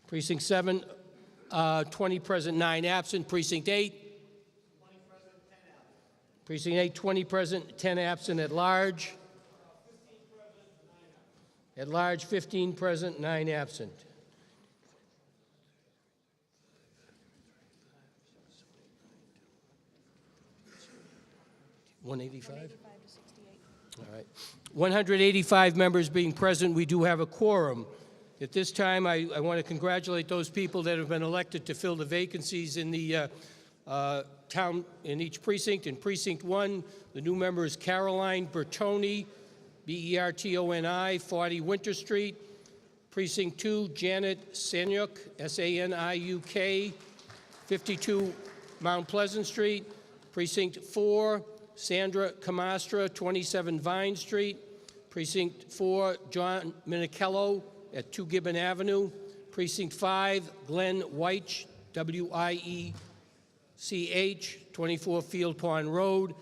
Precinct 7, 20 present, 9 absent. Precinct 8? 20 present, 10 absent. Precinct 8, 20 present, 10 absent. At large? 15 present, 9 absent. At large, 15 present, 9 absent. $185? 185 to 68. All right. 185 members being present, we do have a quorum. At this time, I want to congratulate those people that have been elected to fill the vacancies in the town, in each precinct. In Precinct 1, the new member is Caroline Bertoni, B-E-R-T-O-N-I, 40 Winter Street. Precinct 2, Janet Saniuk, S-A-N-I-U-K, 52 Mount Pleasant Street. Precinct 4, Sandra Camastra, 27 Vine Street. Precinct 4, John Minichello at 2 Gibbon Avenue. Precinct 5, Glenn Weich, W-I-E-C-H, 24 Field Pond Road.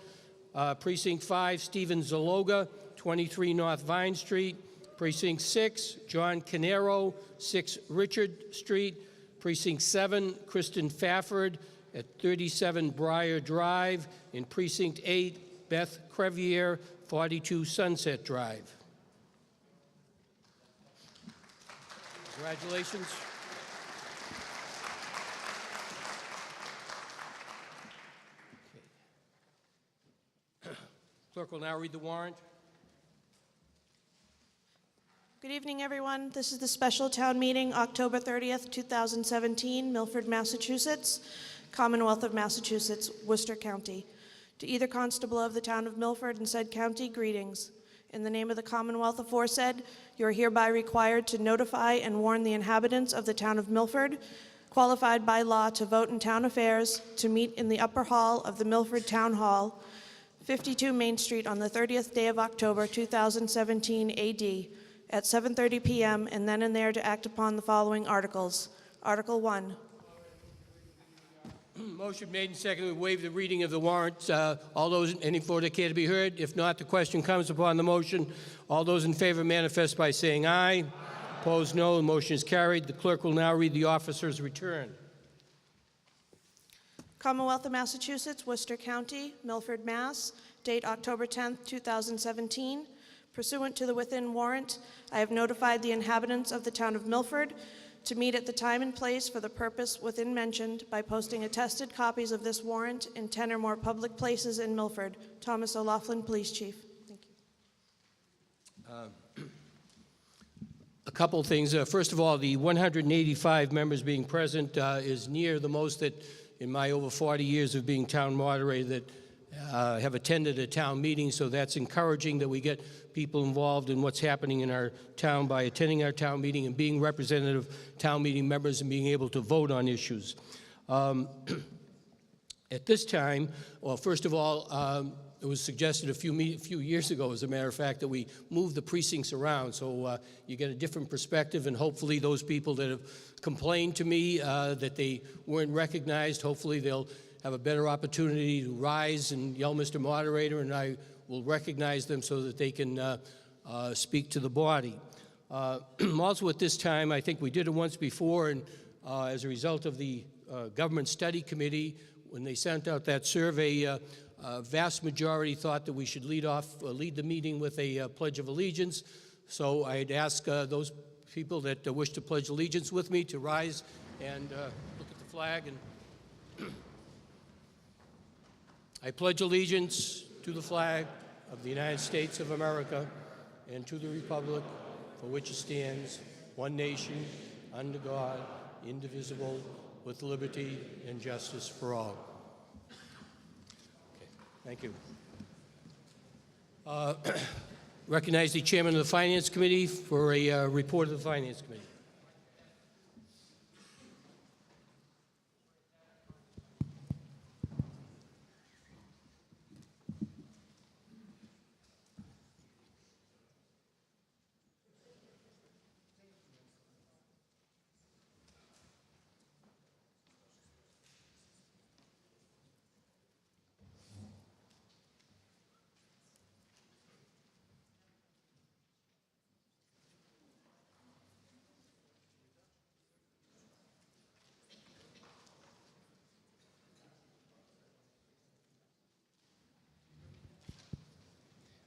Precinct 5, Stephen Zaloga, 23 North Vine Street. Precinct 6, John Canero, 6 Richard Street. Precinct 7, Kristen Fafford at 37 Briar Drive. In Precinct 8, Beth Crevier, 42 Sunset Drive. Congratulations. Okay. Clerk will now read the warrant. Good evening, everyone. This is the special town meeting, October 30th, 2017, Milford, Massachusetts, Commonwealth of Massachusetts, Worcester County. To either constable of the town of Milford and said county, greetings. In the name of the Commonwealth aforesaid, you are hereby required to notify and warn the inhabitants of the town of Milford, qualified by law to vote in town affairs, to meet in the upper hall of the Milford Town Hall, 52 Main Street on the 30th day of October, 2017 AD, at 7:30 p.m., and then and there to act upon the following articles. Article 1. Motion made and seconded to waive the reading of the warrant. All those, any for that care to be heard? If not, the question comes upon the motion. All those in favor manifest by saying aye. Aye. Opposed, no. The motion is carried. The clerk will now read the officer's return. Commonwealth of Massachusetts, Worcester County, Milford, Mass. Date October 10th, 2017. Pursuant to the within warrant, I have notified the inhabitants of the town of Milford to meet at the time and place for the purpose within mentioned by posting attested copies of this warrant in 10 or more public places in Milford. Thomas O'Laughlin, Police Chief. Thank you. A couple of things. First of all, the 185 members being present is near the most that, in my over 40 years of being town moderator, that have attended a town meeting, so that's encouraging that we get people involved in what's happening in our town by attending our town meeting and being representative town meeting members and being able to vote on issues. At this time, well, first of all, it was suggested a few years ago, as a matter of fact, that we move the precincts around so you get a different perspective, and hopefully those people that have complained to me that they weren't recognized, hopefully they'll have a better opportunity to rise and yell, Mr. Moderator, and I will recognize them so that they can speak to the body. Also at this time, I think we did it once before, and as a result of the Government Study Committee, when they sent out that survey, a vast majority thought that we should lead the meeting with a Pledge of Allegiance. So I'd ask those people that wish to pledge allegiance with me to rise and look at the flag. And I pledge allegiance to the flag of the United States of America and to the republic for which it stands, one nation, under God, indivisible, with liberty and justice for all. Okay, thank you. Recognize the Chairman of the Finance Committee for a report of the Finance Committee.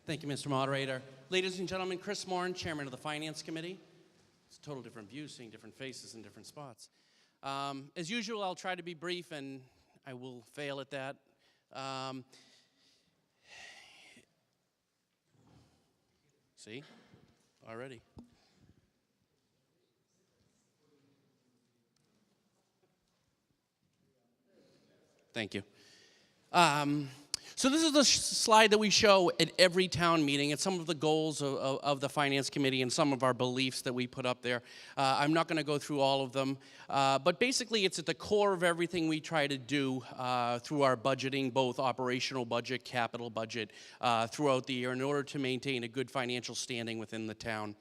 Thank you, Mr. Moderator. Ladies and gentlemen, Chris Moran, Chairman of the Finance Committee. It's a total different view, seeing different faces in different spots. As usual, I'll try to be brief, and I will fail at that. See? Already. Thank you. So this is the slide that we show at every town meeting. It's some of the goals of the Finance Committee and some of our beliefs that we put up there. I'm not going to go through all of them, but basically it's at the core of everything we try to do through our budgeting, both operational budget, capital budget, throughout the year in order to maintain a good financial standing within the town.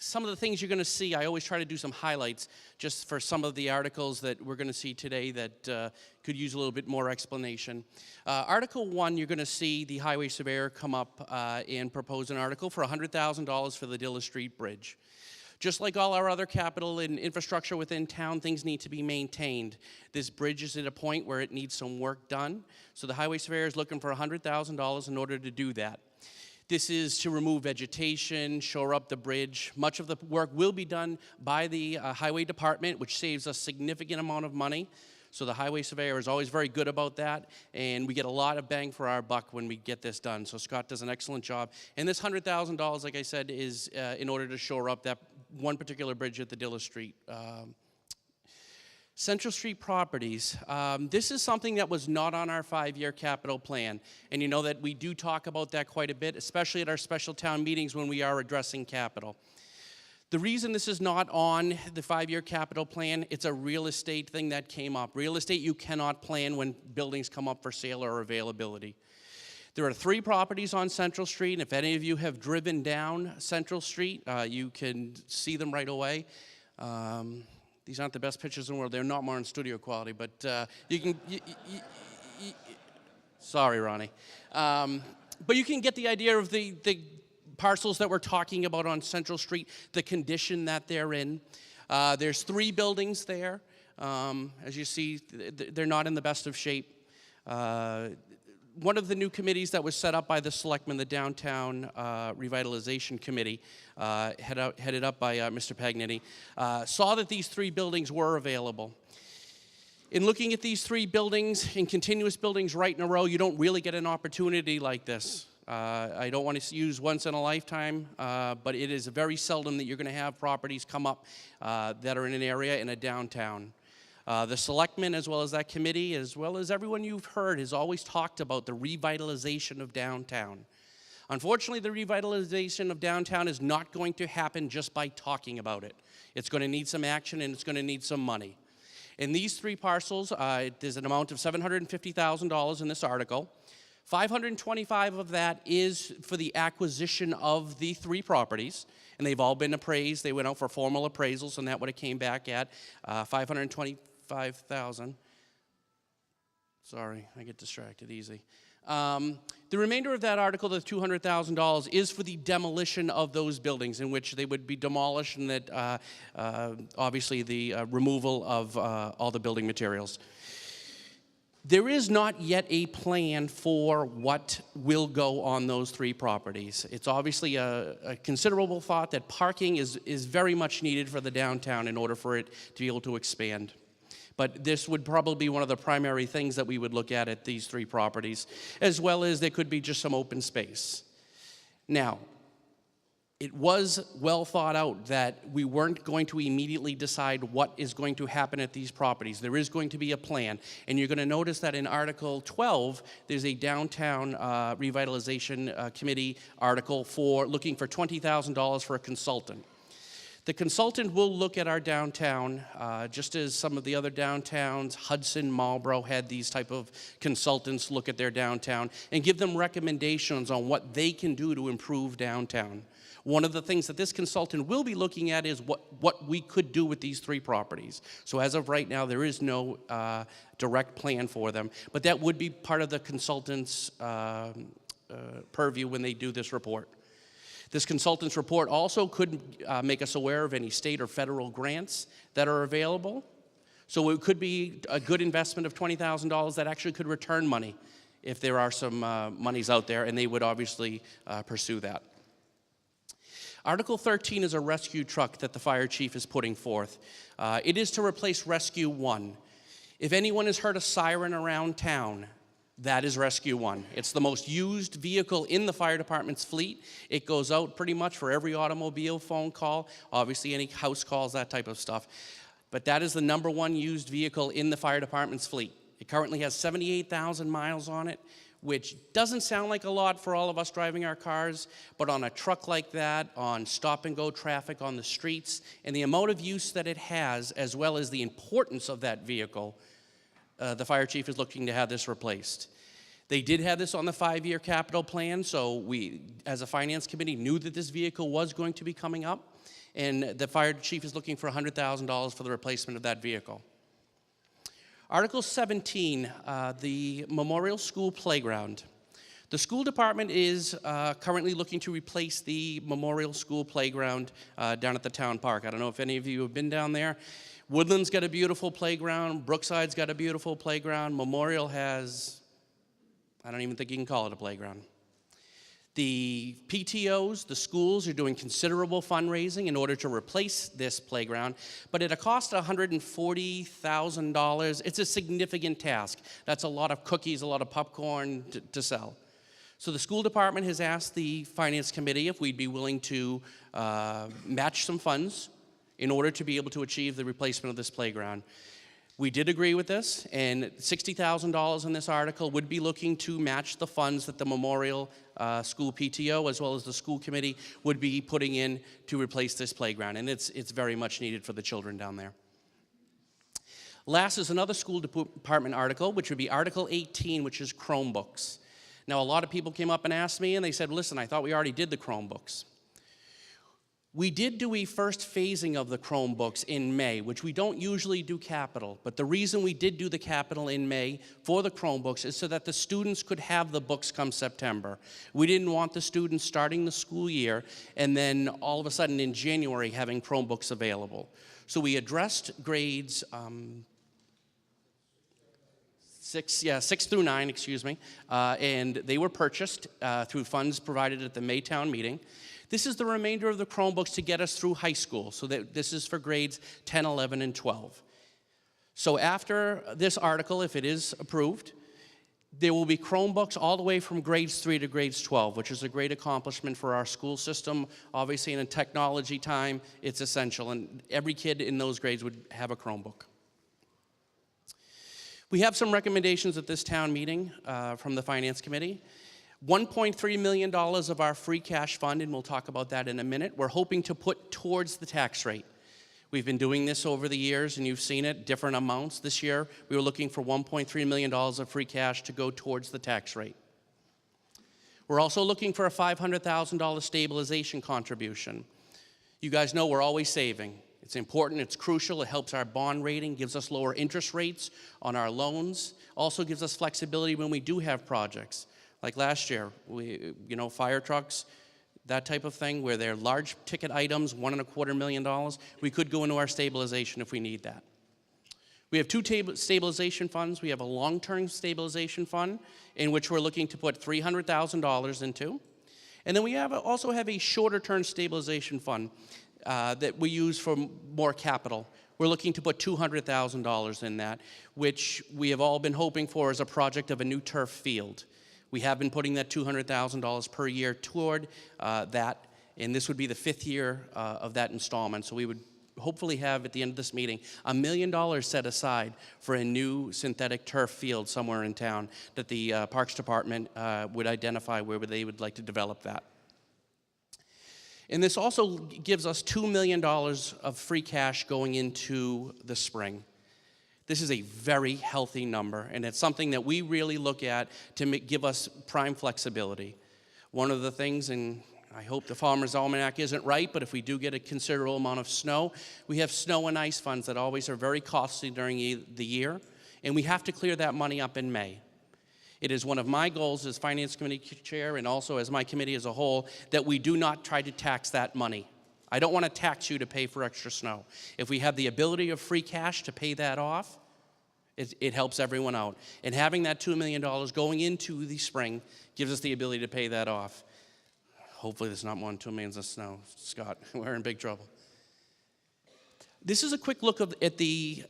Some of the things you're going to see, I always try to do some highlights just for some of the articles that we're going to see today that could use a little bit more explanation. Article 1, you're going to see the highway surveyor come up and propose an article for $100,000 for the Dilla Street Bridge. Just like all our other capital and infrastructure within town, things need to be maintained. This bridge is at a point where it needs some work done, so the highway surveyor is looking for $100,000 in order to do that. This is to remove vegetation, shore up the bridge. Much of the work will be done by the highway department, which saves us significant amount of money. So the highway surveyor is always very good about that, and we get a lot of bang for our buck when we get this done. So Scott does an excellent job. And this $100,000, like I said, is in order to shore up that one particular bridge at the Dilla Street. Central Street Properties. This is something that was not on our 5-year capital plan. And you know that we do talk about that quite a bit, especially at our special town meetings when we are addressing capital. The reason this is not on the 5-year capital plan, it's a real estate thing that came up. Real estate you cannot plan when buildings come up for sale or availability. There are 3 properties on Central Street, and if any of you have driven down Central Street, you can see them right away. These aren't the best pictures in the world. They're not more in studio quality, but you can... sorry, Ronnie. But you can get the idea of the parcels that we're talking about on Central Street, the condition that they're in. There's 3 buildings there. As you see, they're not in the best of shape. One of the new committees that was set up by the selectmen, the Downtown Revitalization Committee, headed up by Mr. Pagnini, saw that these 3 buildings were available. In looking at these 3 buildings, in continuous buildings right in a row, you don't really get an opportunity like this. I don't want to use once in a lifetime, but it is very seldom that you're going to have properties come up that are in an area in a downtown. The selectmen, as well as that committee, as well as everyone you've heard, has always talked about the revitalization of downtown. Unfortunately, the revitalization of downtown is not going to happen just by talking about it. It's going to need some action, and it's going to need some money. In these 3 parcels, there's an amount of $750,000 in this article. $525,000 of that is for the acquisition of the 3 properties, and they've all been appraised. They went out for formal appraisals, and that would have came back at $525,000. Sorry, I get distracted easy. The remainder of that article, the $200,000, is for the demolition of those buildings in which they would be demolished, and that obviously the removal of all the building materials. There is not yet a plan for what will go on those 3 properties. It's obviously a considerable thought that parking is very much needed for the downtown in order for it to be able to expand. But this would probably be one of the primary things that we would look at these 3 properties, as well as there could be just some open space. Now, it was well thought out that we weren't going to immediately decide what is going to happen at these properties. There is going to be a plan. And you're going to notice that in Article 12, there's a Downtown Revitalization Committee article for looking for $20,000 for a consultant. The consultant will look at our downtown, just as some of the other downtowns, Hudson, Marlborough, had these type of consultants look at their downtown and give them recommendations on what they can do to improve downtown. One of the things that this consultant will be looking at is what we could do with these 3 properties. So as of right now, there is no direct plan for them, but that would be part of the consultant's purview when they do this report. This consultant's report also could make us aware of any state or federal grants that are available. So it could be a good investment of $20,000 that actually could return money if there are some monies out there, and they would obviously pursue that. Article 13 is a rescue truck that the fire chief is putting forth. It is to replace Rescue 1. If anyone has heard a siren around town, that is Rescue 1. It's the most used vehicle in the fire department's fleet. It goes out pretty much for every automobile phone call, obviously any house calls, that type of stuff. But that is the #1 used vehicle in the fire department's fleet. It currently has 78,000 miles on it, which doesn't sound like a lot for all of us driving our cars, but on a truck like that, on stop-and-go traffic on the streets, and the amount of use that it has, as well as the importance of that vehicle, the fire chief is looking to have this replaced. They did have this on the 5-year capital plan, so we, as a finance committee, knew that this vehicle was going to be coming up, and the fire chief is looking for $100,000 for the replacement of that vehicle. Article 17, the Memorial School Playground. The school department is currently looking to replace the Memorial School Playground down at the town park. I don't know if any of you have been down there. Woodland's got a beautiful playground. Brookside's got a beautiful playground. Memorial has, I don't even think you can call it a playground. The PTOs, the schools, are doing considerable fundraising in order to replace this playground, but at a cost of $140,000, it's a significant task. That's a lot of cookies, a lot of popcorn to sell. So the school department has asked the finance committee if we'd be willing to match some funds in order to be able to achieve the replacement of this playground. We did agree with this, and $60,000 in this article would be looking to match the funds that the Memorial School PTO, as well as the school committee, would be putting in to replace this playground, and it's very much needed for the children down there. Last is another school department article, which would be Article 18, which is Chromebooks. Now, a lot of people came up and asked me, and they said, listen, I thought we already did the Chromebooks. We did do a first phasing of the Chromebooks in May, which we don't usually do capital, but the reason we did do the capital in May for the Chromebooks is so that the students could have the books come September. We didn't want the students starting the school year and then all of a sudden in January having Chromebooks available. So we addressed grades 6 through 9, and they were purchased through funds provided at the May town meeting. This is the remainder of the Chromebooks to get us through high school, so that this is for grades 10, 11, and 12. So after this article, if it is approved, there will be Chromebooks all the way from grades 3 to grades 12, which is a great accomplishment for our school system. Obviously, in a technology time, it's essential, and every kid in those grades would have a Chromebook. We have some recommendations at this town meeting from the Finance Committee. $1.3 million of our free cash fund, and we'll talk about that in a minute, we're hoping to put towards the tax rate. We've been doing this over the years, and you've seen it, different amounts. This year, we were looking for $1.3 million of free cash to go towards the tax rate. We're also looking for a $500,000 stabilization contribution. You guys know we're always saving. It's important, it's crucial, it helps our bond rating, gives us lower interest rates on our loans, also gives us flexibility when we do have projects. Like last year, fire trucks, that type of thing, where they're large ticket items, $1.25 million, we could go into our stabilization if we need that. We have two stabilization funds. We have a long-term stabilization fund in which we're looking to put $300,000 into. And then we also have a shorter-term stabilization fund that we use for more capital. We're looking to put $200,000 in that, which we have all been hoping for as a project of a new turf field. We have been putting that $200,000 per year toward that, and this would be the 5th year of that installment. So we would hopefully have, at the end of this meeting, $1 million set aside for a new synthetic turf field somewhere in town that the Parks Department would identify where they would like to develop that. And this also gives us $2 million of free cash going into the spring. This is a very healthy number, and it's something that we really look at to give us prime flexibility. One of the things, and I hope the Farmer's Almanac isn't right, but if we do get a considerable amount of snow, we have snow and ice funds that always are very costly during the year, and we have to clear that money up in May. It is one of my goals as Finance Committee Chair and also as my committee as a whole that we do not try to tax that money. I don't want to tax you to pay for extra snow. If we have the ability of free cash to pay that off, It helps everyone out. And having that $2 million going into the spring gives us the ability to pay that off. Hopefully there's not more than $2 million of snow, Scott. We're in big trouble. This is a quick look at the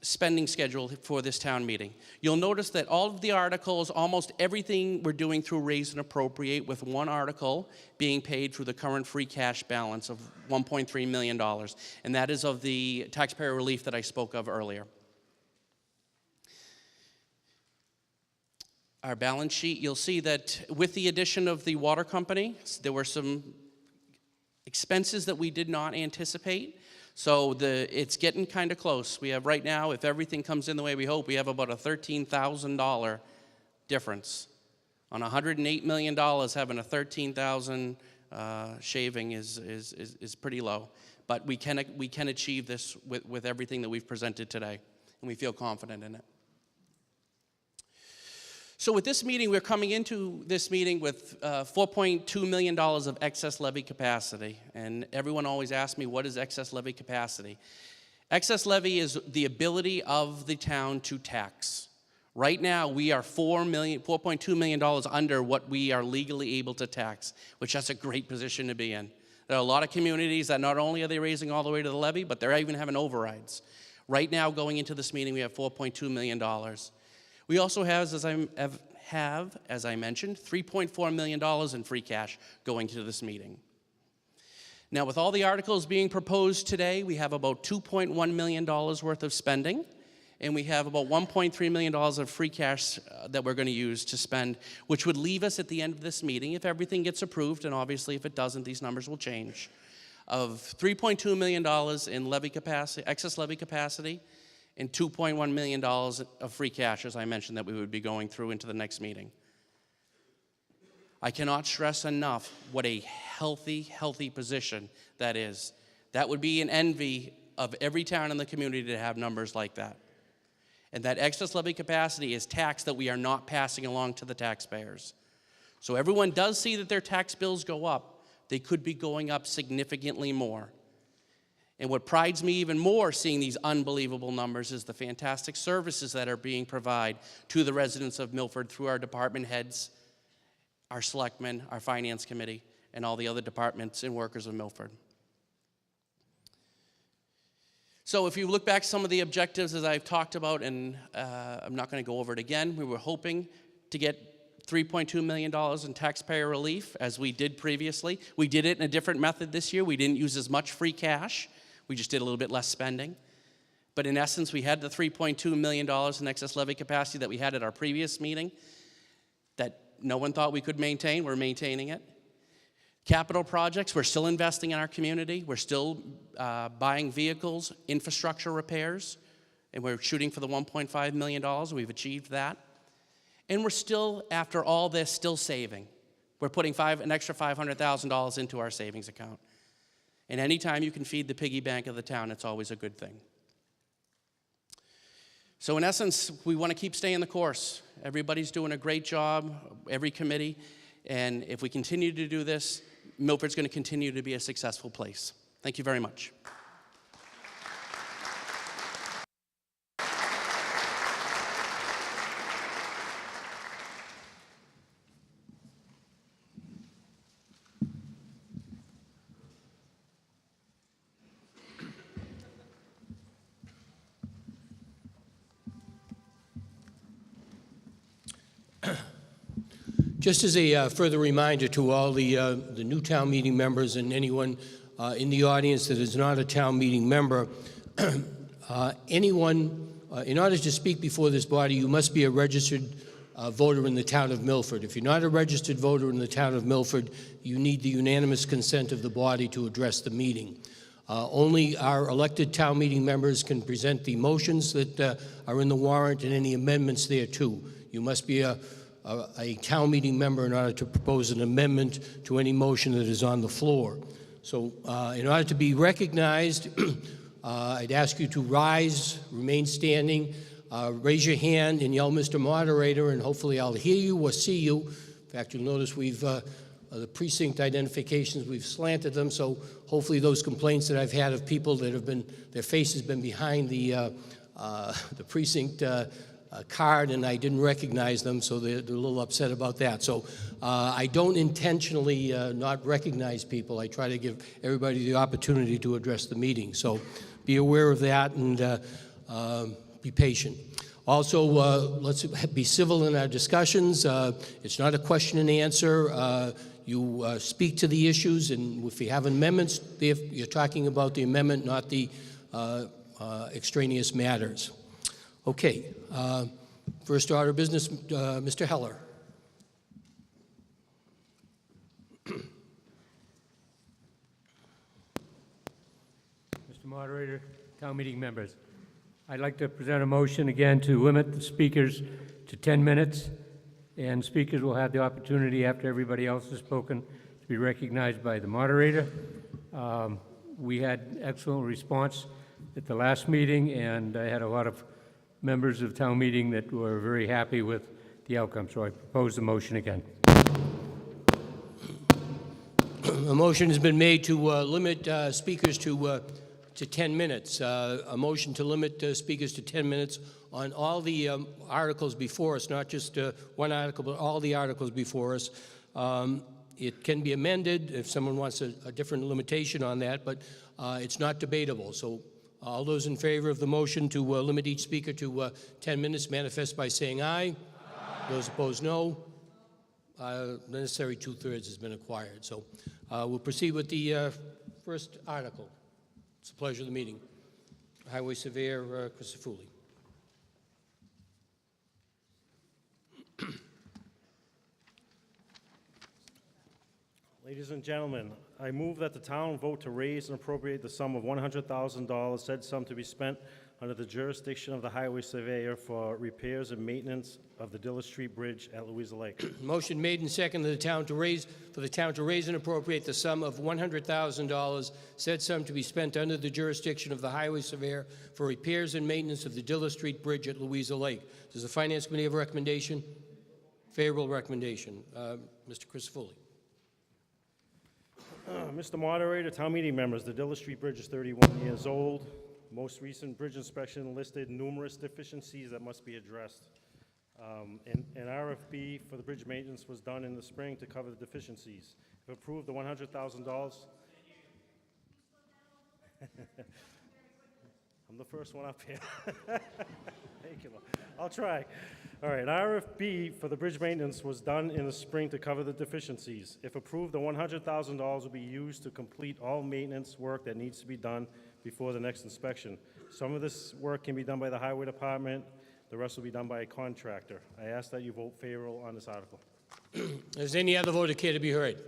spending schedule for this town meeting. You'll notice that all of the articles, almost everything we're doing through raise and appropriate, with one article being paid through the current free cash balance of $1.3 million. And that is of the taxpayer relief that I spoke of earlier. Our balance sheet, you'll see that with the addition of the water company, there were some expenses that we did not anticipate. So it's getting kind of close. We have right now, if everything comes in the way we hope, we have about a $13,000 difference. On $108 million, having a $13,000 shaving is pretty low. But we can achieve this with everything that we've presented today, and we feel confident in it. So with this meeting, we're coming into this meeting with $4.2 million of excess levy capacity. And everyone always asks me, what is excess levy capacity? Excess levy is the ability of the town to tax. Right now, we are $4.2 million under what we are legally able to tax, which that's a great position to be in. There are a lot of communities that not only are they raising all the way to the levy, but they're even having overrides. Right now, going into this meeting, we have $4.2 million. We also have, as I mentioned, $3.4 million in free cash going to this meeting. Now, with all the articles being proposed today, we have about $2.1 million worth of spending, and we have about $1.3 million of free cash that we're going to use to spend, which would leave us at the end of this meeting, if everything gets approved, and obviously if it doesn't, these numbers will change, of $3.2 million in levy capacity, excess levy capacity, and $2.1 million of free cash, as I mentioned, that we would be going through into the next meeting. I cannot stress enough what a healthy position that is. That would be an envy of every town in the community to have numbers like that. And that excess levy capacity is tax that we are not passing along to the taxpayers. So everyone does see that their tax bills go up. They could be going up significantly more. And what prides me even more seeing these unbelievable numbers is the fantastic services that are being provided to the residents of Milford through our department heads, our selectmen, our finance committee, and all the other departments and workers of Milford. So if you look back some of the objectives as I've talked about, and I'm not going to go over it again, we were hoping to get $3.2 million in taxpayer relief as we did previously. We did it in a different method this year. We didn't use as much free cash. We just did a little bit less spending. But in essence, we had the $3.2 million in excess levy capacity that we had at our previous meeting that no one thought we could maintain. We're maintaining it. Capital projects, we're still investing in our community. We're still buying vehicles, infrastructure repairs, and we're shooting for the $1.5 million. We've achieved that. And we're still, after all this, still saving. We're putting an extra $500,000 into our savings account. And anytime you can feed the piggy bank of the town, it's always a good thing. So in essence, we want to keep staying the course. Everybody's doing a great job, every committee. And if we continue to do this, Milford's going to continue to be a successful place. Thank you very much. Just as a further reminder to all the new town meeting members and anyone in the audience that is not a town meeting member, anyone, in order to speak before this body, you must be a registered voter in the town of Milford. If you're not a registered voter in the town of Milford, you need the unanimous consent of the body to address the meeting. Only our elected town meeting members can present the motions that are in the warrant and any amendments thereto. You must be a town meeting member in order to propose an amendment to any motion that is on the floor. So in order to be recognized, I'd ask you to rise, remain standing, raise your hand and yell, "Mr. Moderator," and hopefully I'll hear you or see you. In fact, you'll notice we've, the precinct identifications, we've slanted them, so hopefully those complaints that I've had of people that have been, their face has been behind the the precinct card, and I didn't recognize them, so they're a little upset about that. So I don't intentionally not recognize people. I try to give everybody the opportunity to address the meeting. So be aware of that and be patient. Also, let's be civil in our discussions. It's not a question and answer. You speak to the issues, and if you have amendments, you're talking about the amendment, not the extraneous matters. Okay. First order of business, Mr. Heller. Mr. Moderator, town meeting members, I'd like to present a motion again to limit the speakers to 10 minutes, and speakers will have the opportunity after everybody else has spoken to be recognized by the moderator. We had excellent response at the last meeting, and I had a lot of members of town meeting that were very happy with the outcome, so I propose the motion again. A motion has been made to limit speakers to 10 minutes. A motion to limit speakers to 10 minutes on all the articles before us, not just one article, but all the articles before us. It can be amended if someone wants a different limitation on that, but it's not debatable. So all those in favor of the motion to limit each speaker to 10 minutes manifest by saying aye. Aye. Those opposed, no. The necessary 2/3 has been acquired. So we'll proceed with the first article. It's a pleasure of the meeting. Highway Surveyor Crisafulli. Ladies and gentlemen, I move that the town vote to raise and appropriate the sum of $100,000, said sum to be spent under the jurisdiction of the Highway Surveyor for repairs and maintenance of the Diller Street Bridge at Louisa Lake. Motion made and seconded for the town to raise and appropriate the sum of $100,000, said sum to be spent under the jurisdiction of the Highway Surveyor for repairs and maintenance of the Diller Street Bridge at Louisa Lake. Does the Finance Committee have a recommendation? Favorable recommendation. Mr. Crisafulli. Mr. Moderator, town meeting members, the Diller Street Bridge is 31 years old. Most recent bridge inspection listed numerous deficiencies that must be addressed. An RFP for the bridge maintenance was done in the spring to cover the deficiencies. If approved, the $100,000. I'm the first one up here. Thank you. I'll try. All right, RFP for the bridge maintenance was done in the spring to cover the deficiencies. If approved, the $100,000 will be used to complete all maintenance work that needs to be done before the next inspection. Some of this work can be done by the Highway Department. The rest will be done by a contractor. I ask that you vote favorable on this article. Is any other vote care to be heard?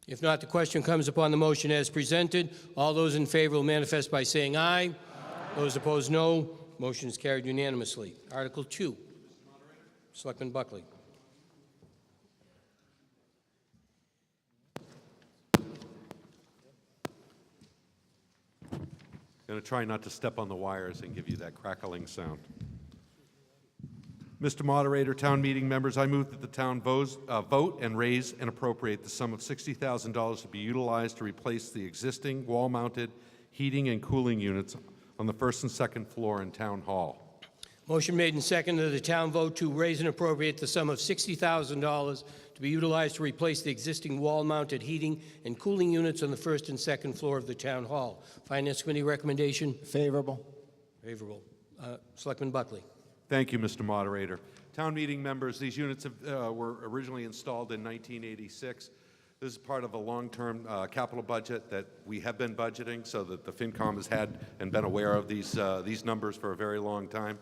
If not, the question comes upon the motion as presented. All those in favor will manifest by saying aye. Aye. Those opposed, no. Motion is carried unanimously. Article 2. Selectman Buckley. I'm going to try not to step on the wires and give you that crackling sound. Mr. Moderator, town meeting members, I move that the town vote and raise and appropriate the sum of $60,000 to be utilized to replace the existing wall-mounted heating and cooling units on the first and second floor in Town Hall. Motion made and seconded that the town vote to raise and appropriate the sum of $60,000 to be utilized to replace the existing wall-mounted heating and cooling units on the first and second floor of the town hall. Finance Committee recommendation? Favorable. Favorable. Selectman Buckley. Thank you, Mr. Moderator. Town meeting members, these units were originally installed in 1986. This is part of a long-term capital budget that we have been budgeting, so that the FinCom has had and been aware of these numbers for a very long time.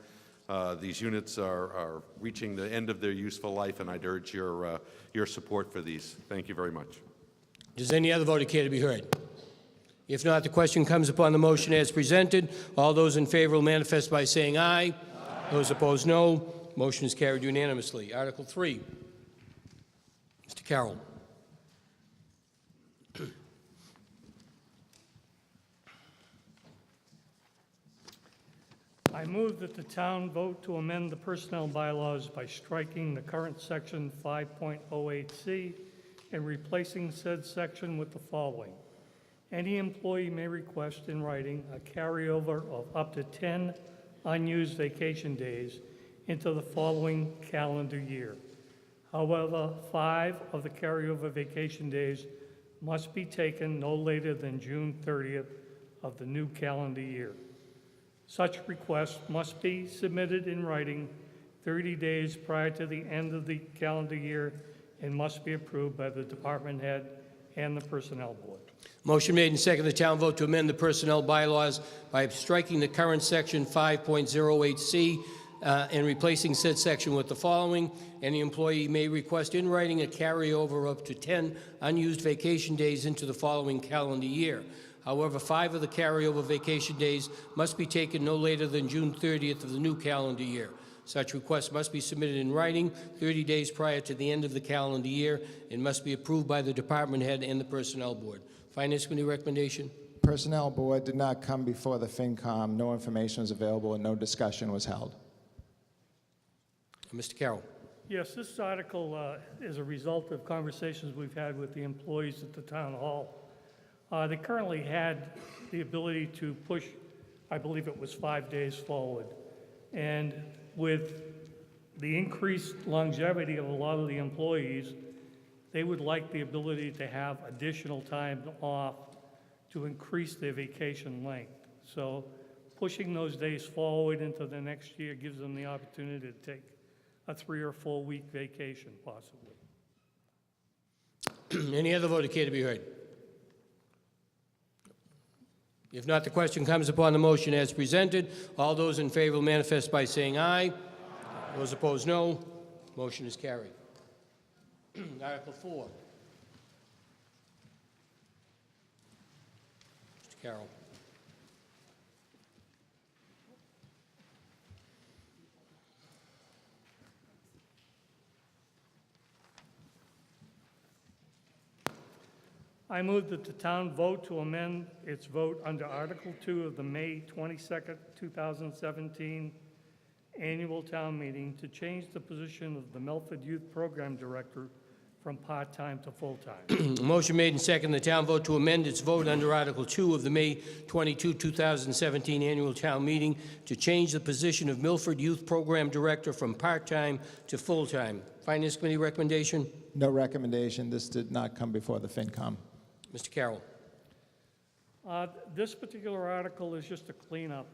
These units are reaching the end of their useful life, and I'd urge your support for these. Thank you very much. Does any other vote care to be heard? If not, the question comes upon the motion as presented. All those in favor will manifest by saying aye. Aye. Those opposed, no. Motion is carried unanimously. Article 3. Mr. Carroll. I move that the town vote to amend the personnel bylaws by striking the current section 5.08C and replacing said section with the following. Any employee may request in writing a carryover of up to 10 unused vacation days into the following calendar year. However, 5 of the carryover vacation days must be taken no later than June 30th of the new calendar year. Such requests must be submitted in writing 30 days prior to the end of the calendar year and must be approved by the department head and the Personnel Board. Motion made and seconded. The town vote to amend the personnel bylaws by striking the current section 5.08C and replacing said section with the following. Any employee may request in writing a carryover up to 10 unused vacation days into the following calendar year. However, 5 of the carryover vacation days must be taken no later than June 30th of the new calendar year. Such requests must be submitted in writing 30 days prior to the end of the calendar year and must be approved by the department head and the Personnel Board. Finance Committee recommendation? Personnel Board did not come before the FinCom. No information was available and no discussion was held. Mr. Carroll. Yes, this article is a result of conversations we've had with the employees at the town hall. They currently had the ability to push, I believe it was 5 days forward. And with the increased longevity of a lot of the employees, they would like the ability to have additional time off to increase their vacation length. So pushing those days forward into the next year gives them the opportunity to take a 3 or 4 week vacation, possibly. Any other vote care to be heard? If not, the question comes upon the motion as presented. All those in favor will manifest by saying aye. Those opposed, no. Motion is carried. Article 4. Mr. Carroll. I move that the town vote to amend its vote under Article 2 of the May 22nd, 2017 annual town meeting to change the position of the Milford Youth Program Director from part-time to full-time. Motion made and seconded. The town vote to amend its vote under Article 2 of the May 22, 2017 annual town meeting to change the position of Milford Youth Program Director from part-time to full-time. Finance Committee recommendation? No recommendation. This did not come before the FinCom. Mr. Carroll. This particular article is just a cleanup.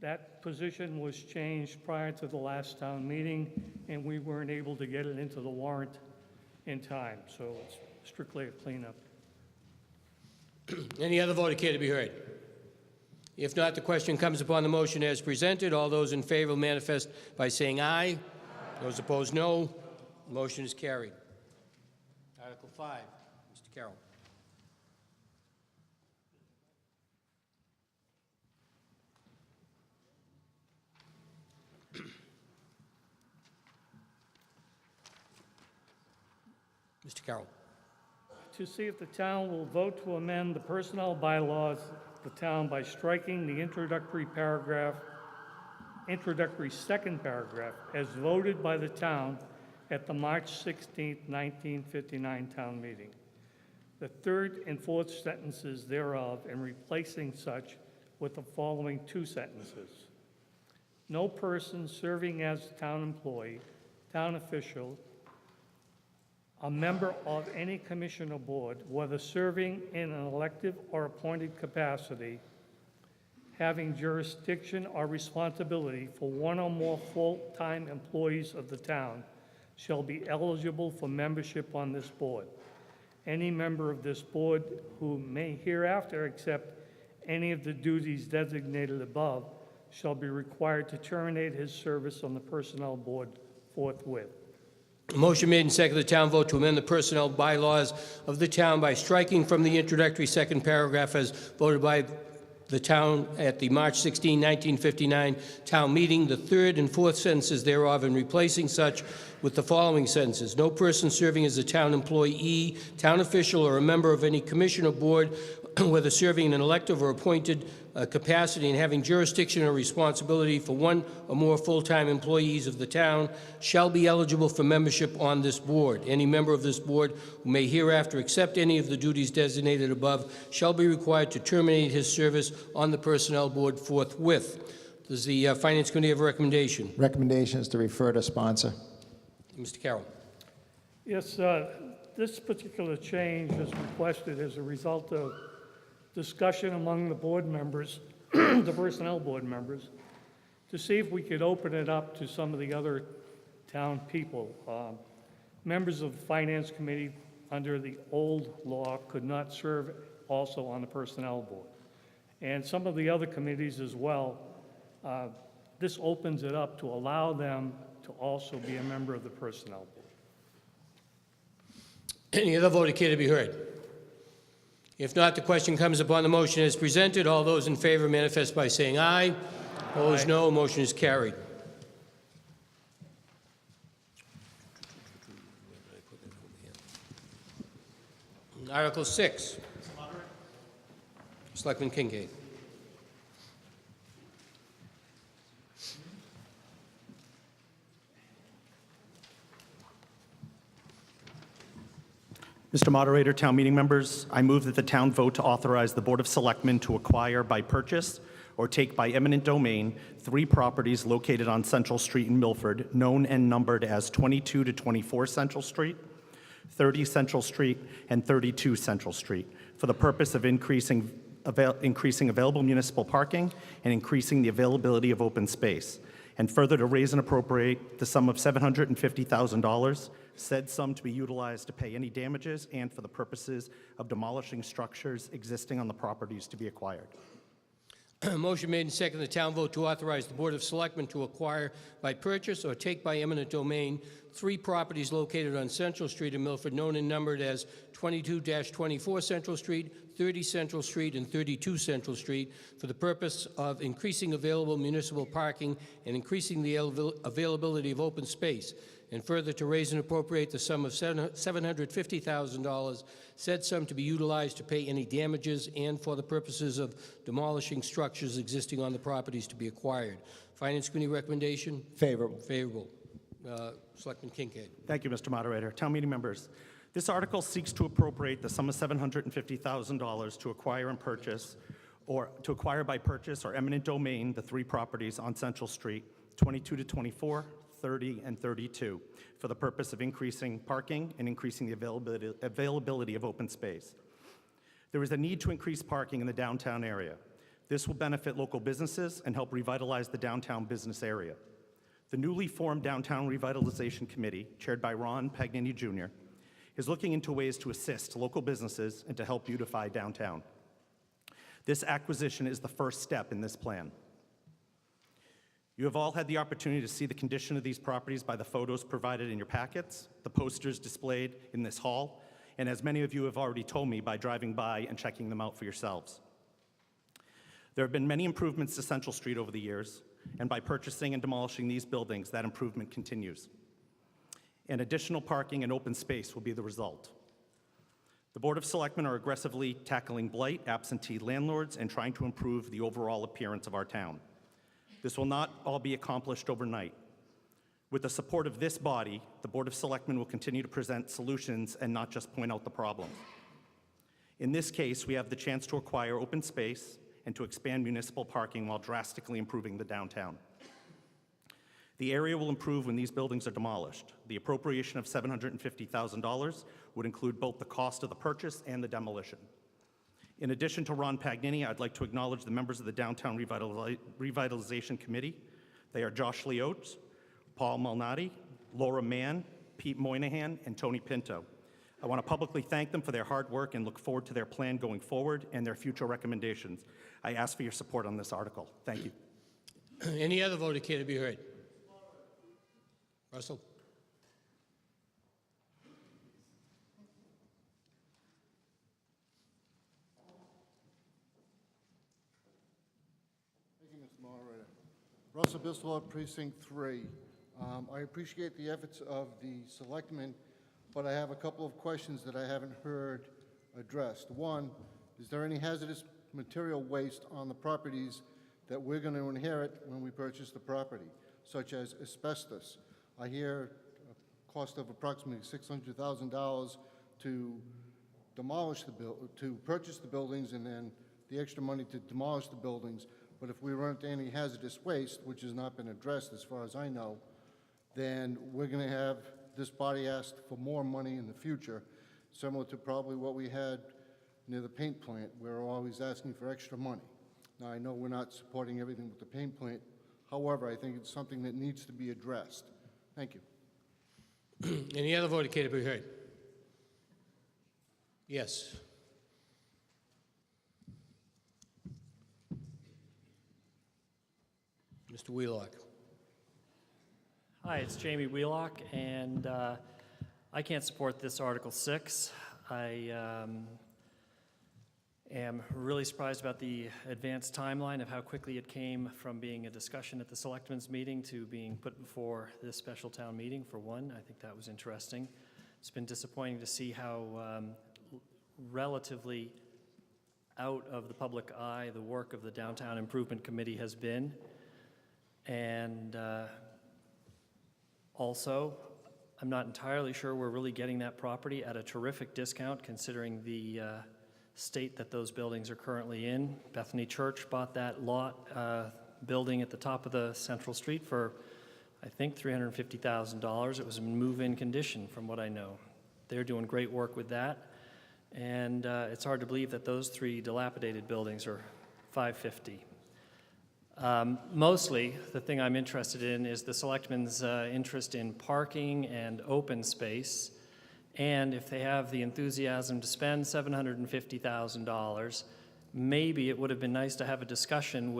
That position was changed prior to the last town meeting, and we weren't able to get it into the warrant in time, so it's strictly a cleanup. Any other vote care to be heard? If not, the question comes upon the motion as presented. All those in favor will manifest by saying aye. Those opposed, no. The motion is carried. Article 5. Mr. Carroll. Mr. Carroll. To see if the town will vote to amend the personnel bylaws of the town by striking the introductory second paragraph as voted by the town at the March 16, 1959 town meeting. The third and fourth sentences thereof and replacing such with the following 2 sentences. No person serving as town employee, town official, a member of any commission or board, whether serving in an elective or appointed capacity, having jurisdiction or responsibility for 1 or more full-time employees of the town, shall be eligible for membership on this board. Any member of this board who may hereafter accept any of the duties designated above shall be required to terminate his service on the Personnel Board forthwith. Motion made and seconded. The town vote to amend the personnel bylaws of the town by striking from the introductory second paragraph as voted by the town at the March 16, 1959 town meeting, the third and fourth sentences thereof, and replacing such with the following sentences. No person serving as a town employee, town official, or a member of any commission or board whether serving in an elective or appointed capacity and having jurisdiction or responsibility for one or more full-time employees of the town, shall be eligible for membership on this board. Any member of this board who may hereafter accept any of the duties designated above shall be required to terminate his service on the Personnel Board forthwith. Does the Finance Committee have a recommendation? Recommendation is to refer to sponsor. Mr. Carroll. Yes, this particular change is requested as a result of discussion among the board members, the Personnel Board members, to see if we could open it up to some of the other town people. Members of the Finance Committee under the old law could not serve also on the Personnel Board. And some of the other committees as well. This opens it up to allow them to also be a member of the Personnel Board. Any other vote care to be heard? If not, the question comes upon the motion as presented. All those in favor manifest by saying aye. Opposed, no. Motion is carried. Article 6. Selectman Kincaid. Mr. Moderator, town meeting members, I move that the town vote to authorize the Board of Selectmen to acquire by purchase or take by eminent domain 3 properties located on Central Street in Milford, known and numbered as 22 to 24 Central Street, 30 Central Street, and 32 Central Street, for the purpose of increasing available municipal parking and increasing the availability of open space, and further to raise and appropriate the sum of $750,000, said sum to be utilized to pay any damages and for the purposes of demolishing structures existing on the properties to be acquired. Motion made and seconded. The town vote to authorize the Board of Selectmen to acquire by purchase or take by eminent domain 3 properties located on Central Street in Milford, known and numbered as 22-24 Central Street, 30 Central Street, and 32 Central Street, for the purpose of increasing available municipal parking and increasing the availability of open space, and further to raise and appropriate the sum of $750,000, said sum to be utilized to pay any damages and for the purposes of demolishing structures existing on the properties to be acquired. Finance Committee recommendation? Favorable. Favorable. Selectman Kincaid. Thank you, Mr. Moderator. Town meeting members, this article seeks to appropriate the sum of $750,000 to acquire and purchase, or to acquire by purchase or eminent domain the 3 properties on Central Street, 22 to 24, 30, and 32, for the purpose of increasing parking and increasing the availability of open space. There is a need to increase parking in the downtown area. This will benefit local businesses and help revitalize the downtown business area. The newly formed Downtown Revitalization Committee, chaired by Ron Pagnini Jr., is looking into ways to assist local businesses and to help beautify downtown. This acquisition is the first step in this plan. You have all had the opportunity to see the condition of these properties by the photos provided in your packets, the posters displayed in this hall, and as many of you have already told me, by driving by and checking them out for yourselves. There have been many improvements to Central Street over the years, and by purchasing and demolishing these buildings, that improvement continues. And additional parking and open space will be the result. The Board of Selectmen are aggressively tackling blight, absentee landlords, and trying to improve the overall appearance of our town. This will not all be accomplished overnight. With the support of this body, the Board of Selectmen will continue to present solutions and not just point out the problems. In this case, we have the chance to acquire open space and to expand municipal parking while drastically improving the downtown. The area will improve when these buildings are demolished. The appropriation of $750,000 would include both the cost of the purchase and the demolition. In addition to Ron Pagnini, I'd like to acknowledge the members of the Downtown Revitalization Committee. They are Josh Leotes, Paul Malnati, Laura Mann, Pete Moynihan, and Tony Pinto. I want to publicly thank them for their hard work and look forward to their plan going forward and their future recommendations. I ask for your support on this article. Thank you. Any other vote care to be heard? Russell? Thank you, Mr. Moderator. Russell Biswell, Precinct 3. I appreciate the efforts of the selectmen, but I have a couple of questions that I haven't heard addressed. One, is there any hazardous material waste on the properties that we're going to inherit when we purchase the property, such as asbestos? I hear a cost of approximately $600,000 to demolish to purchase the buildings, and then the extra money to demolish the buildings. But if we run into any hazardous waste, which has not been addressed as far as I know, then we're going to have this body ask for more money in the future, similar to probably what we had near the paint plant. We're always asking for extra money. Now, I know we're not supporting everything with the paint plant. However, I think it's something that needs to be addressed. Thank you. Any other vote indicated to be heard? Yes. Mr. Wheelock. Hi, it's Jamie Wheelock, and I can't support this Article 6. I am really surprised about the advanced timeline of how quickly it came from being a discussion at the Selectmen's meeting to being put before this special town meeting, for one. I think that was interesting. It's been disappointing to see how relatively out of the public eye the work of the Downtown Improvement Committee has been. And also, I'm not entirely sure we're really getting that property at a terrific discount considering the state that those buildings are currently in. Bethany Church bought that lot building at the top of the Central Street for, I think, $350,000. It was in move-in condition from what I know. They're doing great work with that. And it's hard to believe that those three dilapidated buildings are $550,000. Mostly, the thing I'm interested in is the selectmen's interest in parking and open space, and if they have the enthusiasm to spend $750,000, maybe it would have been nice to have a discussion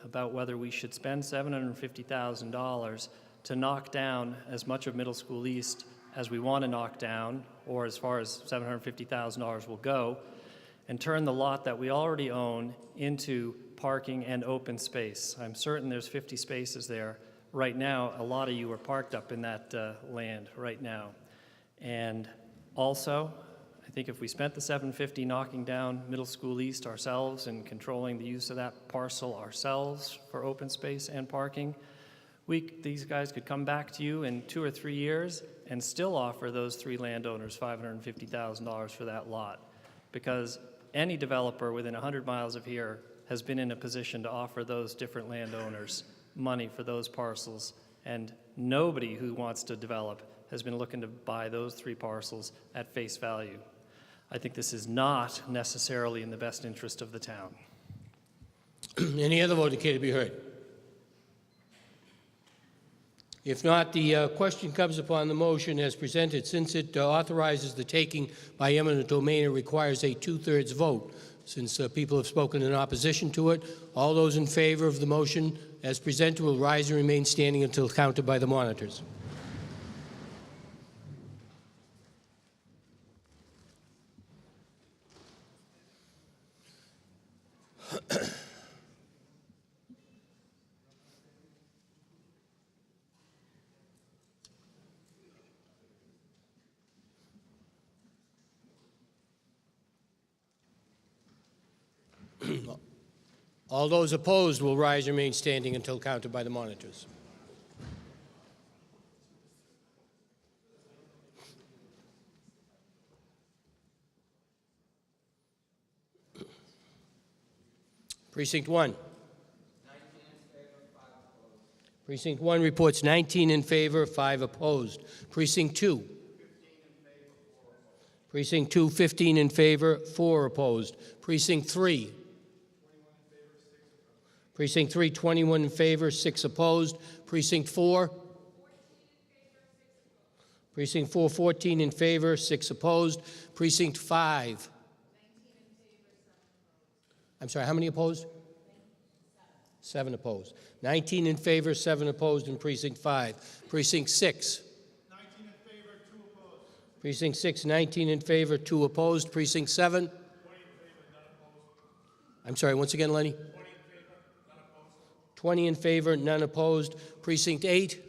about whether we should spend $750,000 to knock down as much of Middle School East as we want to knock down, or as far as $750,000 will go, and turn the lot that we already own into parking and open space. I'm certain there's 50 spaces there. Right now, a lot of you are parked up in that land right now. And also, I think if we spent the $750,000 knocking down Middle School East ourselves and controlling the use of that parcel ourselves for open space and parking, these guys could come back to you in 2 or 3 years and still offer those three landowners $550,000 for that lot. Because any developer within 100 miles of here has been in a position to offer those different landowners money for those parcels, and nobody who wants to develop has been looking to buy those three parcels at face value. I think this is not necessarily in the best interest of the town. Any other vote indicated to be heard? If not, the question comes upon the motion as presented. Since it authorizes the taking by eminent domain, it requires a 2/3 vote. Since people have spoken in opposition to it, all those in favor of the motion as presented will rise and remain standing until counted by the monitors. All those opposed will rise and remain standing until counted by the monitors. Precinct 1. Precinct 1 reports 19 in favor, 5 opposed. Precinct 2. Precinct 2, 15 in favor, 4 opposed. Precinct 3. Precinct 3, 21 in favor, 6 opposed. Precinct 4. Precinct 4, 14 in favor, 6 opposed. Precinct 5. I'm sorry, how many opposed? 7 opposed. 19 in favor, 7 opposed in Precinct 5. Precinct 6. 19 in favor, 2 opposed. Precinct 6, 19 in favor, 2 opposed. Precinct 7. 20 in favor, none opposed. I'm sorry, once again, Lenny. 20 in favor, none opposed. 20 in favor, none opposed. Precinct 8. 14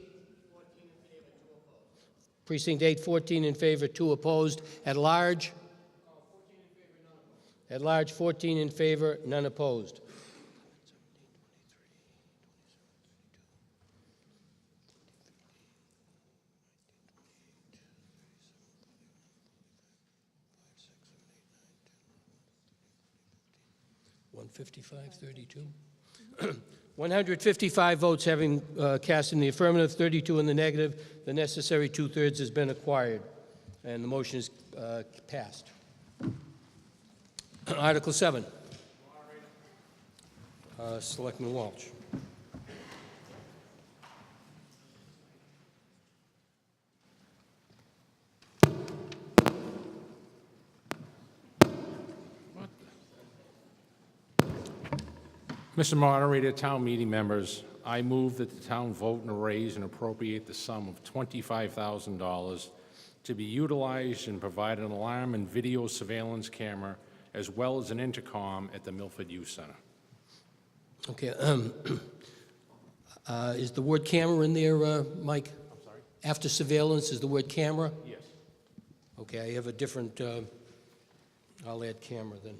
in favor, 2 opposed. Precinct 8, 14 in favor, 2 opposed. At large? 14 in favor, none opposed. At large, 14 in favor, none opposed. $155.32. 155 votes having cast in the affirmative, 32 in the negative. The necessary two-thirds has been acquired, and the motion is passed. Article 7. Selectman Walsh. Mr. Moderator, town meeting members, I move that the town vote and raise and appropriate the sum of $25,000 to be utilized and provide an alarm and video surveillance camera as well as an intercom at the Milford Youth Center. Okay. Is the word camera in there, Mike? I'm sorry? After surveillance, is the word camera? Yes. Okay, I have a different, I'll add camera then.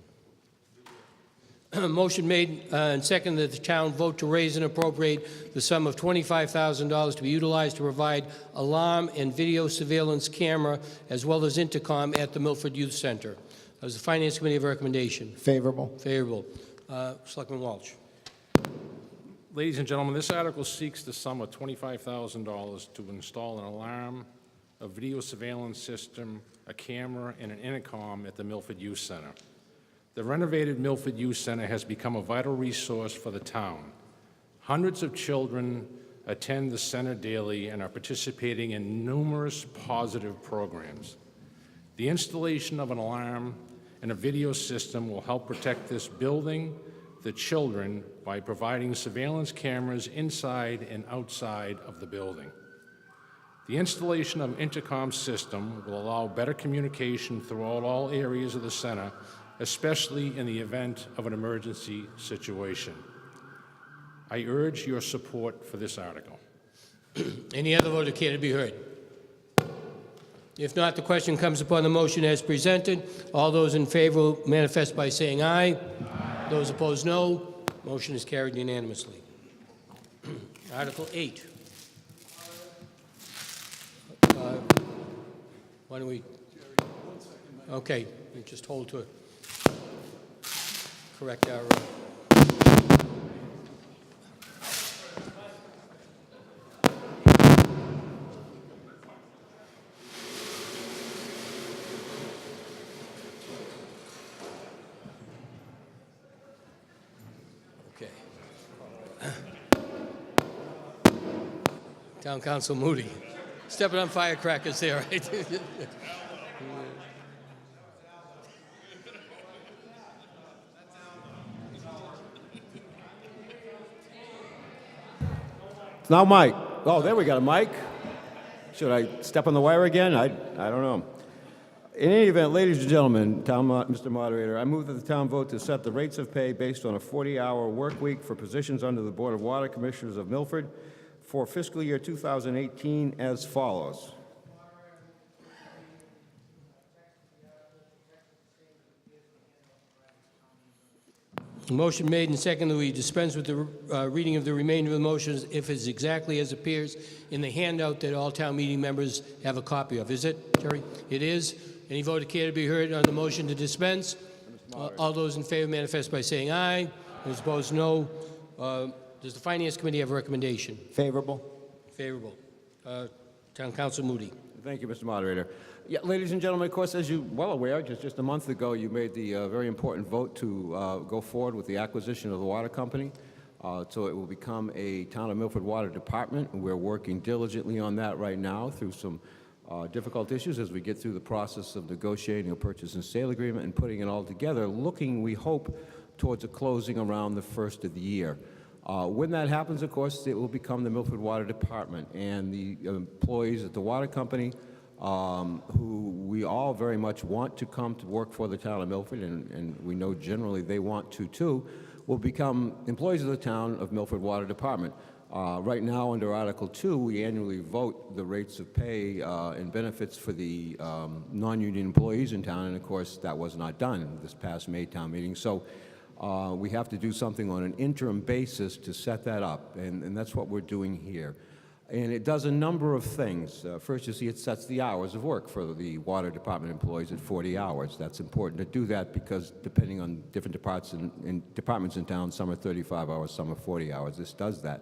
Motion made and seconded that the town vote to raise and appropriate the sum of $25,000 to be utilized to provide alarm and video surveillance camera as well as intercom at the Milford Youth Center. Does the Finance Committee have a recommendation? Favorable. Favorable. Selectman Walsh. Ladies and gentlemen, this article seeks the sum of $25,000 to install an alarm, a video surveillance system, a camera, and an intercom at the Milford Youth Center. The renovated Milford Youth Center has become a vital resource for the town. Hundreds of children attend the center daily and are participating in numerous positive programs. The installation of an alarm and a video system will help protect this building, the children, by providing surveillance cameras inside and outside of the building. The installation of an intercom system will allow better communication throughout all areas of the center, especially in the event of an emergency situation. I urge your support for this article. Any other vote care to be heard? If not, the question comes upon the motion as presented. All those in favor will manifest by saying aye. Aye. Those opposed, no. Motion is carried unanimously. Article 8. Why don't we? Okay, we just hold to correct our. Okay. Town Council Moody. Stepping on firecrackers there, right? Now, Mike. Oh, there we got a mic. Should I step on the wire again? I don't know. In any event, ladies and gentlemen, Mr. Moderator, I move that the town vote to set the rates of pay based on a 40-hour work week for positions under the Board of Water Commissioners of Milford for fiscal year 2018 as follows. Motion made and seconded that we dispense with the reading of the remainder of the motions if it's exactly as appears in the handout that all town meeting members have a copy of. Is it, Terry? It is. Any vote care to be heard on the motion to dispense? All those in favor manifest by saying aye. Those opposed, no. Does the Finance Committee have a recommendation? Favorable. Favorable. Town Council Moody. Thank you, Mr. Moderator. Yeah, ladies and gentlemen, of course, as you're well aware, just a month ago, you made the very important vote to go forward with the acquisition of the water company. So it will become a Town of Milford Water Department, and we're working diligently on that right now through some difficult issues as we get through the process of negotiating a purchase and sale agreement and putting it all together, looking, we hope, towards a closing around the first of the year. When that happens, of course, it will become the Milford Water Department, and the employees at the water company who we all very much want to come to work for the town of Milford, and we know generally they want to too, will become employees of the town of Milford Water Department. Right now, under Article 2, we annually vote the rates of pay and benefits for the non-union employees in town, and of course, that was not done this past May town meeting. So we have to do something on an interim basis to set that up, and that's what we're doing here. And it does a number of things. First, you see it sets the hours of work for the water department employees at 40 hours. That's important to do that because depending on different departments in town, some are 35 hours, some are 40 hours. This does that.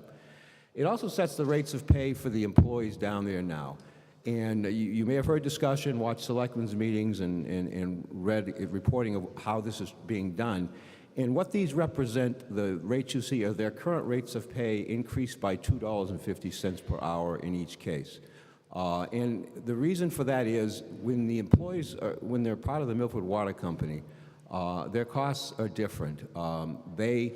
It also sets the rates of pay for the employees down there now. And you may have heard discussion, watched selectmen's meetings, and read reporting of how this is being done. And what these represent, the rates you see, are their current rates of pay increased by $2.50 per hour in each case. And the reason for that is when the employees, when they're part of the Milford Water Company, their costs are different. They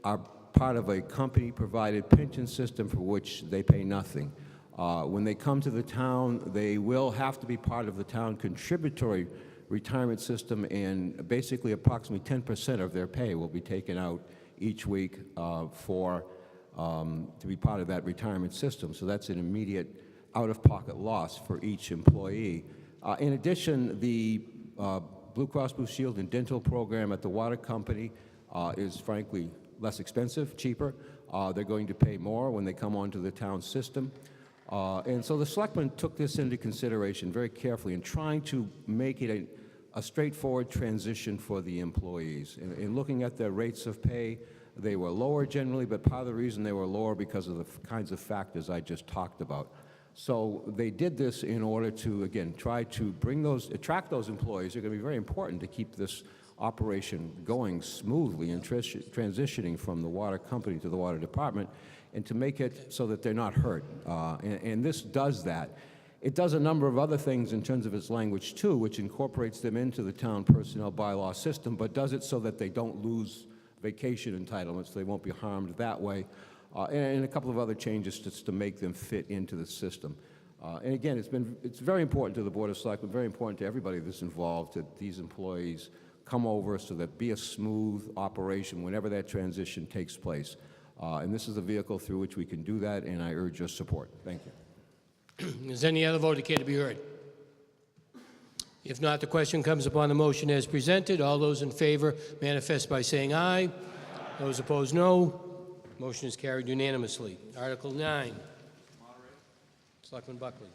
are part of a company-provided pension system for which they pay nothing. When they come to the town, they will have to be part of the town contributory retirement system, and basically approximately 10% of their pay will be taken out each week to be part of that retirement system. So that's an immediate out-of-pocket loss for each employee. In addition, the Blue Cross Blue Shield and dental program at the water company is frankly less expensive, cheaper. They're going to pay more when they come onto the town system. And so the selectmen took this into consideration very carefully in trying to make it a straightforward transition for the employees. In looking at their rates of pay, they were lower generally, but part of the reason they were lower because of the kinds of factors I just talked about. So they did this in order to, again, try to attract those employees. They're going to be very important to keep this operation going smoothly and transitioning from the water company to the water department, and to make it so that they're not hurt. And this does that. It does a number of other things in terms of its language, too, which incorporates them into the town personnel bylaw system, but does it so that they don't lose vacation entitlements, they won't be harmed that way, and a couple of other changes just to make them fit into the system. And again, it's very important to the Board of Selectmen, very important to everybody that's involved, that these employees come over so that be a smooth operation whenever that transition takes place. And this is a vehicle through which we can do that, and I urge your support. Thank you. Is any other vote care to be heard? If not, the question comes upon the motion as presented. All those in favor manifest by saying aye. Those opposed, no. Motion is carried unanimously. Article 9. Selectman Buckley.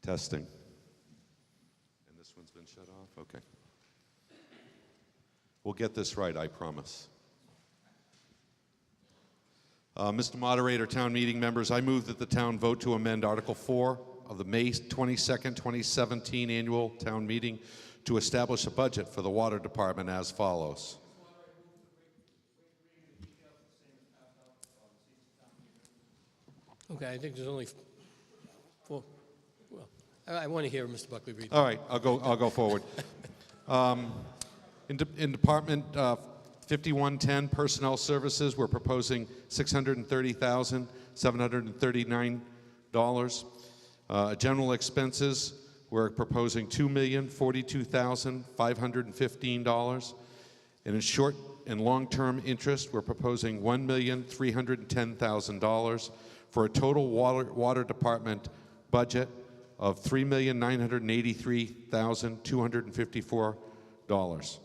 Testing. And this one's been shut off? Okay. We'll get this right, I promise. Mr. Moderator, town meeting members, I move that the town vote to amend Article 4 of the May 22nd, 2017 annual town meeting to establish a budget for the water department as follows. Okay, I think there's only four. Well, I want to hear Mr. Buckley read. All right, I'll go forward. In Department 5110 Personnel Services, we're proposing $630,739. General expenses, we're proposing $2,042,515. And in short and long-term interest, we're proposing $1,310,000 for a total water department budget of $3,983,254.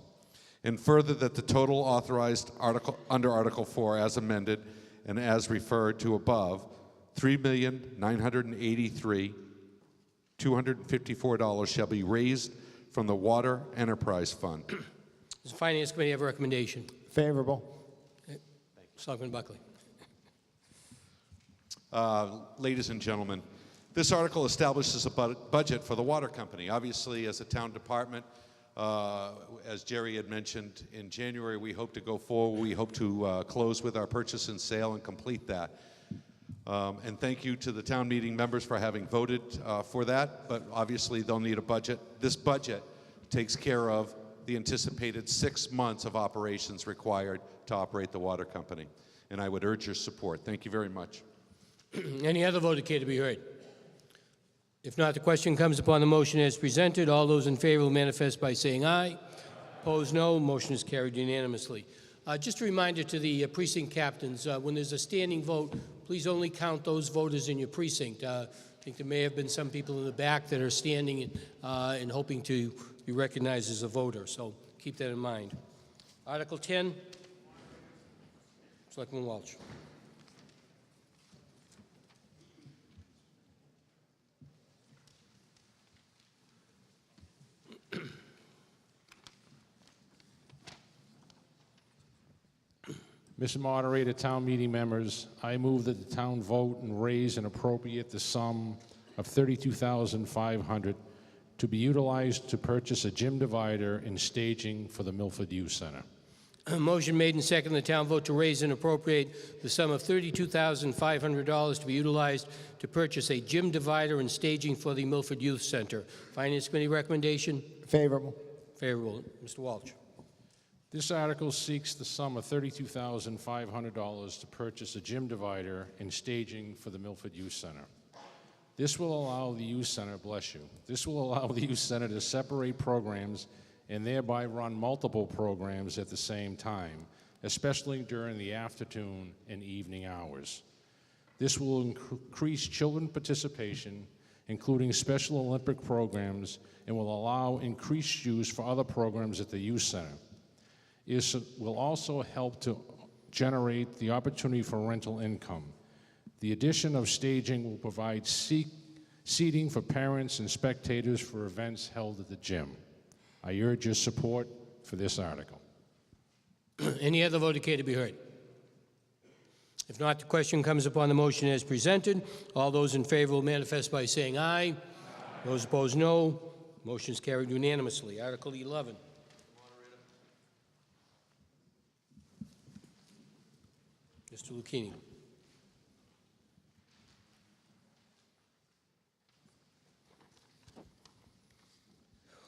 And further, that the total authorized under Article 4 as amended and as referred to above, $3,983,254 shall be raised from the Water Enterprise Fund. Does the Finance Committee have a recommendation? Favorable. Selectman Buckley. Ladies and gentlemen, this article establishes a budget for the water company. Obviously, as a town department, as Jerry had mentioned, in January we hope to go forward. We hope to close with our purchase and sale and complete that. And thank you to the town meeting members for having voted for that, but obviously they'll need a budget. This budget takes care of the anticipated 6 months of operations required to operate the water company. And I would urge your support. Thank you very much. Any other vote care to be heard? If not, the question comes upon the motion as presented. All those in favor will manifest by saying aye. Opposed, no. Motion is carried unanimously. Just a reminder to the precinct captains, when there's a standing vote, please only count those voters in your precinct. I think there may have been some people in the back that are standing and hoping to be recognized as a voter, so keep that in mind. Article 10, Selectman Welch. Mr. Moderator, town meeting members, I move that the town vote and raise and appropriate the sum of $32,500 to be utilized to purchase a gym divider and staging for the Milford Youth Center. Motion made and seconded. The town vote to raise and appropriate the sum of $32,500 to be utilized to purchase a gym divider and staging for the Milford Youth Center. Finance Committee recommendation? Favorable. Favorable. Mr. Walsh. This article seeks the sum of $32,500 to purchase a gym divider and staging for the Milford Youth Center. This will allow the youth center, bless you, this will allow the youth center to separate programs and thereby run multiple programs at the same time, especially during the afternoon and evening hours. This will increase children participation, including Special Olympic programs, and will allow increased use for other programs at the youth center. It will also help to generate the opportunity for rental income. The addition of staging will provide seating for parents and spectators for events held at the gym. I urge your support for this article. Any other vote care to be heard? If not, the question comes upon the motion as presented. All those in favor will manifest by saying aye. Aye. Those opposed, no. Motion is carried unanimously. Article 11. Mr. Lucchini.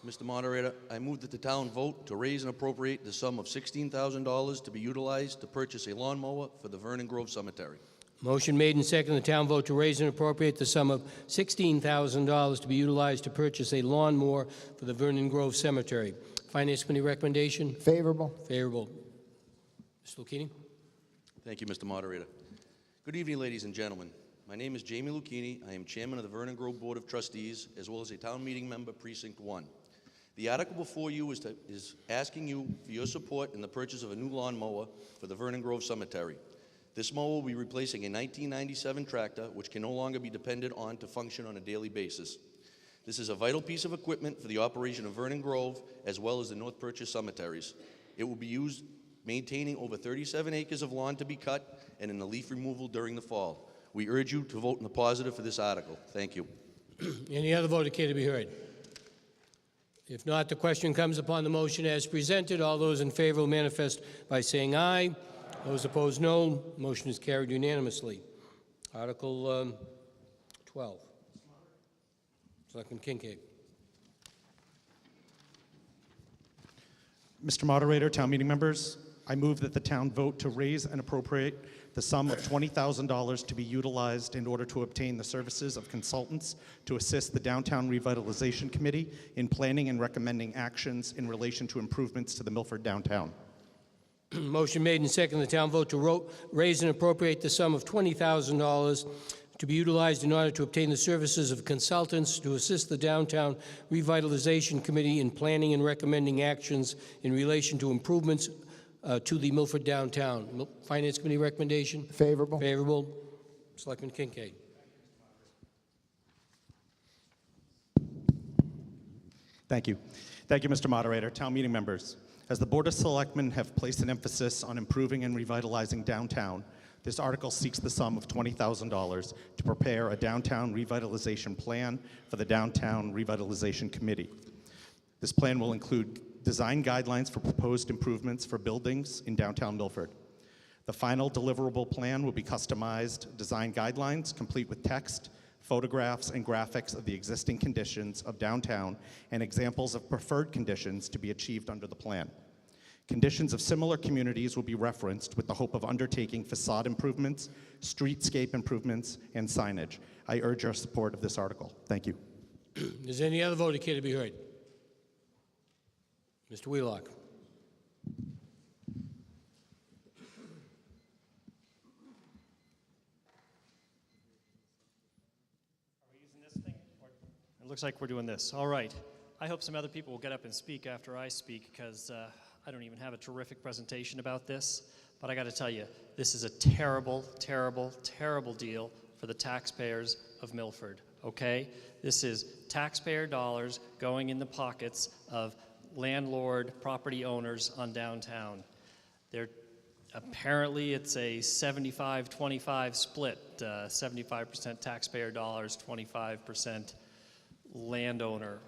Mr. Moderator, I move that the town vote to raise and appropriate the sum of $16,000 to be utilized to purchase a lawnmower for the Vernon Grove Cemetery. Motion made and seconded. The town vote to raise and appropriate the sum of $16,000 to be utilized to purchase a lawnmower for the Vernon Grove Cemetery. Finance Committee recommendation? Favorable. Favorable. Mr. Lucchini. Thank you, Mr. Moderator. Good evening, ladies and gentlemen. My name is Jamie Lucchini. I am chairman of the Vernon Grove Board of Trustees, as well as a town meeting member, Precinct 1. The article before you is asking you for your support in the purchase of a new lawnmower for the Vernon Grove Cemetery. This mower will be replacing a 1997 tractor, which can no longer be depended on to function on a daily basis. This is a vital piece of equipment for the operation of Vernon Grove, as well as the North Purchase cemeteries. It will be used maintaining over 37 acres of lawn to be cut and in the leaf removal during the fall. We urge you to vote in the positive for this article. Thank you. Any other vote care to be heard? If not, the question comes upon the motion as presented. All those in favor will manifest by saying aye. Aye. Those opposed, no. Motion is carried unanimously. Article 12. Selectman Kincaid. Mr. Moderator, town meeting members, I move that the town vote to raise and appropriate the sum of $20,000 to be utilized in order to obtain the services of consultants to assist the Downtown Revitalization Committee in planning and recommending actions in relation to improvements to the Milford downtown. Motion made and seconded. The town vote to raise and appropriate the sum of $20,000 to be utilized in order to obtain the services of consultants to assist the Downtown Revitalization Committee in planning and recommending actions in relation to improvements to the Milford downtown. Finance Committee recommendation? Favorable. Favorable. Selectman Kincaid. Thank you. Thank you, Mr. Moderator. Town meeting members, as the Board of Selectmen have placed an emphasis on improving and revitalizing downtown, this article seeks the sum of $20,000 to prepare a downtown revitalization plan for the Downtown Revitalization Committee. This plan will include design guidelines for proposed improvements for buildings in downtown Milford. The final deliverable plan will be customized design guidelines, complete with text, photographs, and graphics of the existing conditions of downtown and examples of preferred conditions to be achieved under the plan. Conditions of similar communities will be referenced with the hope of undertaking facade improvements, streetscape improvements, and signage. I urge your support of this article. Thank you. Is there any other vote that care to be heard? Mr. Wheelock. It looks like we're doing this. All right. I hope some other people will get up and speak after I speak, because I don't even have a terrific presentation about this. But I got to tell you, this is a terrible, terrible, terrible deal for the taxpayers of Milford, okay? This is taxpayer dollars going in the pockets of landlord property owners on downtown. Apparently it's a 75-25 split, 75% taxpayer dollars, 25% landowner.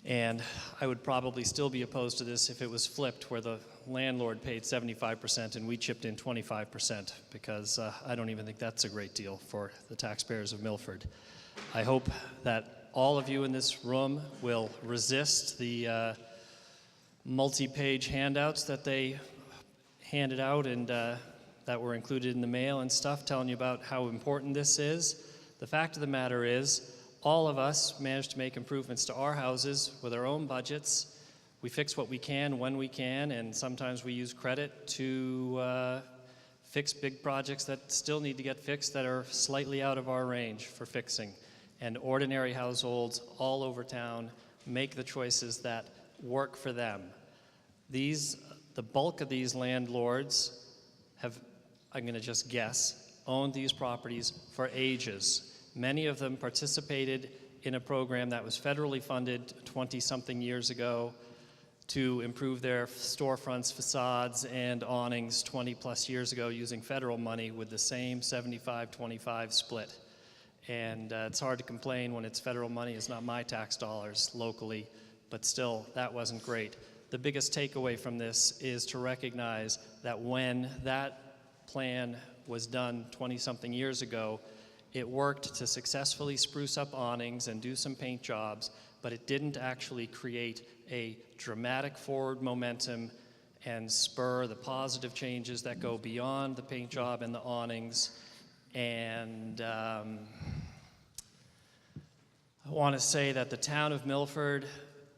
And I would probably still be opposed to this if it was flipped, where the landlord paid 75% and we chipped in 25%, because I don't even think that's a great deal for the taxpayers of Milford. I hope that all of you in this room will resist the multi-page handouts that they handed out and that were included in the mail and stuff, telling you about how important this is. The fact of the matter is, all of us managed to make improvements to our houses with our own budgets. We fix what we can when we can, and sometimes we use credit to fix big projects that still need to get fixed that are slightly out of our range for fixing. And ordinary households all over town make the choices that work for them. The bulk of these landlords have, I'm going to just guess, owned these properties for ages. Many of them participated in a program that was federally funded 20-something years ago to improve their storefronts, facades, and awnings 20-plus years ago using federal money with the same 75-25 split. And it's hard to complain when it's federal money. It's not my tax dollars locally, but still, that wasn't great. The biggest takeaway from this is to recognize that when that plan was done 20-something years ago, it worked to successfully spruce up awnings and do some paint jobs, but it didn't actually create a dramatic forward momentum and spur the positive changes that go beyond the paint job and the awnings. And I want to say that the town of Milford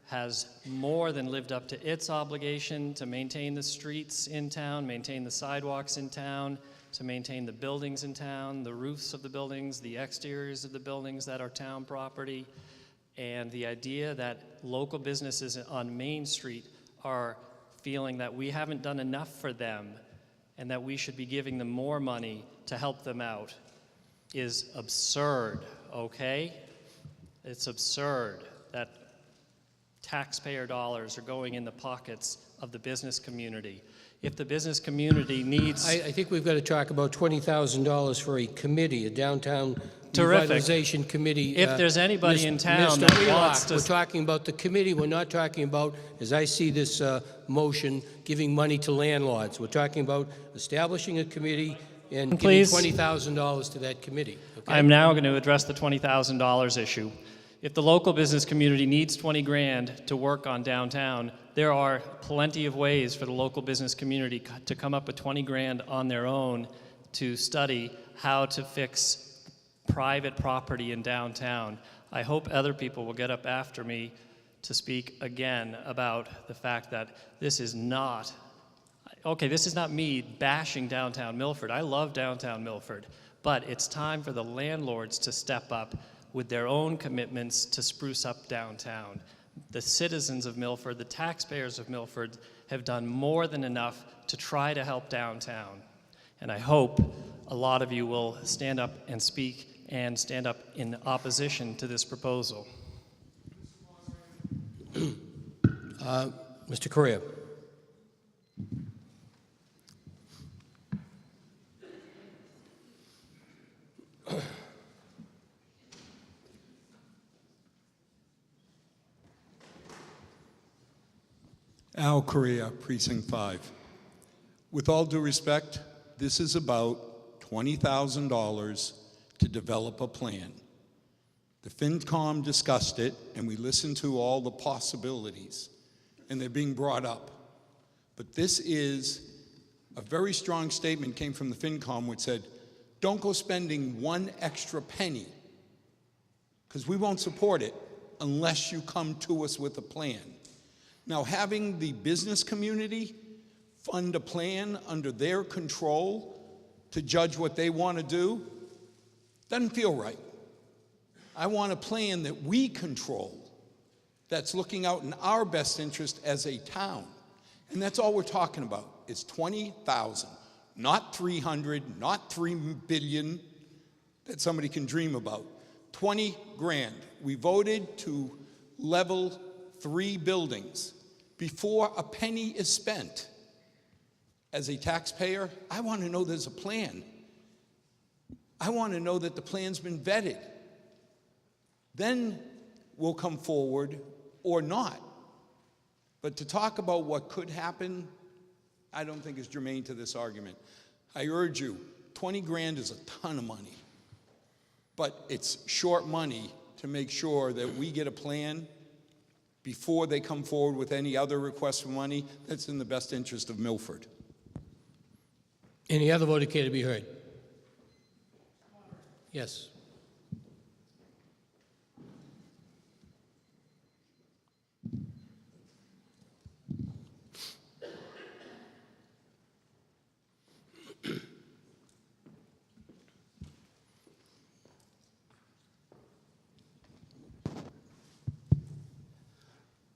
has more than lived up to its obligation to maintain the streets in town, maintain the sidewalks in town, to maintain the buildings in town, the roofs of the buildings, the exteriors of the buildings that are town property. And the idea that local businesses on Main Street are feeling that we haven't done enough for them and that we should be giving them more money to help them out is absurd, okay? It's absurd that taxpayer dollars are going in the pockets of the business community. If the business community needs... I think we've got to talk about $20,000 for a committee, a downtown Terrific. revitalization committee. If there's anybody in town Mr. that Wheelock, wants to... we're talking about the committee. We're not talking about, as I see this motion, giving money to landlords. We're talking about establishing a committee and giving $20,000 to that committee. Okay? I'm now going to address the $20,000 issue. If the local business community needs 20 grand to work on downtown, there are plenty of ways for the local business community to come up with 20 grand on their own to study how to fix private property in downtown. I hope other people will get up after me to speak again about the fact that this is not, okay, this is not me bashing downtown Milford. I love downtown Milford, but it's time for the landlords to step up with their own commitments to spruce up downtown. The citizens of Milford, the taxpayers of Milford, have done more than enough to try to help downtown. And I hope a lot of you will stand up and speak and stand up in opposition to this proposal. Mr. Correa. Al Correa, Precinct 5. With all due respect, this is about $20,000 to develop a plan. The FinCom discussed it, and we listened to all the possibilities. and they're being brought up. But this is a very strong statement came from the FinCom which said, don't go spending one extra penny, because we won't support it unless you come to us with a plan. Now, having the business community fund a plan under their control to judge what they want to do doesn't feel right. I want a plan that we control, that's looking out in our best interest as a town. And that's all we're talking about, is 20,000, not 300, not 3 billion that somebody can dream about. 20 grand. We voted to level 3 buildings before a penny is spent. As a taxpayer, I want to know there's a plan. I want to know that the plan's been vetted. Then we'll come forward or not. But to talk about what could happen, I don't think is germane to this argument. I urge you, 20 grand is a ton of money. But it's short money to make sure that we get a plan before they come forward with any other request for money that's in the best interest of Milford. Any other vote care to be heard? Yes.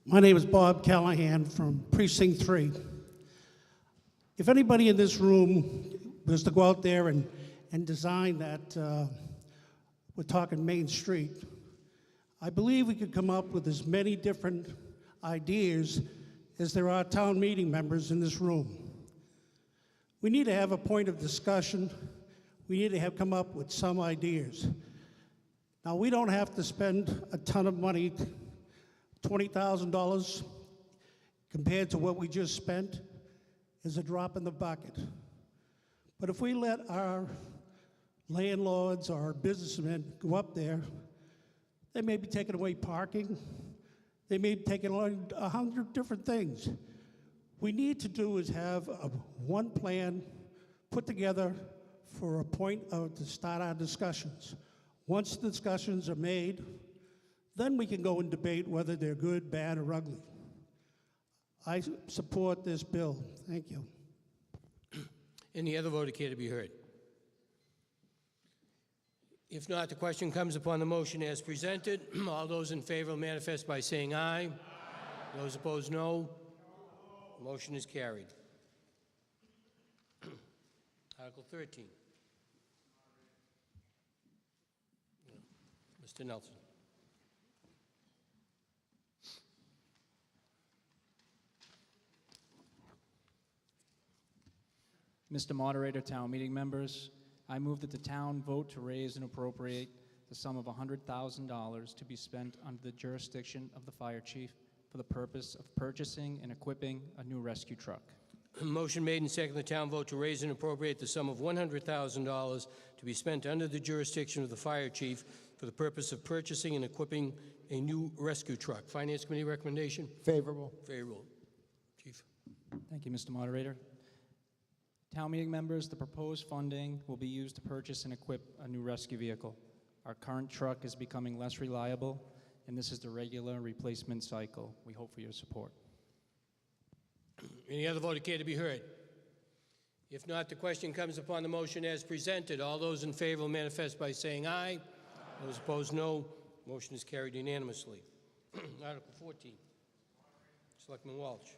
My name is Bob Callahan from Precinct 3. If anybody in this room was to go out there and design that, we're talking Main Street, I believe we could come up with as many different ideas as there are town meeting members in this room. We need to have a point of discussion. We need to have come up with some ideas. Now, we don't have to spend a ton of money. $20,000 compared to what we just spent is a drop in the bucket. But if we let our landlords or businessmen go up there, they may be taking away parking. They may be taking away 100 different things. We need to do is have one plan put together for a point to start our discussions. Once the discussions are made, then we can go and debate whether they're good, bad, or ugly. I support this bill. Thank you. Any other vote care to be heard? If not, the question comes upon the motion as presented. All those in favor manifest by saying aye. Aye. Those opposed, no. Motion is carried. Article 13. Mr. Nelson. Mr. Moderator, town meeting members, I move that the town vote to raise and appropriate the sum of $100,000 to be spent under the jurisdiction of the fire chief for the purpose of purchasing and equipping a new rescue truck. Motion made and seconded, the town vote to raise and appropriate the sum of $100,000 to be spent under the jurisdiction of the fire chief for the purpose of purchasing and equipping a new rescue truck. Finance Committee recommendation? Favorable. Favorable. Chief. Thank you, Mr. Moderator. Town meeting members, the proposed funding will be used to purchase and equip a new rescue vehicle. Our current truck is becoming less reliable, and this is the regular replacement cycle. We hope for your support. Any other vote care to be heard? If not, the question comes upon the motion as presented. All those in favor will manifest by saying aye. Aye. Those opposed, no. Motion is carried unanimously. Article 14. Selectman Walsh.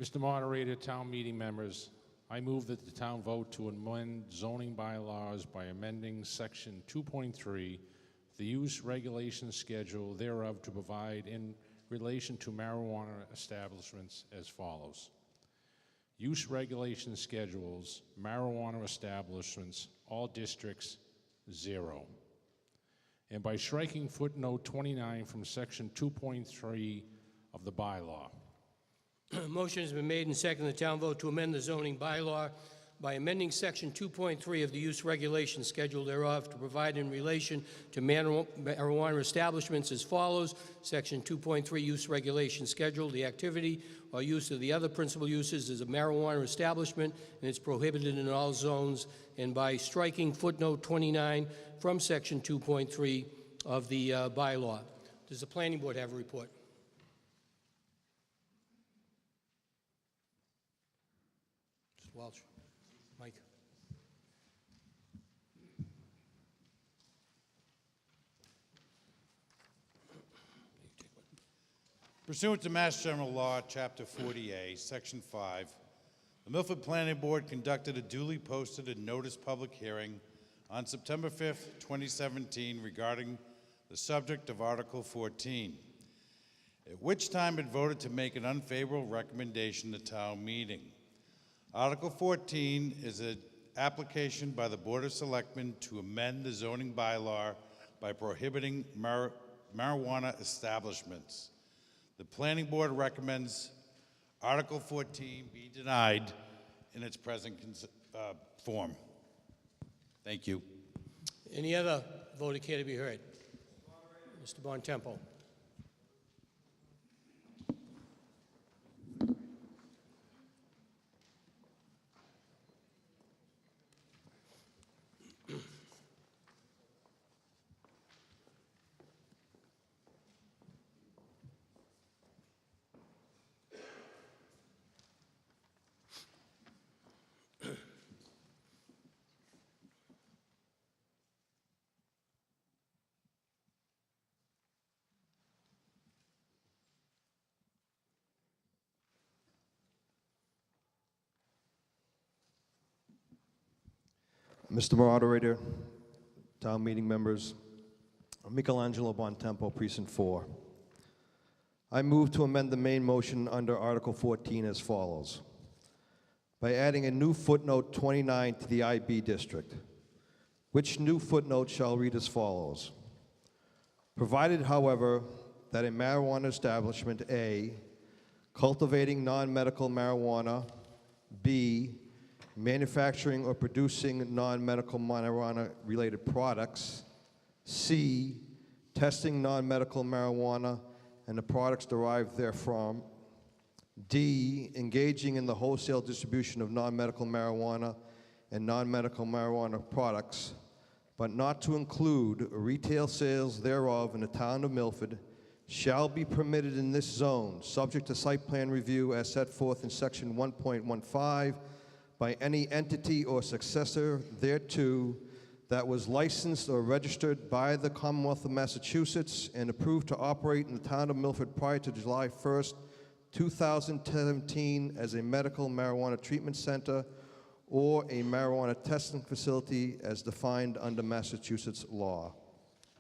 Mr. Moderator, town meeting members, I move that the town vote to amend zoning bylaws by amending section 2.3, the use regulation schedule thereof to provide in relation to marijuana establishments as follows. Use regulation schedules, marijuana establishments, all districts, 0. And by striking footnote 29 from section 2.3 of the bylaw. Motion has been made and seconded. The town vote to amend the zoning bylaw by amending Section 2.3 of the use regulation schedule thereof to provide in relation to marijuana establishments as follows. Section 2.3 use regulation schedule, the activity or use of the other principal uses is a marijuana establishment, and it's prohibited in all zones, and by striking footnote 29 from Section 2.3 of the bylaw. Does the Planning Board have a report? Mr. Walsh. Mike. Pursuant to Mass General Law, Chapter 40A, Section 5, the Milford Planning Board conducted a duly posted and noticed public hearing on September 5th, 2017, regarding the subject of Article 14, at which time it voted to make an unfavorable recommendation to town meeting. Article 14 is an application by the Board of Selectmen to amend the zoning bylaw by prohibiting marijuana establishments. The Planning Board recommends Article 14 be denied in its present form. Thank you. Any other voter care to be heard? Mr. Bontempo. Mr. Moderator, town meeting members, Michelangelo Bontempo, Precinct 4. I move to amend the main motion under Article 14 as follows. By adding a new footnote 29 to the IB district, which new footnote shall read as follows. Provided, however, that a marijuana establishment, A, cultivating non-medical marijuana, B, manufacturing or producing non-medical marijuana-related products, C, testing non-medical marijuana and the products derived therefrom, D, engaging in the wholesale distribution of non-medical marijuana and non-medical marijuana products, but not to include retail sales thereof in the town of Milford, shall be permitted in this zone, subject to site plan review as set forth in Section 1.15 by any entity or successor thereto that was licensed or registered by the Commonwealth of Massachusetts and approved to operate in the town of Milford prior to July 1st, 2017 as a medical marijuana treatment center or a marijuana testing facility as defined under Massachusetts law.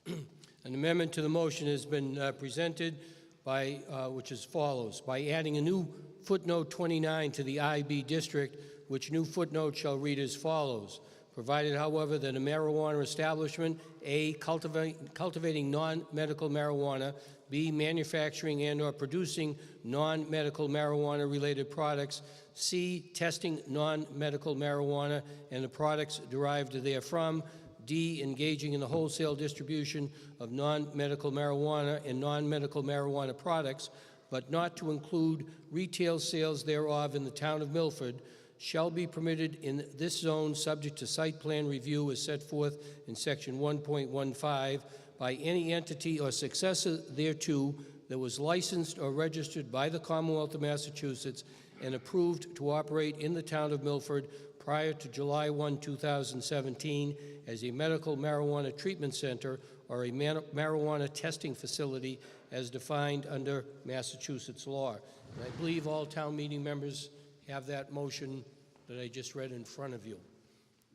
An amendment to the motion has been presented by, which is follows. By adding a new footnote 29 to the IB district, which new footnote shall read as follows. Provided, however, that a marijuana establishment, A, cultivating non-medical marijuana, B, manufacturing and or producing non-medical marijuana-related products, C, testing non-medical marijuana and the products derived therefrom, D, engaging in the wholesale distribution of non-medical marijuana and non-medical marijuana products, but not to include retail sales thereof in the town of Milford, shall be permitted in this zone subject to site plan review as set forth in Section 1.15 by any entity or successor thereto that was licensed or registered by the Commonwealth of Massachusetts and approved to operate in the town of Milford prior to July 1, 2017 as a medical marijuana treatment center or a marijuana testing facility as defined under Massachusetts law. And I believe all town meeting members have that motion that I just read in front of you.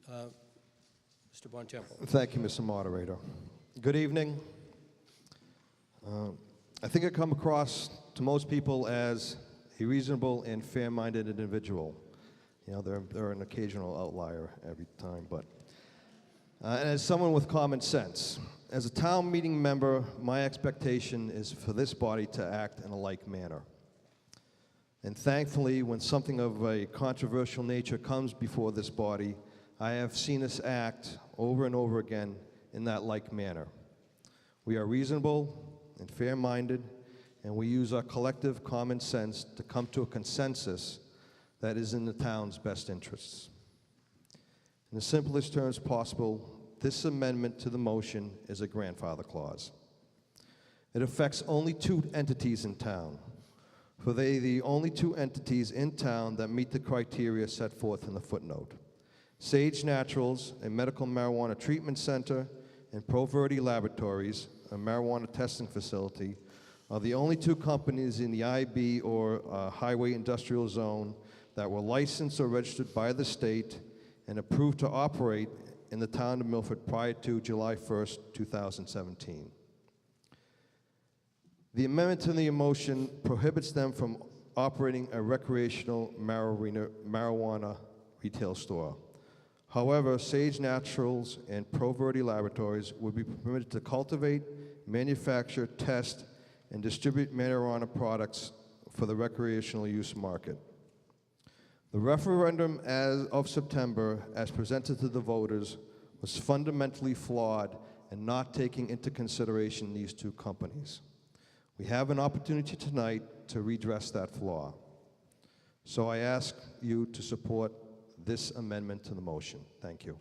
Mr. Bontempo. Thank you, Mr. Moderator. Good evening. I think I come across to most people as a reasonable and fair-minded individual. You know, they're an occasional outlier every time, but and as someone with common sense. As a town meeting member, my expectation is for this body to act in a like manner. And thankfully, when something of a controversial nature comes before this body, I have seen us act over and over again in that like manner. We are reasonable and fair-minded, and we use our collective common sense to come to a consensus that is in the town's best interests. In the simplest terms possible, this amendment to the motion is a grandfather clause. It affects only 2 entities in town, for they are the only 2 entities in town that meet the criteria set forth in the footnote. Sage Naturals, a medical marijuana treatment center, and Pro Verde Laboratories, a marijuana testing facility, are the only 2 companies in the IB or Highway Industrial Zone that were licensed or registered by the state and approved to operate in the town of Milford prior to July 1st, 2017. The amendment to the motion prohibits them from operating a recreational marijuana retail store. However, Sage Naturals and Pro Verde Laboratories would be permitted to cultivate, manufacture, test, and distribute marijuana products for the recreational use market. The referendum of September, as presented to the voters, was fundamentally flawed and not taking into consideration these 2 companies. We have an opportunity tonight to redress that flaw. So I ask you to support this amendment to the motion. Thank you.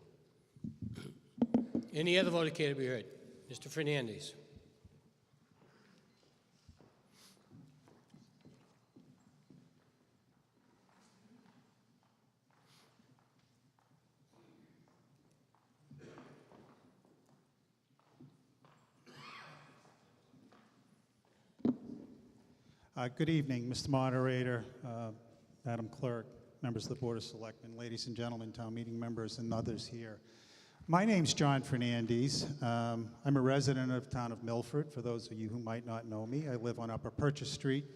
Any other voter care to be heard? Mr. Fernandez. Good evening, Mr. Moderator, Madam Clerk, members of the Board of Selectmen, ladies and gentlemen, town meeting members, and others here. My name's John Fernandez. I'm a resident of the town of Milford. For those of you who might not know me, I live on Upper Purchase Street,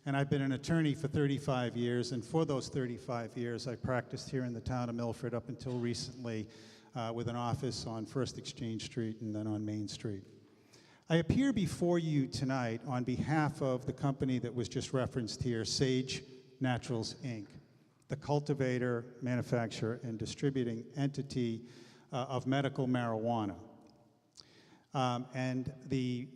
and I've been an attorney for 35 years, and for those 35 years, I practiced here in the town of Milford up until recently with an office on First Exchange Street and then on Main Street. I appear before you tonight on behalf of the company that was just referenced here, Sage Naturals, Inc., the cultivator, manufacturer, and distributing entity of medical marijuana. And the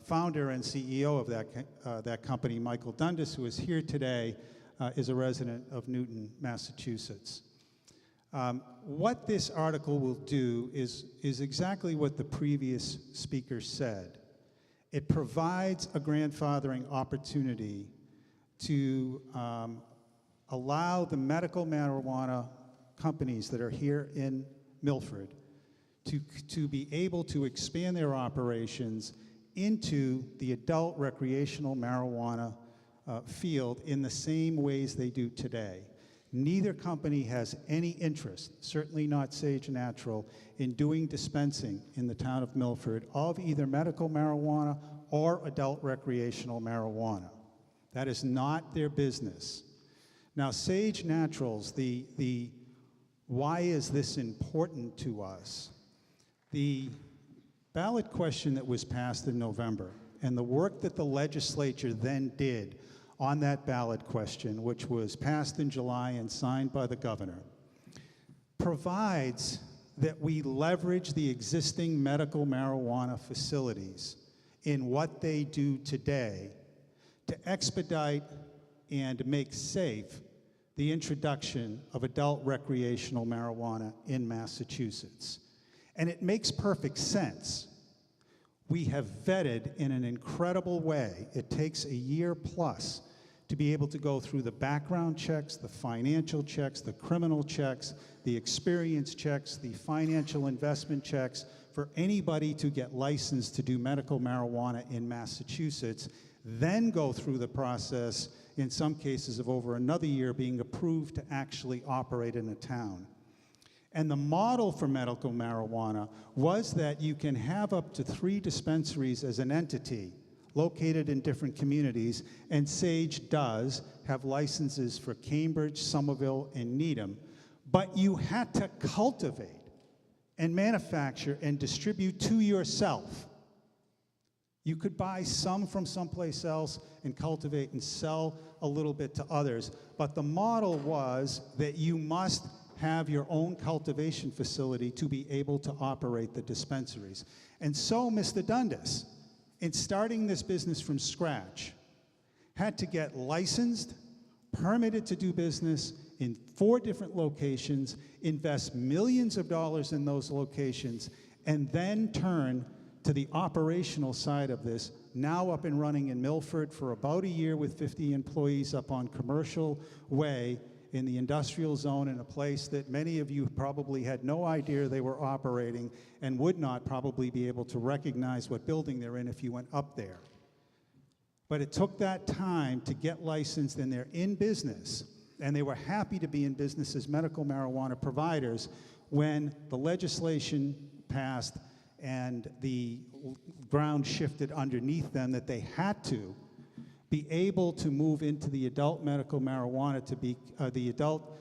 founder and CEO of that company, Michael Dundas, who is here today, is a resident of Newton, Massachusetts. What this article will do is exactly what the previous speaker said. It provides a grandfathering opportunity to allow the medical marijuana companies that are here in Milford to be able to expand their operations into the adult recreational marijuana field in the same ways they do today. Neither company has any interest, certainly not Sage Natural, in doing dispensing in the town of Milford of either medical marijuana or adult recreational marijuana. That is not their business. Now, Sage Naturals, why is this important to us? The ballot question that was passed in November and the work that the legislature then did on that ballot question, which was passed in July and signed by the governor, provides that we leverage the existing medical marijuana facilities in what they do today to expedite and make safe the introduction of adult recreational marijuana in Massachusetts. And it makes perfect sense. We have vetted in an incredible way. It takes a year plus to be able to go through the background checks, the financial checks, the criminal checks, the experience checks, the financial investment checks for anybody to get licensed to do medical marijuana in Massachusetts, then go through the process, in some cases of over another year, being approved to actually operate in a town. And the model for medical marijuana was that you can have up to 3 dispensaries as an entity located in different communities, and Sage does have licenses for Cambridge, Somerville, and Needham, but you had to cultivate and manufacture and distribute to yourself. You could buy some from someplace else and cultivate and sell a little bit to others. But the model was that you must have your own cultivation facility to be able to operate the dispensaries. And so Mr. Dundas, in starting this business from scratch, had to get licensed, permitted to do business in 4 different locations, invest millions of dollars in those locations, and then turn to the operational side of this, now up and running in Milford for about a year with 50 employees up on Commercial Way in the industrial zone, in a place that many of you probably had no idea they were operating and would not probably be able to recognize what building they're in if you went up there. But it took that time to get licensed, and they're in business, and they were happy to be in business as medical marijuana providers when the legislation passed and the ground shifted underneath them, that they had to be able to move into the adult medical marijuana, to be the adult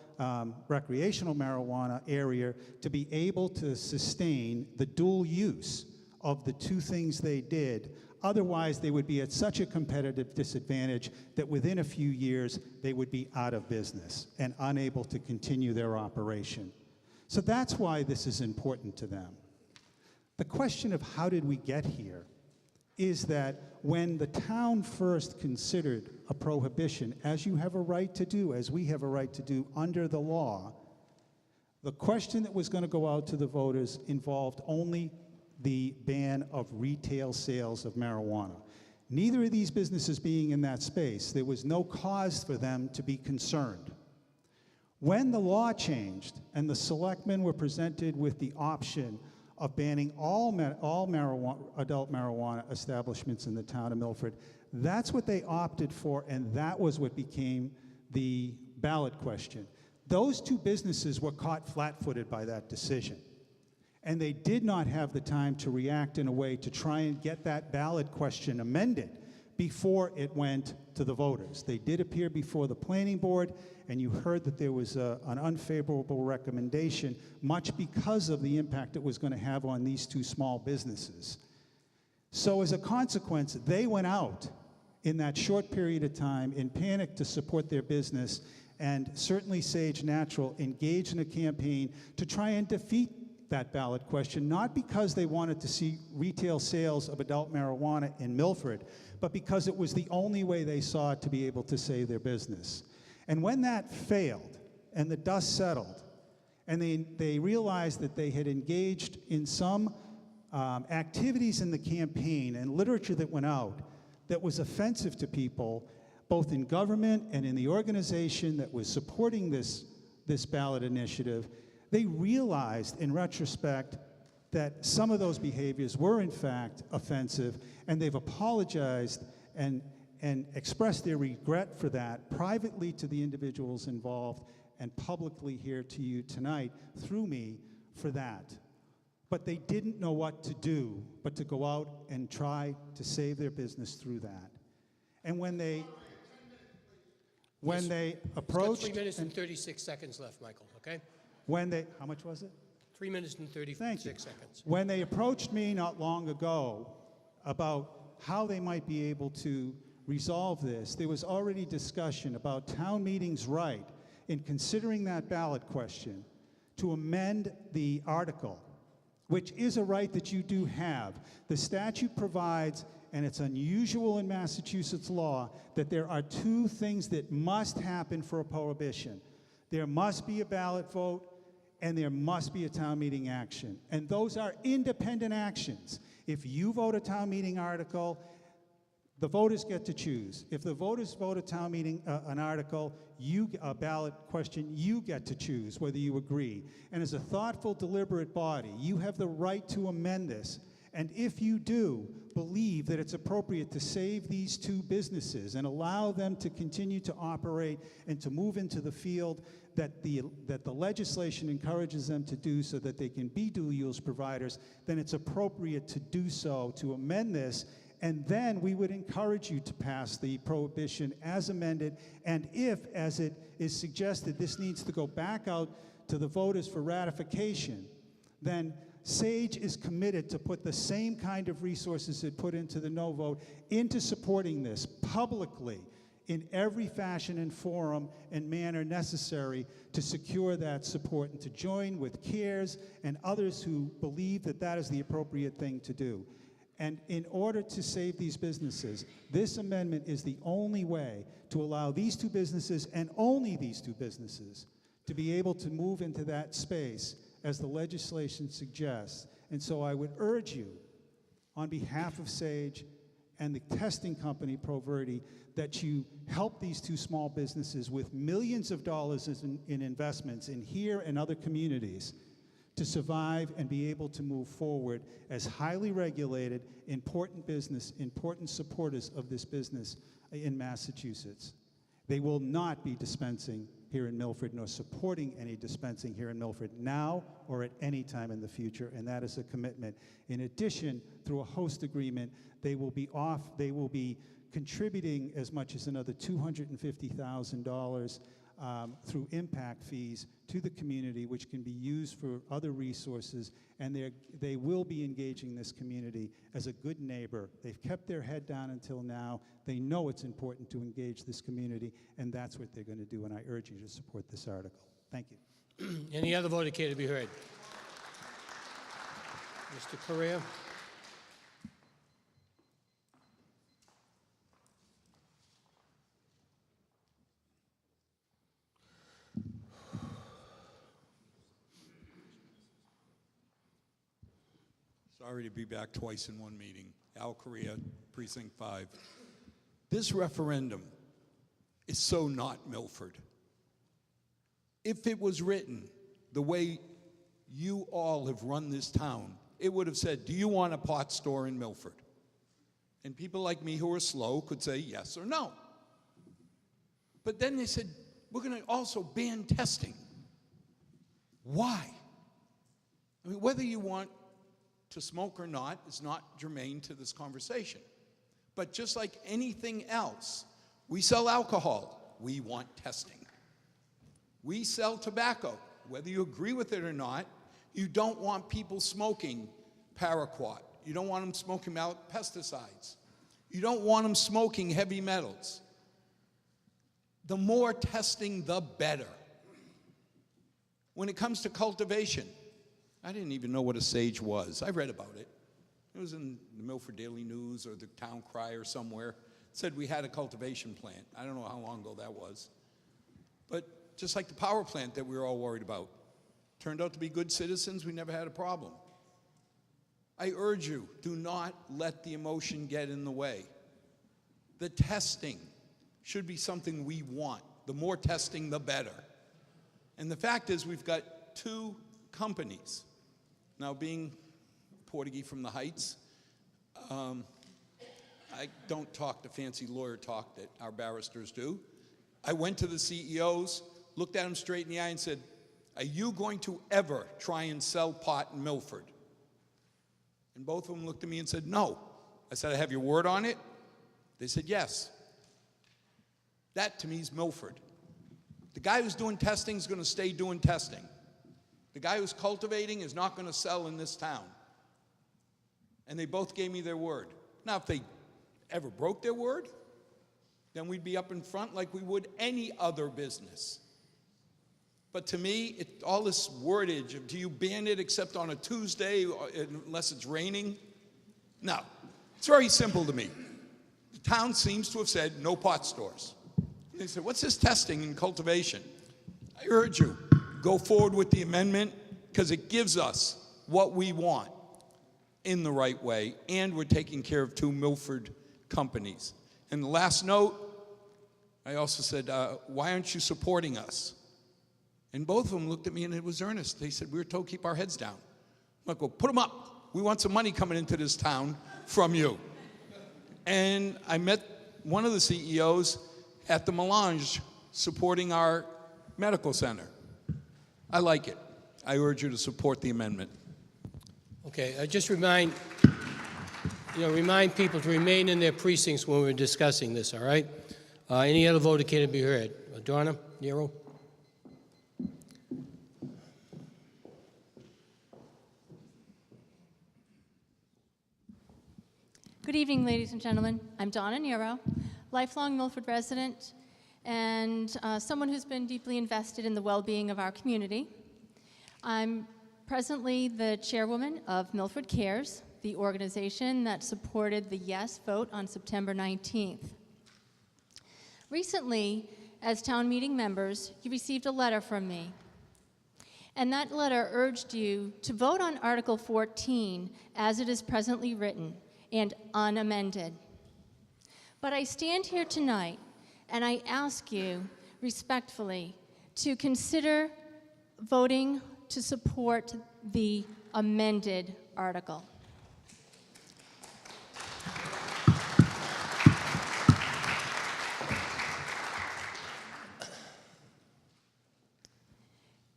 recreational marijuana area, to be able to sustain the dual use of the 2 things they did. Otherwise, they would be at such a competitive disadvantage that within a few years, they would be out of business and unable to continue their operation. So that's why this is important to them. The question of how did we get here is that when the town first considered a prohibition, as you have a right to do, as we have a right to do under the law, the question that was going to go out to the voters involved only the ban of retail sales of marijuana. Neither of these businesses being in that space, there was no cause for them to be concerned. When the law changed and the selectmen were presented with the option of banning all adult marijuana establishments in the town of Milford, that's what they opted for, and that was what became the ballot question. Those 2 businesses were caught flat-footed by that decision, and they did not have the time to react in a way to try and get that ballot question amended before it went to the voters. They did appear before the planning board, and you heard that there was an unfavorable recommendation, much because of the impact it was going to have on these 2 small businesses. So as a consequence, they went out in that short period of time in panic to support their business, and certainly Sage Natural engaged in a campaign to try and defeat that ballot question, not because they wanted to see retail sales of adult marijuana in Milford, but because it was the only way they saw to be able to save their business. And when that failed and the dust settled, and they realized that they had engaged in some activities in the campaign and literature that went out that was offensive to people, both in government and in the organization that was supporting this ballot initiative, they realized in retrospect that some of those behaviors were in fact offensive, and they've apologized and expressed their regret for that privately to the individuals involved and publicly here to you tonight through me for that. But they didn't know what to do but to go out and try to save their business through that. And when they approached... 3 minutes and 36 seconds left, Michael, okay? How much was it? 3 minutes and 36 seconds. When they approached me not long ago about how they might be able to resolve this, there was already discussion about town meeting's right in considering that ballot question to amend the article, which is a right that you do have. The statute provides, and it's unusual in Massachusetts law, that there are 2 things that must happen for a prohibition. There must be a ballot vote, and there must be a town meeting action. And those are independent actions. If you vote a town meeting article, the voters get to choose. If the voters vote a town meeting, an article, a ballot question, you get to choose whether you agree. And as a thoughtful, deliberate body, you have the right to amend this. And if you do believe that it's appropriate to save these 2 businesses and allow them to continue to operate and to move into the field that the legislation encourages them to do so that they can be dual-use providers, then it's appropriate to do so, to amend this. And then we would encourage you to pass the prohibition as amended. And if, as it is suggested, this needs to go back out to the voters for ratification, then Sage is committed to put the same kind of resources it put into the no vote into supporting this publicly in every fashion and forum and manner necessary to secure that support and to join with CARES and others who believe that that is the appropriate thing to do. And in order to save these businesses, this amendment is the only way to allow these two businesses, and only these two businesses, to be able to move into that space as the legislation suggests. And so I would urge you, on behalf of Sage and the testing company ProVerde, that you help these two small businesses with millions of dollars in investments in here and other communities to survive and be able to move forward as highly regulated, important business, important supporters of this business in Massachusetts. They will not be dispensing here in Milford, nor supporting any dispensing here in Milford now or at any time in the future, and that is a commitment. In addition, through a host agreement, they will be contributing as much as another $250,000 through impact fees to the community, which can be used for other resources, and they will be engaging this community as a good neighbor. They've kept their head down until now. They know it's important to engage this community, and that's what they're going to do, and I urge you to support this article. Thank you. Any other vote care to be heard? Mr. Correa? Sorry to be back twice in one meeting. Al Correa, Precinct 5. This referendum is so not Milford. If it was written the way you all have run this town, it would have said, do you want a pot store in Milford? And people like me who are slow could say yes or no. But then they said, we're going to also ban testing. Why? I mean, whether you want to smoke or not is not germane to this conversation. But just like anything else, we sell alcohol, we want testing. We sell tobacco, whether you agree with it or not, you don't want people smoking paraquat. You don't want them smoking pesticides. You don't want them smoking heavy metals. The more testing, the better. When it comes to cultivation, I didn't even know what a sage was. I read about it. It was in the Milford Daily News or the Town Crier somewhere. It said we had a cultivation plant. I don't know how long ago that was. But just like the power plant that we were all worried about. Turned out to be good citizens, we never had a problem. I urge you, do not let the emotion get in the way. The testing should be something we want. The more testing, the better. And the fact is, we've got two companies. Now, being Portuguese from the Heights, I don't talk the fancy lawyer talk that our barristers do. I went to the CEOs, looked at them straight in the eye and said, are you going to ever try and sell pot in Milford? And both of them looked at me and said, no. I said, I have your word on it? They said, yes. That, to me, is Milford. The guy who's doing testing is going to stay doing testing. The guy who's cultivating is not going to sell in this town. And they both gave me their word. Now, if they ever broke their word, then we'd be up in front like we would any other business. But to me, all this wordage of do you ban it except on a Tuesday unless it's raining? No. It's very simple to me. The town seems to have said no pot stores. They said, what's this testing and cultivation? I urge you, go forward with the amendment because it gives us what we want in the right way, and we're taking care of two Milford companies. And the last note, I also said, why aren't you supporting us? And both of them looked at me and it was earnest. They said, we were told to keep our heads down. I'm like, well, put them up. We want some money coming into this town from you. And I met one of the CEOs at the Melange supporting our medical center. I like it. I urge you to support the amendment. Okay, I just remind people to remain in their precincts when we're discussing this, all right? Any other vote can be heard? Donna, Nero? Good evening, ladies and gentlemen. I'm Donna Nero, lifelong Milford resident and someone who's been deeply invested in the well-being of our community. I'm presently the chairwoman of Milford Cares, the organization that supported the yes vote on September 19th. Recently, as town meeting members, you received a letter from me. And that letter urged you to vote on Article 14 as it is presently written and unamended. But I stand here tonight and I ask you respectfully to consider voting to support the amended article.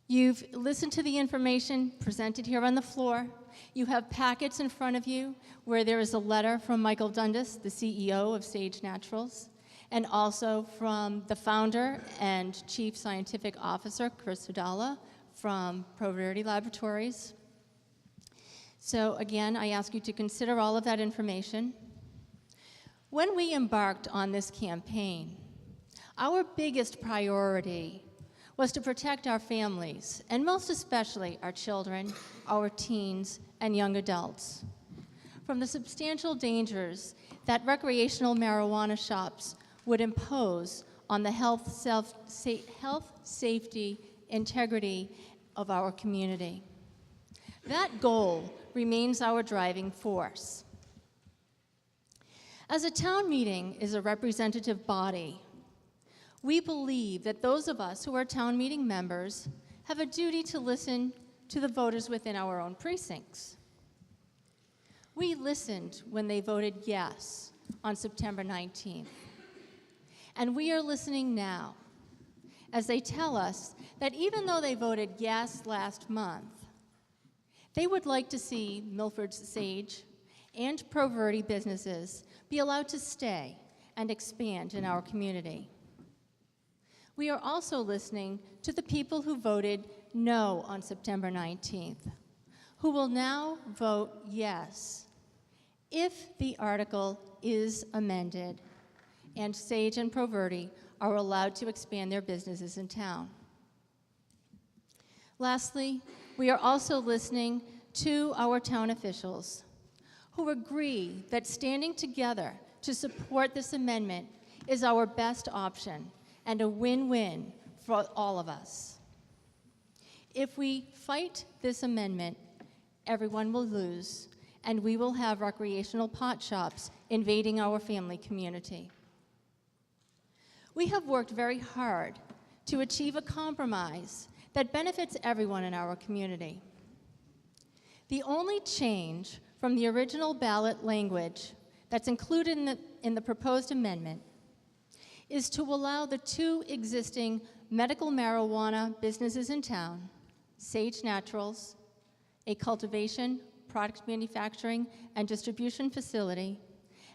You've listened to the information presented here on the floor. You have packets in front of you where there is a letter from Michael Dundas, the CEO of Sage Naturals, and also from the founder and chief scientific officer, Chris Hudala, from Proverity Laboratories. So again, I ask you to consider all of that information. When we embarked on this campaign, our biggest priority was to protect our families, and most especially our children, our teens, and young adults from the substantial dangers that recreational marijuana shops would impose on the health, safety, integrity of our community. That goal remains our driving force. As a town meeting is a representative body, we believe that those of us who are town meeting members have a duty to listen to the voters within our own precincts. We listened when they voted yes on September 19th. And we are listening now as they tell us that even though they voted yes last month, they would like to see Milford's Sage and Proverity businesses be allowed to stay and expand in our community. We are also listening to the people who voted no on September 19th, who will now vote yes if the article is amended and Sage and Proverity are allowed to expand their businesses in town. Lastly, we are also listening to our town officials who agree that standing together to support this amendment is our best option and a win-win for all of us. If we fight this amendment, everyone will lose, and we will have recreational pot shops invading our family community. We have worked very hard to achieve a compromise that benefits everyone in our community. The only change from the original ballot language that's included in the proposed amendment is to allow the two existing medical marijuana businesses in town, Sage Naturals, a cultivation, product manufacturing, and distribution facility,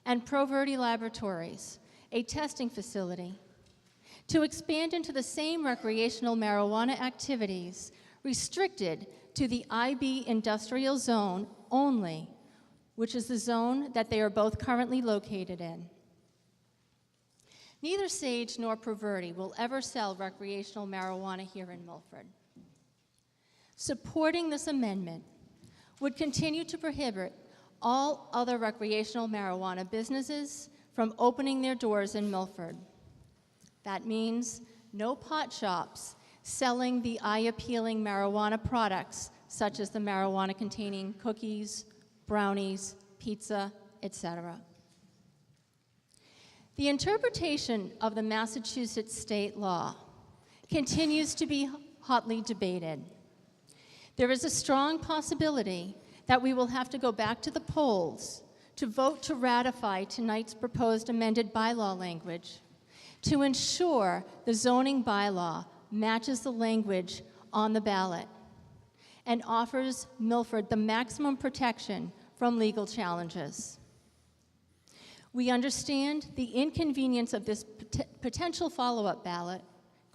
and Proverity Laboratories, a testing facility, to expand into the same recreational marijuana activities restricted to the IB industrial zone only, which is the zone that they are both currently located in. Neither Sage nor Proverity will ever sell recreational marijuana here in Milford. Supporting this amendment would continue to prohibit all other recreational marijuana businesses from opening their doors in Milford. That means no pot shops selling the eye-appealing marijuana products such as the marijuana-containing cookies, brownies, pizza, etc. The interpretation of the Massachusetts state law continues to be hotly debated. There is a strong possibility that we will have to go back to the polls to vote to ratify tonight's proposed amended bylaw language to ensure the zoning bylaw matches the language on the ballot and offers Milford the maximum protection from legal challenges. We understand the inconvenience of this potential follow-up ballot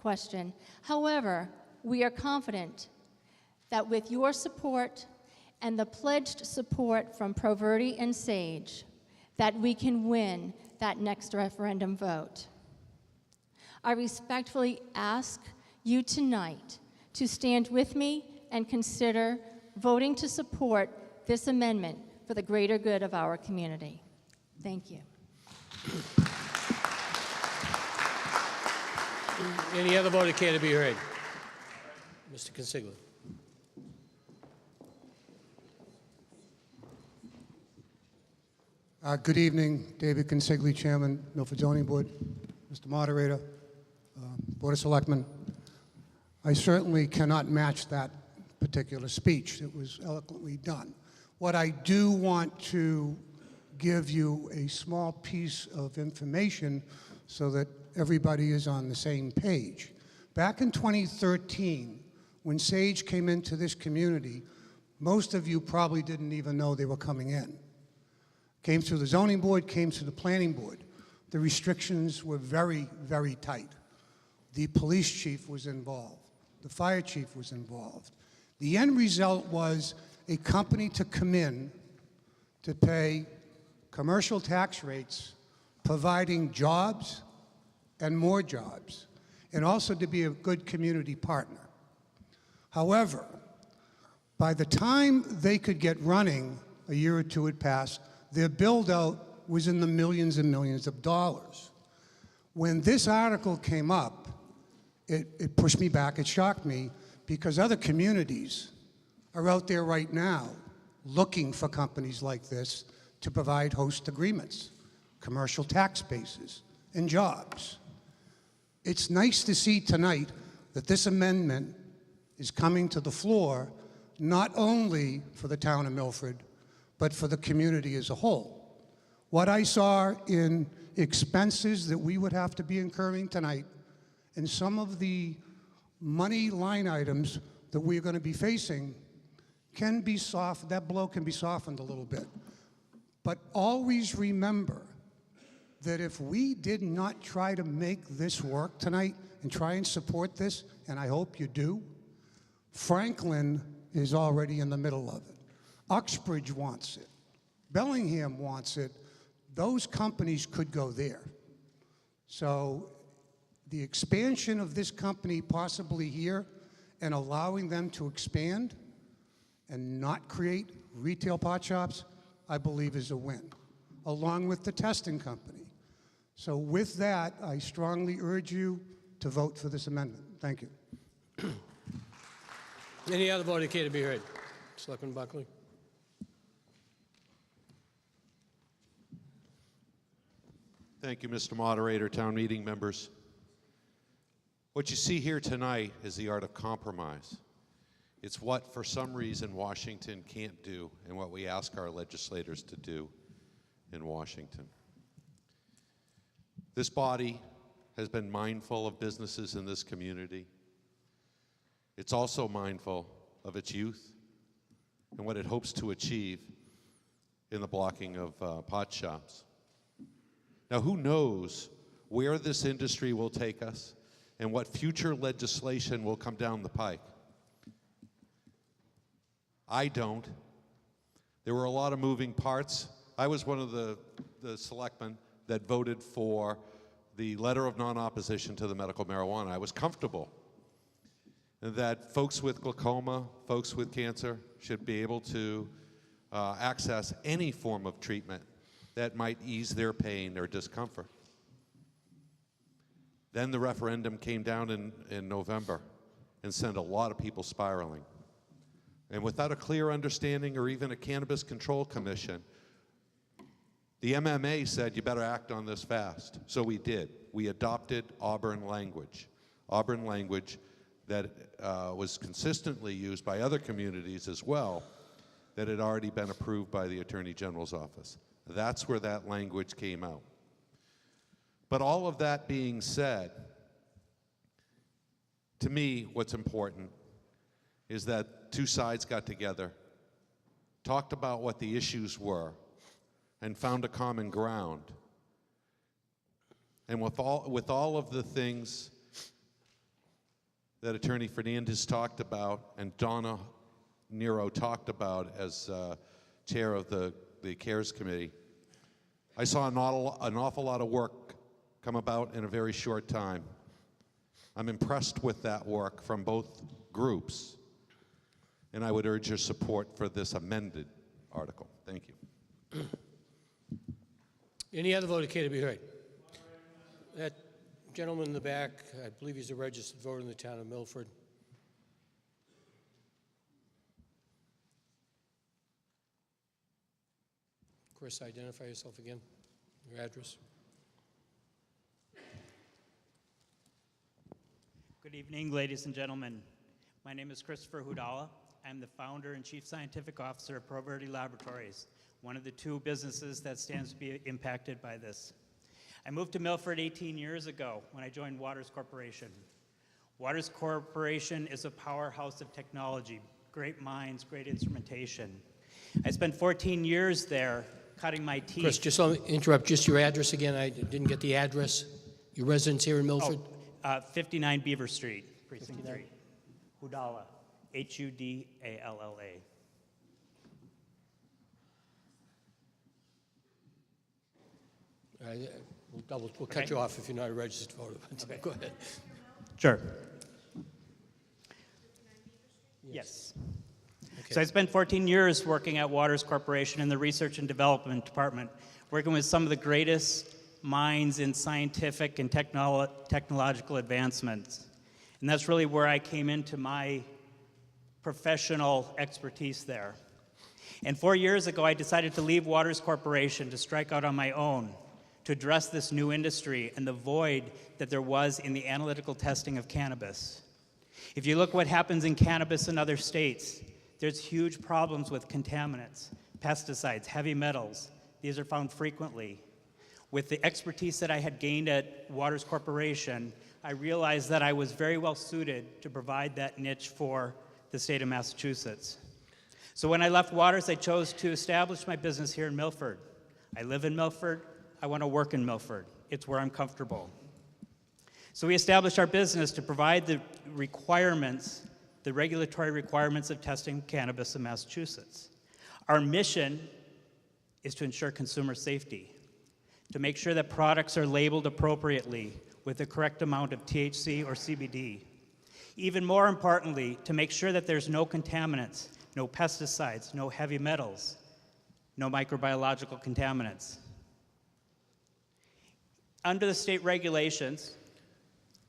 question. However, we are confident that with your support and the pledged support from Proverity and Sage, that we can win that next referendum vote. I respectfully ask you tonight to stand with me and consider voting to support this amendment for the greater good of our community. Thank you. Any other voter care to be heard? Mr. Consigli. Good evening, David Consigli, Chairman, Milford Zoning Board, Mr. Moderator, Board of Selectmen. I certainly cannot match that particular speech. It was eloquently done. What I do want to give you a small piece of information so that everybody is on the same page. Back in 2013, when Sage came into this community, most of you probably didn't even know they were coming in. Came through the zoning board, came through the planning board. The restrictions were very, very tight. The police chief was involved. The fire chief was involved. The end result was a company to come in to pay commercial tax rates, providing jobs and more jobs, and also to be a good community partner. However, by the time they could get running, a year or two had passed, their build-out was in the millions and millions of dollars. When this article came up, it pushed me back, it shocked me, because other communities are out there right now looking for companies like this to provide host agreements, commercial tax bases, and jobs. It's nice to see tonight that this amendment is coming to the floor, not only for the town of Milford, but for the community as a whole. What I saw in expenses that we would have to be incurring tonight, and some of the money line items that we're going to be facing can be soft, that blow can be softened a little bit. But always remember that if we did not try to make this work tonight and try and support this, and I hope you do, Franklin is already in the middle of it. Uxbridge wants it. Bellingham wants it. Those companies could go there. So the expansion of this company possibly here and allowing them to expand and not create retail pot shops, I believe is a win, along with the testing company. So with that, I strongly urge you to vote for this amendment. Thank you. Any other voter care to be heard? Selectman Buckley. Thank you, Mr. Moderator, town meeting members. What you see here tonight is the art of compromise. It's what, for some reason, Washington can't do and what we ask our legislators to do in Washington. This body has been mindful of businesses in this community. It's also mindful of its youth and what it hopes to achieve in the blocking of pot shops. Now, who knows where this industry will take us and what future legislation will come down the pike? I don't. There were a lot of moving parts. I was one of the selectmen that voted for the letter of non-opposition to the medical marijuana. I was comfortable that folks with glaucoma, folks with cancer should be able to access any form of treatment that might ease their pain or discomfort. Then the referendum came down in November and sent a lot of people spiraling. And without a clear understanding or even a Cannabis Control Commission, the MMA said, you better act on this fast. So we did. We adopted Auburn language that was consistently used by other communities as well, that had already been approved by the Attorney General's office. That's where that language came out. But all of that being said, to me, what's important is that two sides got together, talked about what the issues were, and found a common ground. And with all of the things that Attorney Fernandez talked about and Donna Nero talked about as chair of the CARES Committee, I saw an awful lot of work come about in a very short time. I'm impressed with that work from both groups, and I would urge your support for this amended article. Thank you. Any other vote that care to be heard? That gentleman in the back, I believe he's a registered voter in the town of Milford. Chris, identify yourself again, your address. Good evening, ladies and gentlemen. My name is Christopher Hudala. I'm the founder and chief scientific officer of ProVerde Laboratories, one of the two businesses that stands to be impacted by this. I moved to Milford 18 years ago when I joined Waters Corporation. Waters Corporation is a powerhouse of technology, great minds, great instrumentation. I spent 14 years there cutting my teeth. Chris, just let me interrupt, just your address again. I didn't get the address. Your residence here in Milford? 59 Beaver Street, Precinct 3. Hudala, H-U-D-A-L-L-A. We'll cut you off if you're not a registered voter. Go ahead. Sure. Yes. Okay. So I spent 14 years working at Waters Corporation in the Research and Development Department, working with some of the greatest minds in scientific and technological advancements. And that's really where I came into my professional expertise there. And 4 years ago, I decided to leave Waters Corporation to strike out on my own to address this new industry and the void that there was in the analytical testing of cannabis. If you look what happens in cannabis in other states, there's huge problems with contaminants, pesticides, heavy metals. These are found frequently. With the expertise that I had gained at Waters Corporation, I realized that I was very well suited to provide that niche for the state of Massachusetts. So when I left Waters, I chose to establish my business here in Milford. I live in Milford. I want to work in Milford. It's where I'm comfortable. So we established our business to provide the requirements, the regulatory requirements of testing cannabis in Massachusetts. Our mission is to ensure consumer safety, to make sure that products are labeled appropriately with the correct amount of THC or CBD. Even more importantly, to make sure that there's no contaminants, no pesticides, no heavy metals, no microbiological contaminants. Under the state regulations,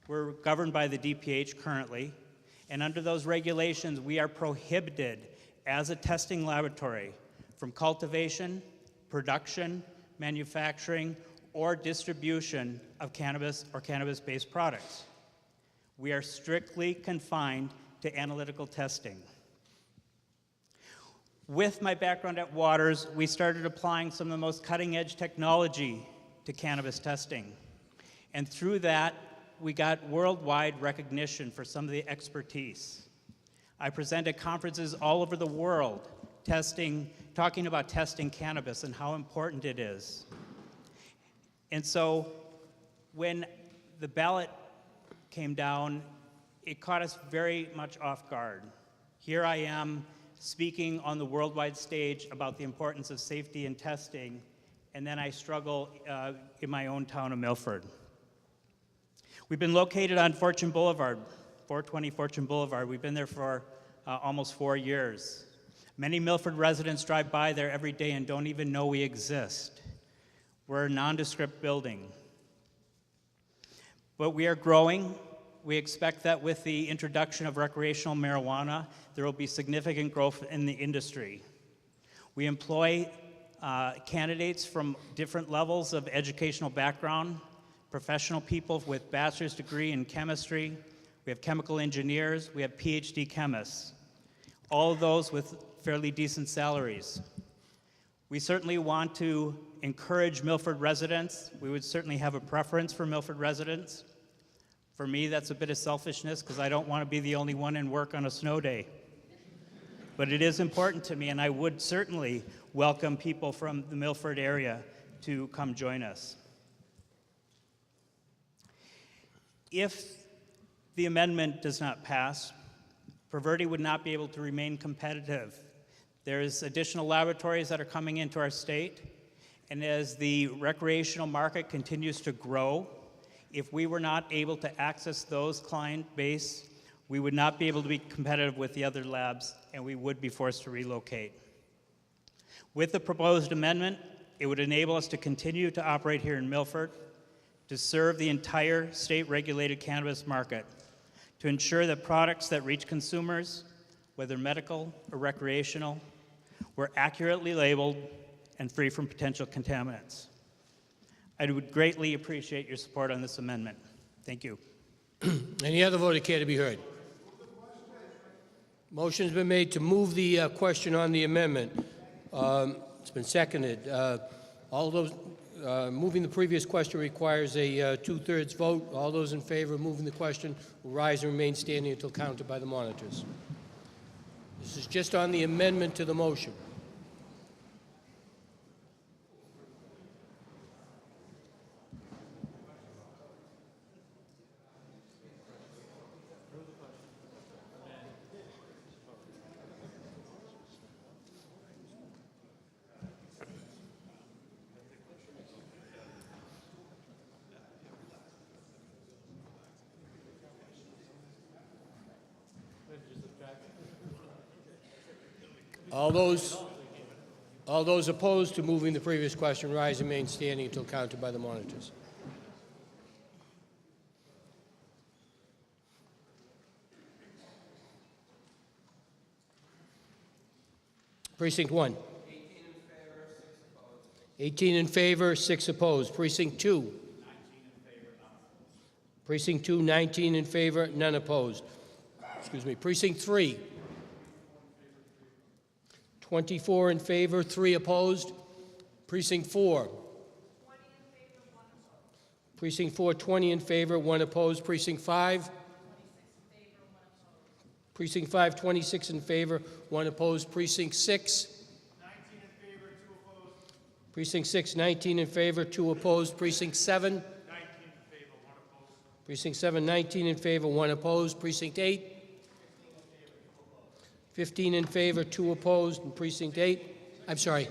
we're governed by the DPH currently, and under those regulations, we are prohibited as a testing laboratory from cultivation, production, manufacturing, or distribution of cannabis or cannabis-based products. We are strictly confined to analytical testing. With my background at Waters, we started applying some of the most cutting-edge technology to cannabis testing. And through that, we got worldwide recognition for some of the expertise. I present at conferences all over the world talking about testing cannabis and how important it is. And so when the ballot came down, it caught us very much off guard. Here I am speaking on the worldwide stage about the importance of safety and testing, and then I struggle in my own town of Milford. We've been located on Fortune Boulevard, 420 Fortune Boulevard. We've been there for almost 4 years. Many Milford residents drive by there every day and don't even know we exist. We're a nondescript building. But we are growing. We expect that with the introduction of recreational marijuana, there will be significant growth in the industry. We employ candidates from different levels of educational background, professional people with bachelor's degree in chemistry. We have chemical engineers. We have PhD chemists. All of those with fairly decent salaries. We certainly want to encourage Milford residents. We would certainly have a preference for Milford residents. For me, that's a bit of selfishness because I don't want to be the only one in work on a snow day. But it is important to me, and I would certainly welcome people from the Milford area to come join us. If the amendment does not pass, ProVerde would not be able to remain competitive. There's additional laboratories that are coming into our state, And as the recreational market continues to grow, if we were not able to access those client base, we would not be able to be competitive with the other labs, and we would be forced to relocate. With the proposed amendment, it would enable us to continue to operate here in Milford, to serve the entire state-regulated cannabis market, to ensure that products that reach consumers, whether medical or recreational, were accurately labeled and free from potential contaminants. I would greatly appreciate your support on this amendment. Thank you. Any other voter care to be heard? Motion's been made to move the question on the amendment. It's been seconded. All those moving the previous question requires a two-thirds vote. All those in favor of moving the question will rise and remain standing until counted by the monitors. This is just on the amendment to the motion. All those opposed to moving the previous question rise and remain standing until counted by the monitors. Precinct 1. 18 in favor, 6 opposed. Precinct 2. Precinct 2, 19 in favor, none opposed. Excuse me. Precinct 3. 24 in favor, 3 opposed. Precinct 4. Precinct 4, 20 in favor, 1 opposed. Precinct 5. Precinct 5, 26 in favor, 1 opposed. Precinct 6. 19 in favor, 2 opposed. Precinct 6, 19 in favor, 2 opposed. Precinct 7. 19 in favor, 1 opposed. Precinct 7, 19 in favor, 1 opposed. Precinct 8. 15 in favor, 2 opposed. And Precinct 8. I'm sorry.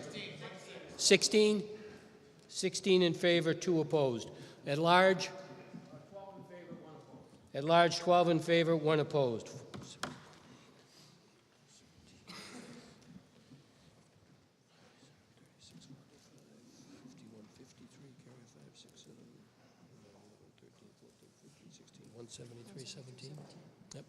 16. 16 in favor, 2 opposed. At large? 12 in favor, 1 opposed. At large, 12 in favor, 1 opposed. Yep.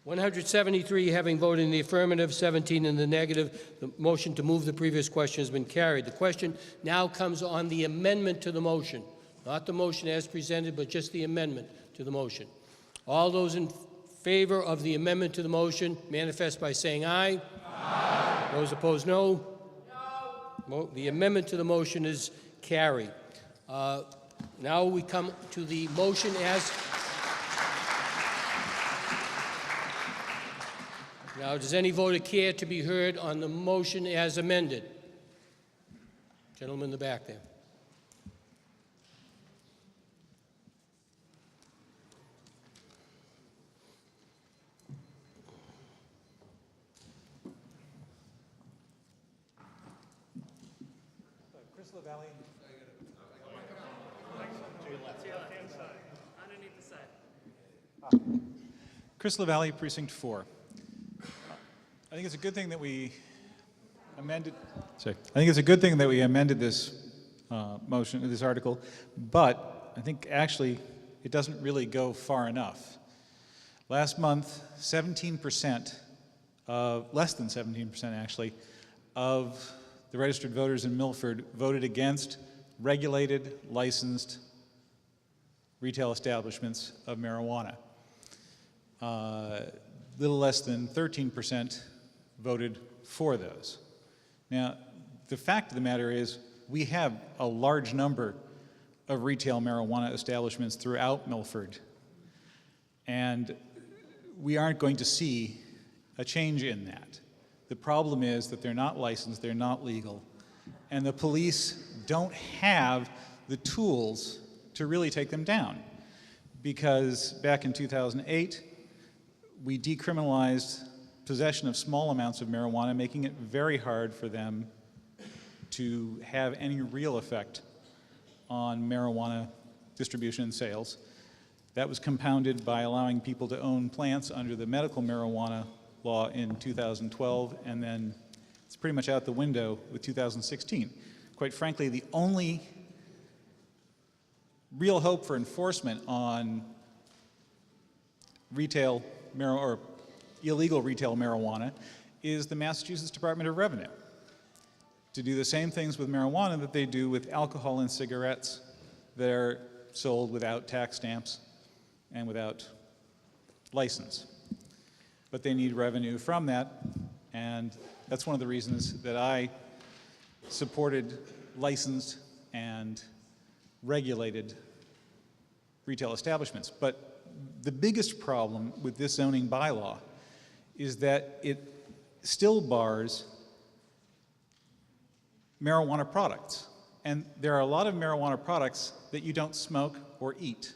173 having voted in the affirmative, 17 in the negative. The motion to move the previous question has been carried. The question now comes on the amendment to the motion. Not the motion as presented, but just the amendment to the motion. All those in favor of the amendment to the motion manifest by saying aye. Aye. Those opposed, no. No. The amendment to the motion is carried. Now we come to the motion as... Now, does any voter care to be heard on the motion as amended? Gentleman in the back there. Chris LaValle. Chris LaValle, Precinct 4. I think it's a good thing that we amended. Sorry. I think it's a good thing that we amended this motion, this article, but I think actually it doesn't really go far enough. Last month, 17%, less than 17% actually, of the registered voters in Milford voted against regulated, licensed retail establishments of marijuana. Little less than 13% voted for those. Now, the fact of the matter is we have a large number of retail marijuana establishments throughout Milford, and we aren't going to see a change in that. The problem is that they're not licensed, they're not legal, and the police don't have the tools to really take them down. Because back in 2008, we decriminalized possession of small amounts of marijuana, making it very hard for them to have any real effect on marijuana distribution and sales. That was compounded by allowing people to own plants under the medical marijuana law in 2012, and then it's pretty much out the window with 2016. Quite frankly, the only real hope for enforcement on retail or illegal retail marijuana is the Massachusetts Department of Revenue, to do the same things with marijuana that they do with alcohol and cigarettes that are sold without tax stamps and without license. But they need revenue from that, and that's one of the reasons that I supported licensed and regulated retail establishments. But the biggest problem with this zoning bylaw is that it still bars marijuana products. And there are a lot of marijuana products that you don't smoke or eat.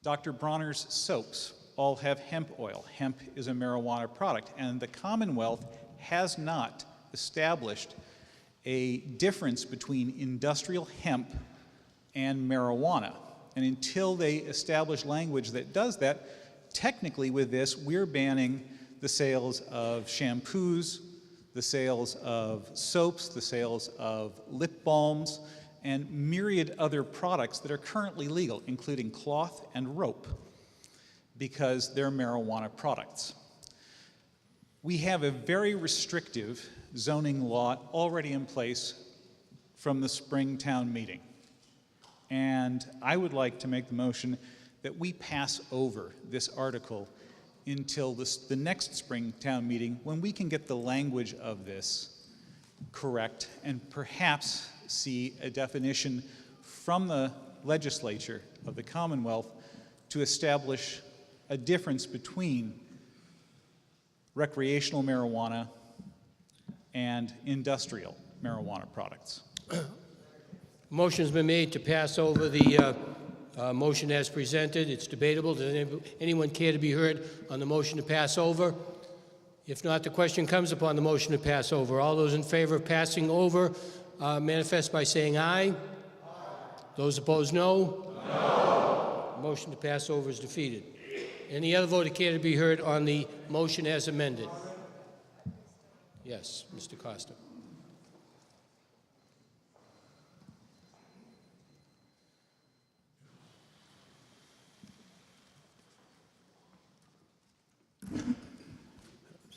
Dr. Bronner's soaps all have hemp oil. Hemp is a marijuana product, and the Commonwealth has not established a difference between industrial hemp and marijuana. And until they establish language that does that, technically with this, we're banning the sales of shampoos, the sales of soaps, the sales of lip balms, and myriad other products that are currently legal, including cloth and rope, because they're marijuana products. We have a very restrictive zoning law already in place from the spring town meeting. And I would like to make the motion that we pass over this article until the next spring town meeting, when we can get the language of this correct and perhaps see a definition from the legislature of the Commonwealth to establish a difference between recreational marijuana and industrial marijuana products. Motion's been made to pass over the motion as presented. It's debatable. Does anyone care to be heard on the motion to pass over? If not, the question comes upon the motion to pass over. All those in favor of passing over manifest by saying aye. Aye. Those opposed, no. No. Motion to pass over is defeated. Any other voter care to be heard on the motion as amended? Yes, Mr. Costa.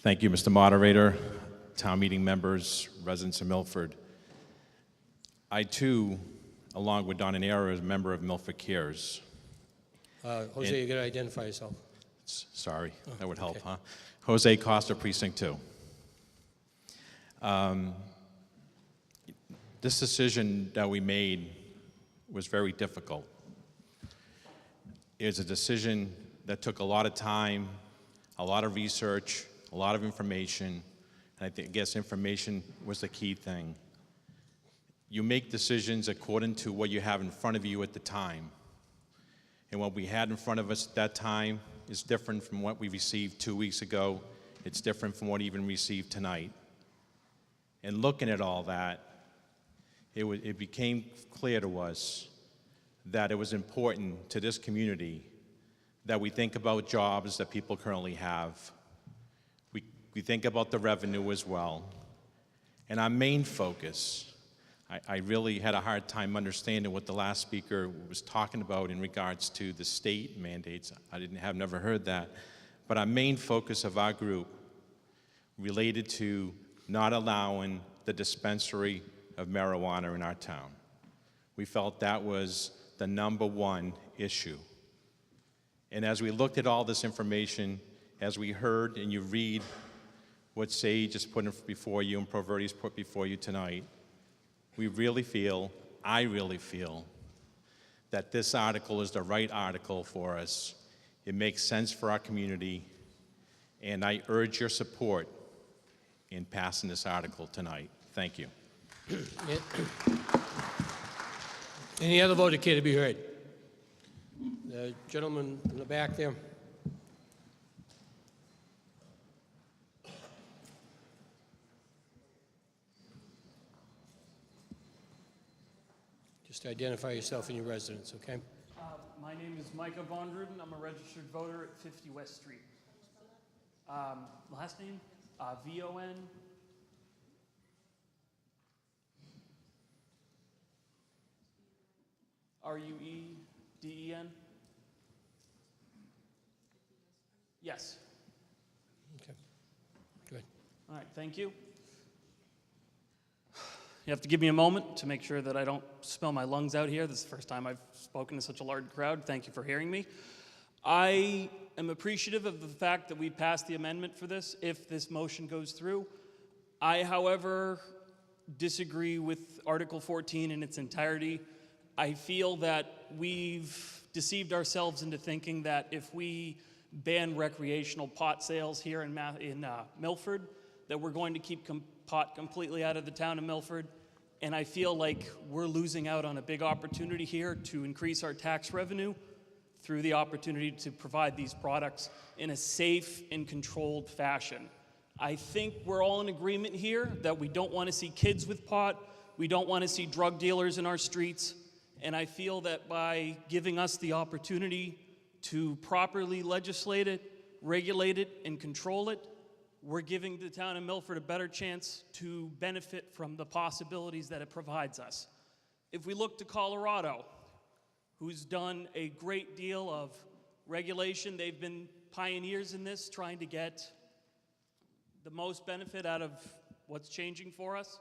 Thank you, Mr. Moderator, town meeting members, residents of Milford. I, too, along with Don Anero, is a member of Milford Cares. Jose, you got to identify yourself. Sorry, that would help, huh? Jose Costa, Precinct 2. This decision that we made was very difficult. It was a decision that took a lot of time, a lot of research, a lot of information, and I guess information was the key thing. You make decisions according to what you have in front of you at the time. And what we had in front of us at that time is different from what we received 2 weeks ago. It's different from what we even received tonight. And looking at all that, it became clear to us that it was important to this community that we think about jobs that people currently have. We think about the revenue as well. And our main focus, I really had a hard time understanding what the last speaker was talking about in regards to the state mandates. I've never heard that. But our main focus of our group related to not allowing the dispensary of marijuana in our town. We felt that was the #1 issue. And as we looked at all this information, as we heard and you read what Sage has put before you and Proverti's put before you tonight, I really feel that this article is the right article for us. It makes sense for our community, and I urge your support in passing this article tonight. Thank you. Any other voter care to be heard? The gentleman in the back there. Just identify yourself and your residence, okay? My name is Micah Von Ruden. I'm a registered voter at 50 West Street. Last name? V-O-N. R-U-E-D-E-N. Yes. Okay. Good. All right, thank you. You have to give me a moment to make sure that I don't spill my lungs out here. This is the first time I've spoken to such a large crowd. Thank you for hearing me. I am appreciative of the fact that we passed the amendment for this, if this motion goes through. I, however, disagree with Article 14 in its entirety. I feel that we've deceived ourselves into thinking that if we ban recreational pot sales here in Milford, that we're going to keep pot completely out of the town of Milford. And I feel like we're losing out on a big opportunity here to increase our tax revenue through the opportunity to provide these products in a safe and controlled fashion. I think we're all in agreement here that we don't want to see kids with pot, we don't want to see drug dealers in our streets, and I feel that by giving us the opportunity to properly legislate it, regulate it, and control it, we're giving the town of Milford a better chance to benefit from the possibilities that it provides us. If we look to Colorado, who's done a great deal of regulation, they've been pioneers in this, trying to get the most benefit out of what's changing for us.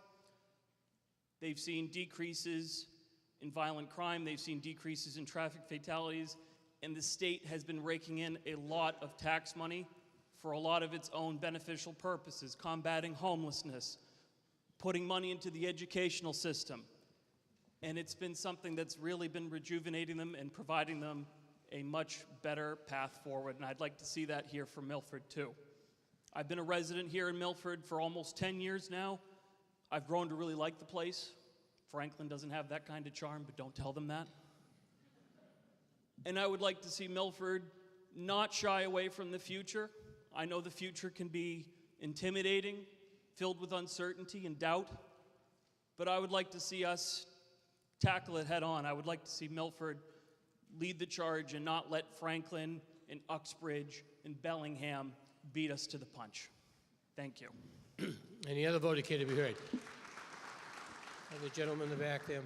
They've seen decreases in violent crime, they've seen decreases in traffic fatalities, and the state has been raking in a lot of tax money for a lot of its own beneficial purposes, combating homelessness, putting money into the educational system. And it's been something that's really been rejuvenating them and providing them a much better path forward, and I'd like to see that here for Milford too. I've been a resident here in Milford for almost 10 years now. I've grown to really like the place. Franklin doesn't have that kind of charm, but don't tell them that. And I would like to see Milford not shy away from the future. I know the future can be intimidating, filled with uncertainty and doubt, but I would like to see us tackle it head on. I would like to see Milford lead the charge and not let Franklin and Uxbridge and Bellingham beat us to the punch. Thank you. Any other voter care to be heard? The gentleman in the back there.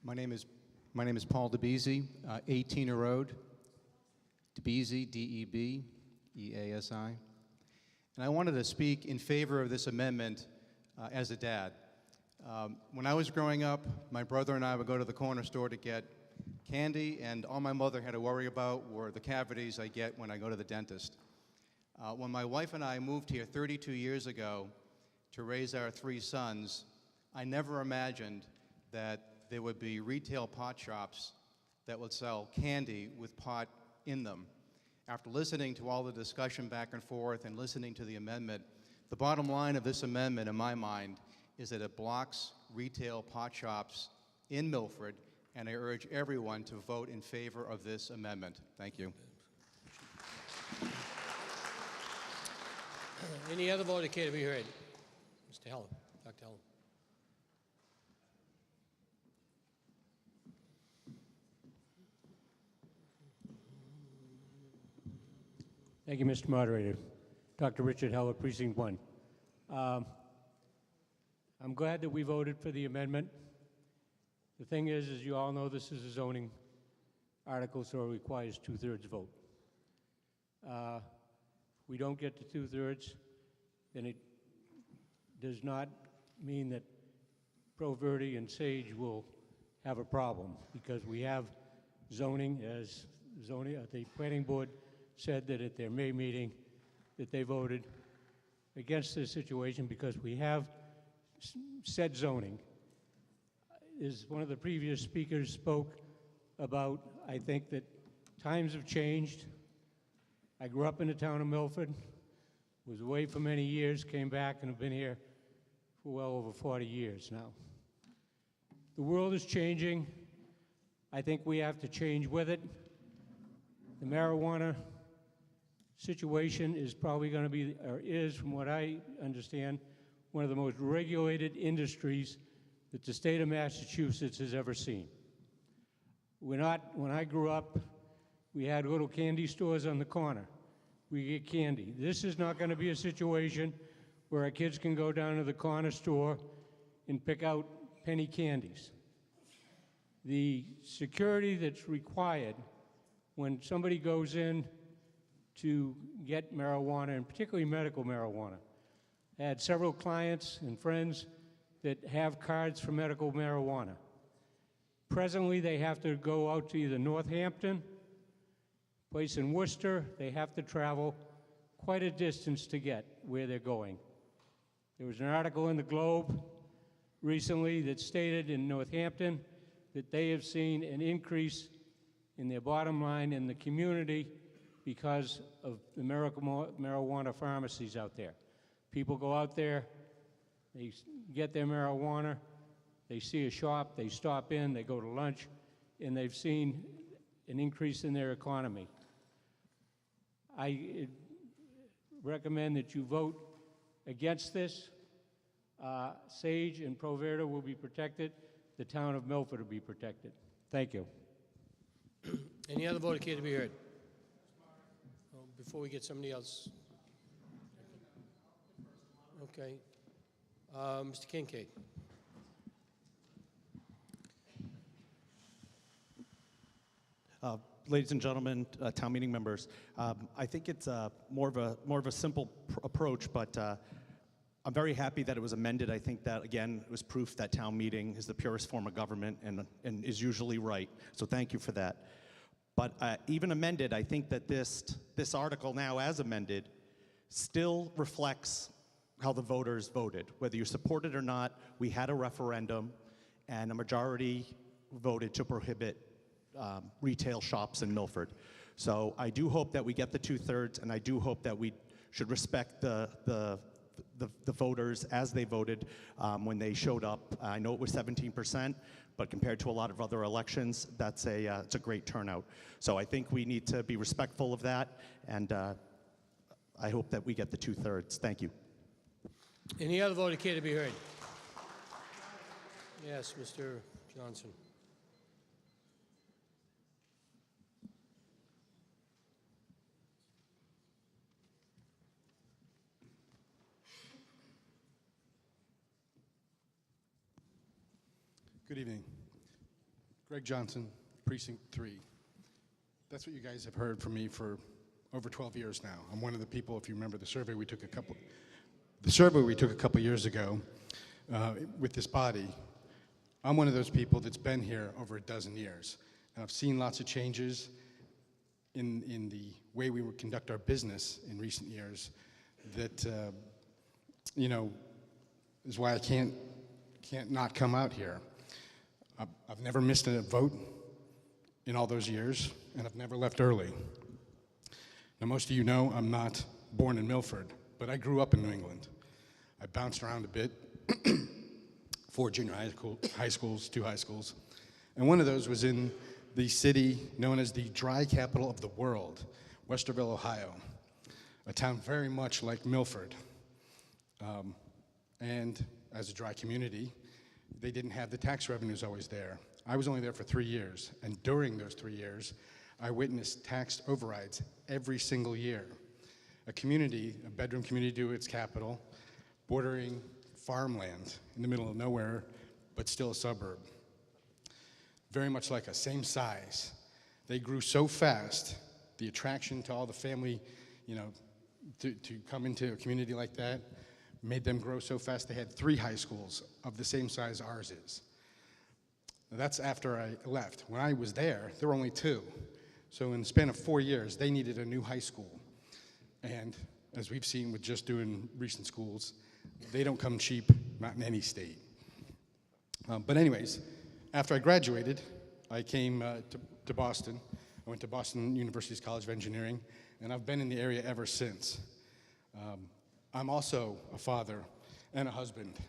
My name is Paul DeBeasy, 18 Road, DeBeasy, D-E-B-E-A-S-I. And I wanted to speak in favor of this amendment as a dad. When I was growing up, my brother and I would go to the corner store to get candy, and all my mother had to worry about were the cavities I get when I go to the dentist. When my wife and I moved here 32 years ago to raise our 3 sons, I never imagined that there would be retail pot shops that would sell candy with pot in them. After listening to all the discussion back and forth and listening to the amendment, the bottom line of this amendment, in my mind, is that it blocks retail pot shops in Milford, and I urge everyone to vote in favor of this amendment. Thank you. Any other voter care to be heard? Mr. Helen, Dr. Helen. Thank you, Mr. Moderator. Dr. Richard Heller, Precinct 1. I'm glad that we voted for the amendment. The thing is, as you all know, this is a zoning article, so it requires 2/3 vote. If we don't get the 2/3, then it does not mean that Pro Verde and Sage will have a problem, because we have zoning, as the planning board said that at their May meeting that they voted against this situation because we have said zoning. As one of the previous speakers spoke about, I think that times have changed. I grew up in the town of Milford, was away for many years, came back and have been here for well over 40 years now. The world is changing. I think we have to change with it. The marijuana situation is probably going to be, or is, from what I understand, one of the most regulated industries that the state of Massachusetts has ever seen. When I grew up, we had little candy stores on the corner. We get candy. This is not going to be a situation where our kids can go down to the corner store and pick out penny candies. The security that's required when somebody goes in to get marijuana, and particularly medical marijuana. I had several clients and friends that have cards for medical marijuana. Presently, they have to go out to either Northampton, place in Worcester. They have to travel quite a distance to get where they're going. There was an article in the Globe recently that stated in Northampton that they have seen an increase in their bottom line in the community because of the marijuana pharmacies out there. People go out there, they get their marijuana, they see a shop, they stop in, they go to lunch, and they've seen an increase in their economy. I recommend that you vote against this. Sage and Pro Verda will be protected. The town of Milford will be protected. Thank you. Any other vote care to be heard? Oh, before we get somebody else. Okay. Mr. Kincaid. Ladies and gentlemen, town meeting members, I think it's more of a simple approach, but I'm very happy that it was amended. I think that, again, it was proof that town meeting is the purest form of government and is usually right. So thank you for that. But even amended, I think that this article now, as amended, still reflects how the voters voted. Whether you support it or not, we had a referendum, and a majority voted to prohibit retail shops in Milford. So I do hope that we get the 2/3, and I do hope that we should respect the voters as they voted when they showed up. I know it was 17%, but compared to a lot of other elections, it's a great turnout. So I think we need to be respectful of that, and I hope that we get the 2/3. Thank you. Any other vote care to be heard? Yes, Mr. Johnson. Good evening. Greg Johnson, Precinct 3. That's what you guys have heard from me for over 12 years now. I'm one of the people, if you remember the survey we took a couple years ago with this body. I'm one of those people that's been here over a dozen years. And I've seen lots of changes in the way we would conduct our business in recent years that, is why I can't not come out here. I've never missed a vote in all those years, and I've never left early. Now, most of you know I'm not born in Milford, but I grew up in New England. I bounced around a bit, 4 junior high schools, 2 high schools, and one of those was in the city known as the dry capital of the world, Westerville, Ohio, a town very much like Milford. And as a dry community, they didn't have the tax revenues always there. I was only there for 3 years, and during those 3 years, I witnessed tax overrides every single year. A community, a bedroom community to its capital, bordering farmland in the middle of nowhere, but still a suburb. Very much like us, same size. They grew so fast, the attraction to all the family, to come into a community like that, made them grow so fast they had 3 high schools of the same size ours is. Now, that's after I left. When I was there were only 2. So in the span of 4 years, they needed a new high school. And as we've seen with just doing recent schools, they don't come cheap, not in any state. But anyways, after I graduated, I came to Boston. I went to Boston University's College of Engineering, and I've been in the area ever since. I'm also a father and a husband.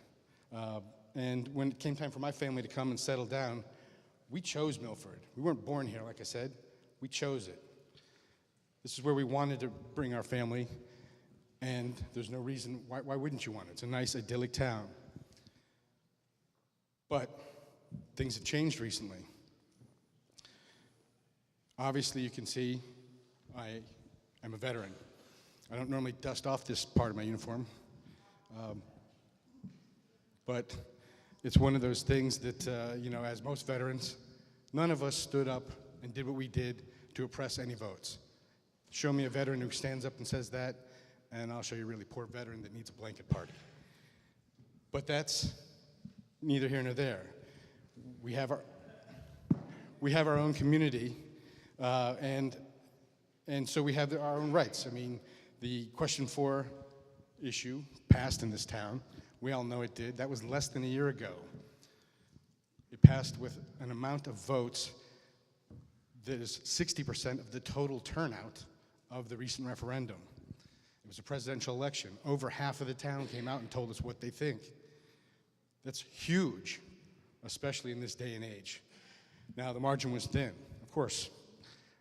And when it came time for my family to come and settle down, we chose Milford. We weren't born here, like I said. We chose it. This is where we wanted to bring our family, and there's no reason, why wouldn't you want it? It's a nice, idyllic town. But things have changed recently. Obviously, you can see I'm a veteran. I don't normally dust off this part of my uniform, but it's one of those things that, as most veterans, none of us stood up and did what we did to oppress any votes. Show me a veteran who stands up and says that, and I'll show you a really poor veteran that needs a blanket party. But that's neither here nor there. We have our own community, and so we have our own rights. I mean, the Question 4 issue passed in this town. We all know it did. That was less than a year ago. It passed with an amount of votes that is 60% of the total turnout of the recent referendum. It was a presidential election. Over half of the town came out and told us what they think. That's huge, especially in this day and age. Now, the margin was thin. Of course,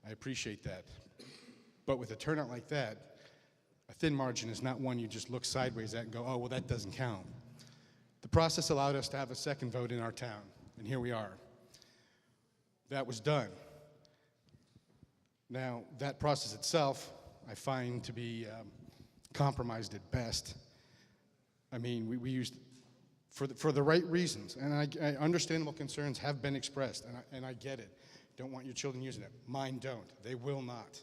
I appreciate that. But with a turnout like that, a thin margin is not one you just look sideways at and go, oh, well, that doesn't count. The process allowed us to have a second vote in our town, and here we are. That was done. Now, that process itself, I find to be compromised at best. I mean, we used, for the right reasons, and understandable concerns have been expressed, and I get it. Don't want your children using it. Mine don't. They will not,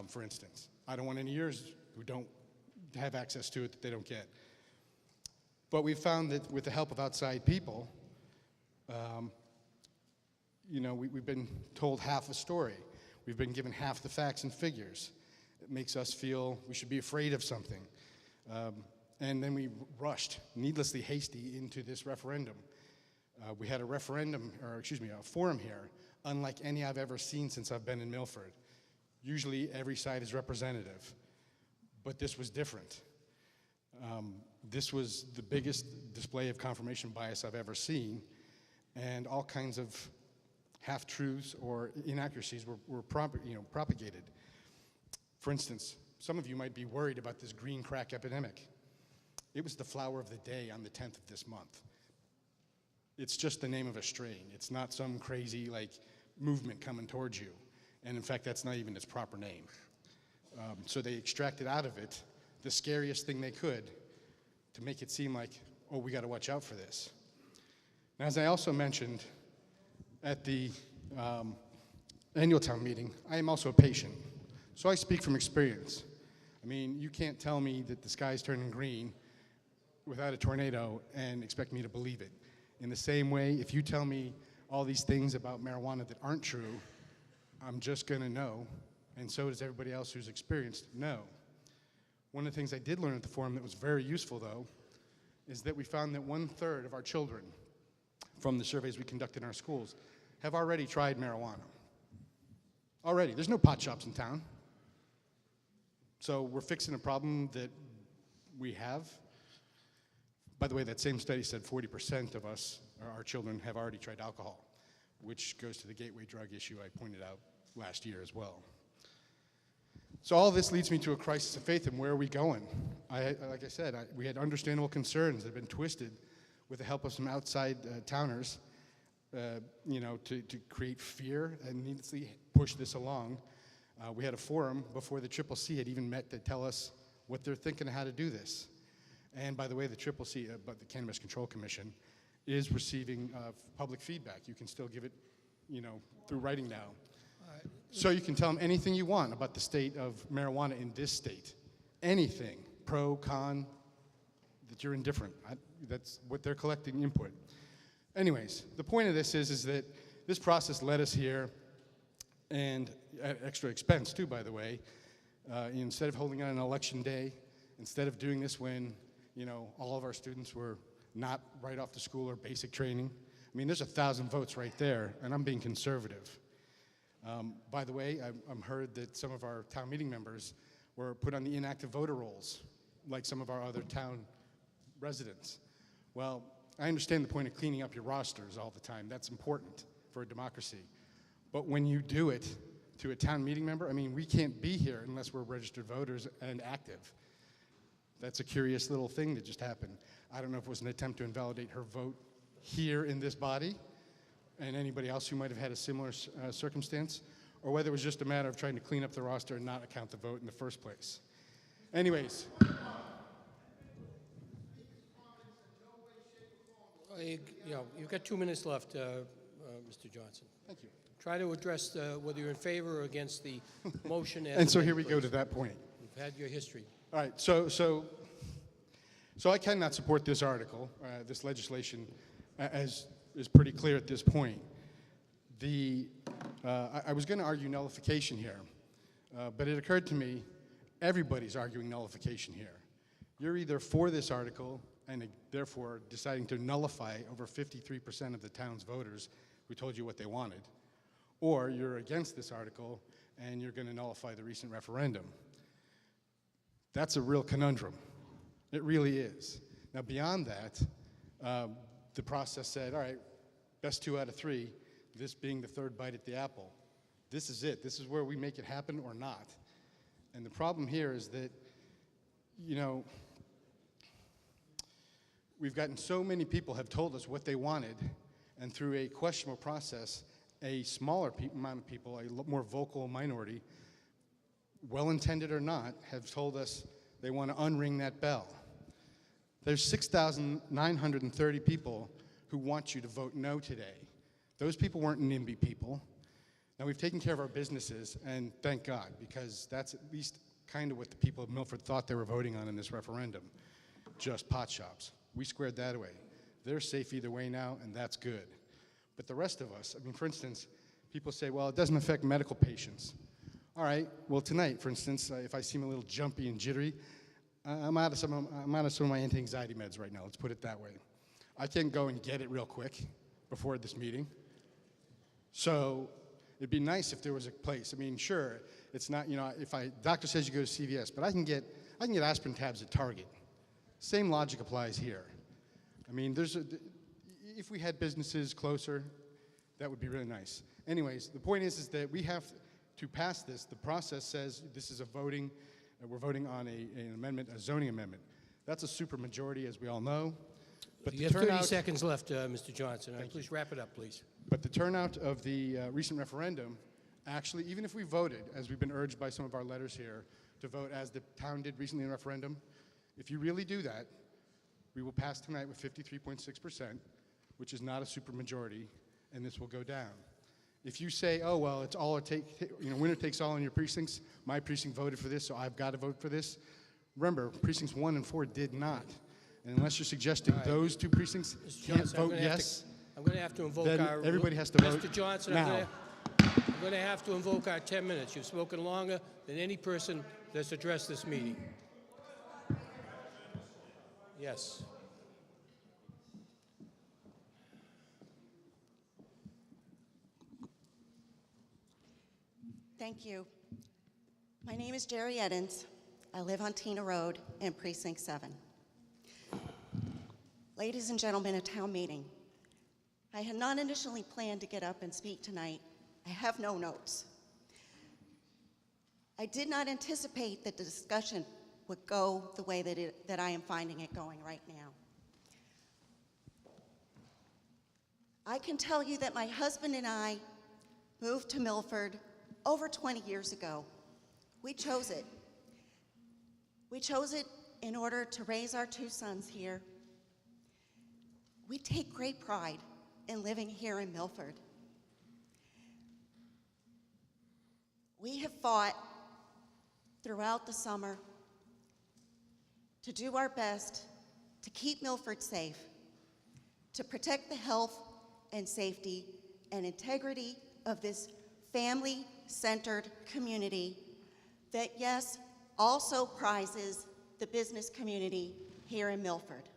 for instance. I don't want any of yours who don't have access to it that they don't get. But we've found that with the help of outside people, we've been told half a story. We've been given half the facts and figures. It makes us feel we should be afraid of something. And then we rushed, needlessly hasty, into this referendum. We had a forum here, unlike any I've ever seen since I've been in Milford. Usually every side is representative, but this was different. This was the biggest display of confirmation bias I've ever seen, and all kinds of half-truths or inaccuracies were propagated. For instance, some of you might be worried about this green crack epidemic. It was the flower of the day on the 10th of this month. It's just the name of a strain. It's not some crazy movement coming towards you. And in fact, that's not even its proper name. So they extracted out of it the scariest thing they could to make it seem like, oh, we got to watch out for this. Now, as I also mentioned at the annual town meeting, I am also a patient. So I speak from experience. I mean, you can't tell me that the sky's turning green without a tornado and expect me to believe it. In the same way, if you tell me all these things about marijuana that aren't true, I'm just going to know, and so does everybody else who's experienced know. One of the things I did learn at the forum that was very useful, though, is that we found that 1/3 of our children, from the surveys we conducted in our schools, have already tried marijuana. Already. There's no pot shops in town. So we're fixing a problem that we have. By the way, that same study said 40% of us, our children, have already tried alcohol, which goes to the gateway drug issue I pointed out last year as well. So all this leads me to a crisis of faith, and where are we going? Like I said, we had understandable concerns that have been twisted with the help of some outside towners, to create fear and needlessly push this along. We had a forum before the CCC had even met to tell us what they're thinking of how to do this. And by the way, the CCC, but the Cannabis Control Commission, is receiving public feedback. You can still give it, through writing now. So you can tell them anything you want about the state of marijuana in this state. Anything, pro, con, that you're indifferent. That's what they're collecting input. Anyways, the point of this is that this process led us here, and at extra expense too, by the way. Instead of holding on an election day, instead of doing this when, all of our students were not right off to school or basic training. I mean, there's 1,000 votes right there, and I'm being conservative. By the way, I'm heard that some of our town meeting members were put on the inactive voter rolls, like some of our other town residents. Well, I understand the point of cleaning up your rosters all the time. That's important for a democracy. But when you do it to a town meeting member, I mean, we can't be here unless we're registered voters and active. That's a curious little thing that just happened. I don't know if it was an attempt to invalidate her vote here in this body and anybody else who might have had a similar circumstance, or whether it was just a matter of trying to clean up the roster and not account the vote in the first place. Anyways. You've got 2 minutes left, Mr. Johnson. Thank you. Try to address whether you're in favor or against the motion. And so here we go to that point. You've had your history. All right, so I cannot support this article, this legislation, as is pretty clear at this point. I was going to argue nullification here, but it occurred to me everybody's arguing nullification here. You're either for this article and therefore deciding to nullify over 53% of the town's voters who told you what they wanted, or you're against this article and you're going to nullify the recent referendum. That's a real conundrum. It really is. Now, beyond that, the process said, all right, best 2 out of 3, this being the third bite at the apple. This is it. This is where we make it happen or not. And the problem here is that, we've gotten so many people have told us what they wanted, and through a questionable process, a smaller amount of people, a more vocal minority, well-intended or not, have told us they want to unring that bell. There's 6,930 people who want you to vote no today. Those people weren't NIMBY people. Now, we've taken care of our businesses, and thank God, because that's at least kind of what the people of Milford thought they were voting on in this referendum, just pot shops. We squared that away. They're safe either way now, and that's good. But the rest of us, I mean, for instance, people say, well, it doesn't affect medical patients. All right, well, tonight, for instance, if I seem a little jumpy and jittery, I'm out of some of my anti-anxiety meds right now, let's put it that way. I can't go and get it real quick before this meeting. So it'd be nice if there was a place. I mean, sure, it's not, if doctor says you go to CVS, but I can get aspirin tabs at Target. Same logic applies here. I mean, if we had businesses closer, that would be really nice. Anyways, the point is that we have to pass this. The process says this is we're voting on an amendment, a zoning amendment. That's a supermajority, as we all know. But You have 30 seconds left, Mr. Johnson. Please wrap it up, please. But the turnout of the recent referendum, actually, even if we voted, as we've been urged by some of our letters here, to vote as the town did recently in a referendum, if you really do that, we will pass tonight with 53.6%, which is not a supermajority, and this will go down. If you say, oh, well, it's all winner takes all in your precincts, my precinct voted for this, so I've got to vote for this. Remember, precincts 1 and 4 did not. And unless you're suggesting those two precincts can't vote yes, I'm going to have to invoke then our... everybody has to vote Mr. Johnson, now. I'm going to have to invoke our 10 minutes. You've spoken longer than any person that's addressed this meeting. Yes. Thank you. My name is Jerry Eddins. I live on Tina Road in Precinct 7. Ladies and gentlemen, a town meeting. I had not initially planned to get up and speak tonight. I have no notes. I did not anticipate that the discussion would go the way that I am finding it going right now. I can tell you that my husband and I moved to Milford over 20 years ago. We chose it. We chose it in order to raise our 2 sons here. We take great pride in living here in Milford. We have fought throughout the summer to do our best to keep Milford safe, to protect the health and safety and integrity of this family-centered community that, yes, also prizes the business community here in Milford.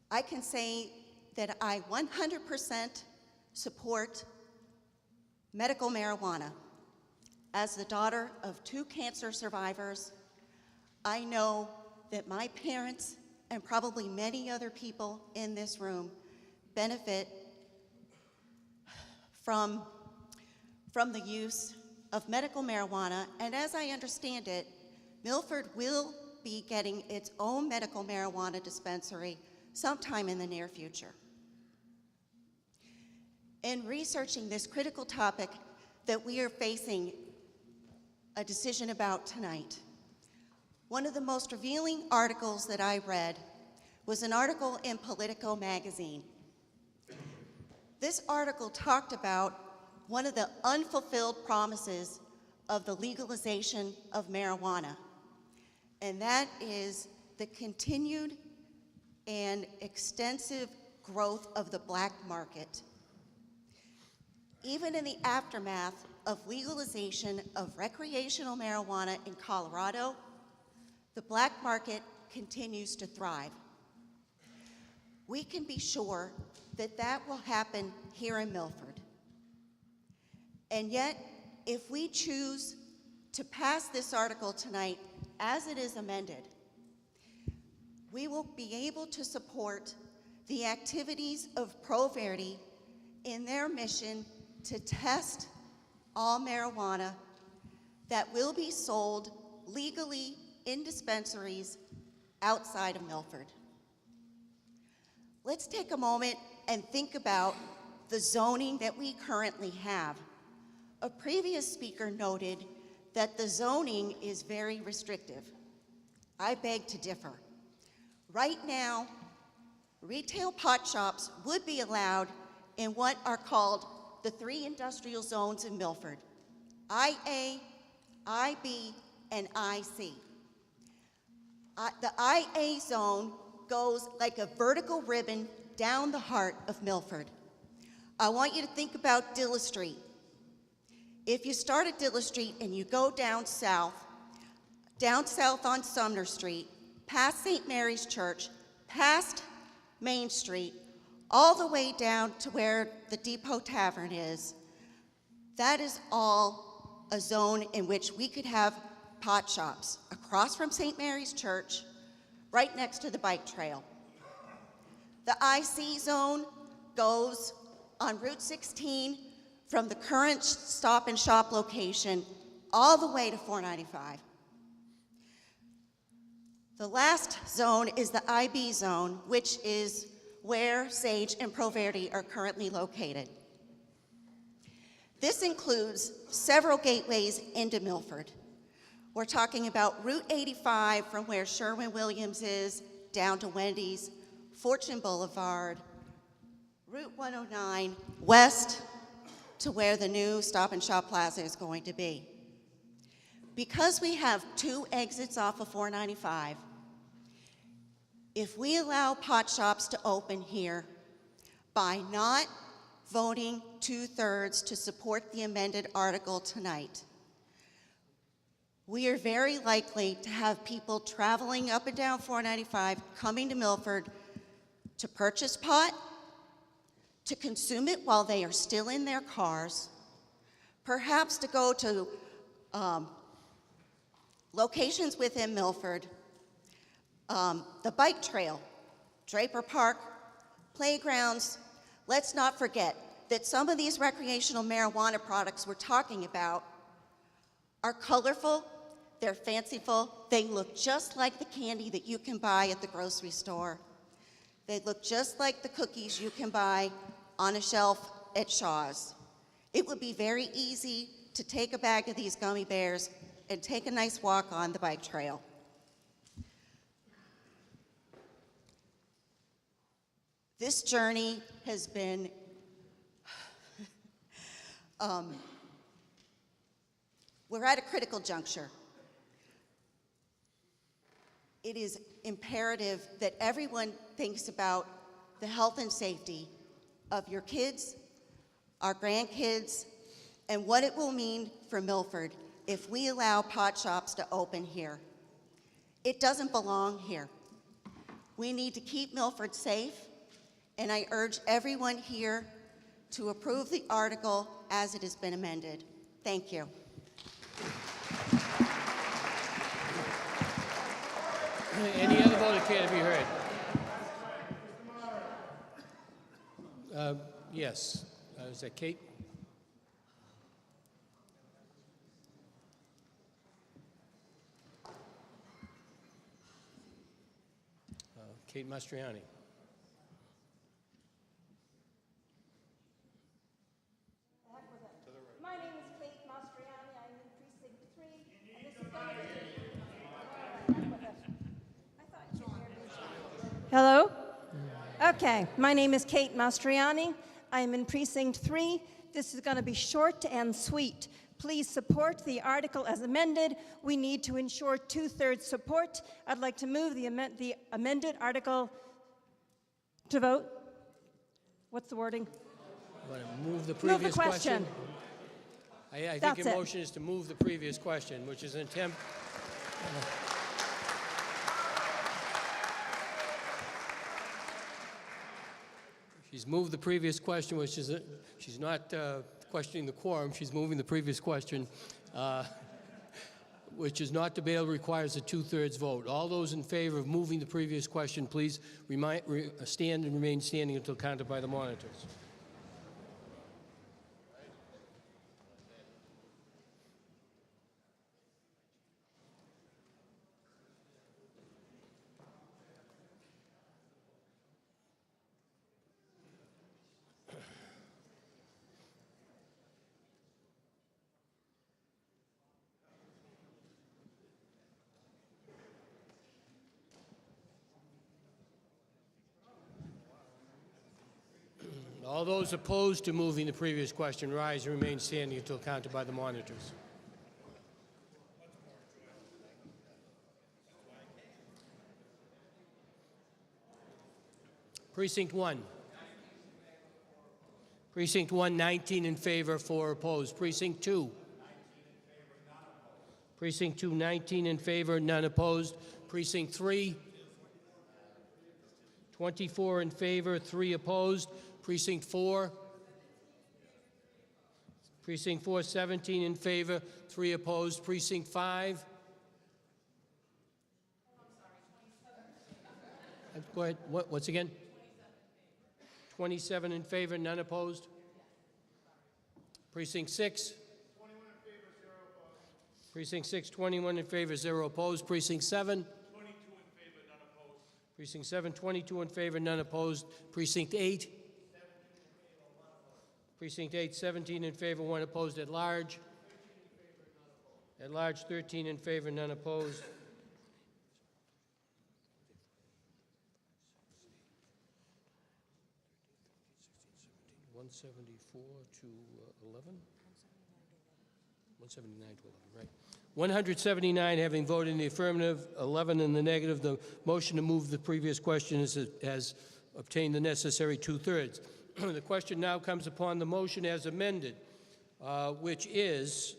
I can say that I 100% support medical marijuana. As the daughter of 2 cancer survivors, I know that my parents and probably many other people in this room benefit from the use of medical marijuana, and as I understand it, Milford will be getting its own medical marijuana dispensary sometime in the near future. In researching this critical topic that we are facing a decision about tonight, one of the most revealing articles that I read was an article in Politico magazine. This article talked about one of the unfulfilled promises of the legalization of marijuana, and that is the continued and extensive growth of the black market. Even in the aftermath of legalization of recreational marijuana in Colorado, the black market continues to thrive. We can be sure that that will happen here in Milford. And yet, if we choose to pass this article tonight as it is amended, we will be able to support the activities of Pro Verde in their mission to test all marijuana that will be sold legally in dispensaries outside of Milford. Let's take a moment and think about the zoning that we currently have. A previous speaker noted that the zoning is very restrictive. I beg to differ. Right now, retail pot shops would be allowed in what are called the 3 industrial zones in Milford: IA, IB, and IC. The IA zone goes like a vertical ribbon down the heart of Milford. I want you to think about Dilla Street. If you start at Dilla Street and you go down south on Sumner Street, past St. Mary's Church, past Main Street, all the way down to where the Depot Tavern is, that is all a zone in which we could have pot shops across from St. Mary's Church, right next to the bike trail. The IC zone goes on Route 16 from the current Stop and Shop location all the way to 495. The last zone is the IB zone, which is where Sage and Pro Verde are currently located. This includes several gateways into Milford. We're talking about Route 85 from where Sherwin-Williams is down to Wendy's, Fortune Boulevard, Route 109 west to where the new Stop and Shop Plaza is going to be. Because we have 2 exits off of 495, if we allow pot shops to open here by not voting 2/3 to support the amended article tonight, we are very likely to have people traveling up and down 495 coming to Milford to purchase pot, to consume it while they are still in their cars, perhaps to go to locations within Milford, the bike trail, Draper Park, playgrounds. Let's not forget that some of these recreational marijuana products we're talking about are colorful, they're fanciful, they look just like the candy that you can buy at the grocery store. They look just like the cookies you can buy on a shelf at Shaw's. It would be very easy to take a bag of these gummy bears and take a nice walk on the bike trail. This journey has been we're at a critical juncture. It is imperative that everyone thinks about the health and safety of your kids, our grandkids, and what it will mean for Milford if we allow pot shops to open here. It doesn't belong here. We need to keep Milford safe, and I urge everyone here to approve the article as it has been amended. Thank you. Any other vote that care to be heard? Yes. Is that Kate? Kate Mastriani. My name is Kate Mastriani. I'm in Precinct 3, and this is going to be... Hello? Okay, my name is Kate Mastriani. I am in Precinct 3. This is going to be short and sweet. Please support the article as amended. We need to ensure 2/3 support. I'd like to move the amended article to vote. What's the wording? Want to move the previous question. I think That's your it. motion is to move the previous question, which is an attempt. She's moved the previous question, which is, she's not questioning the quorum, she's moving the previous question, which is not debatable, requires a 2/3 vote. All those in favor of moving the previous question, please stand and remain standing until counted by the monitors. All those opposed to moving the previous question, rise and remain standing until counted by the monitors. Precinct 1. Precinct 1, 19 in favor, 4 opposed. Precinct 2. Precinct 2, 19 in favor, none opposed. Precinct 3. 24 in favor, 3 opposed. Precinct 4. Precinct 4, 17 in favor, 3 opposed. Precinct 5. Go ahead. What's again? 27 in favor, none opposed. Precinct 6. Precinct 6, 21 in favor, 0 opposed. Precinct 7. 22 in favor, none opposed. Precinct 7, 22 in favor, none opposed. Precinct 8. Precinct 8, 17 in favor, 1 opposed. At large. At large, 13 in favor, none opposed. $174 to 11? 179 to 11, right. 179 having voted in the affirmative, 11 in the negative. The motion to move the previous question has obtained the necessary 2/3. The question now comes upon the motion as amended, which is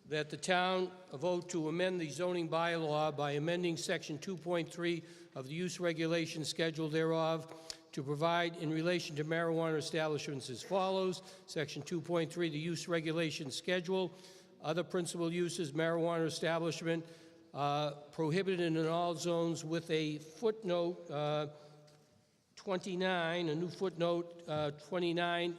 that the town vote to amend the zoning bylaw by amending section 2.3 of the use regulation schedule thereof to provide in relation to marijuana establishments as follows. Section 2.3, the use regulation schedule, other principal uses, marijuana establishment, prohibited in all zones with a footnote 29, a new footnote 29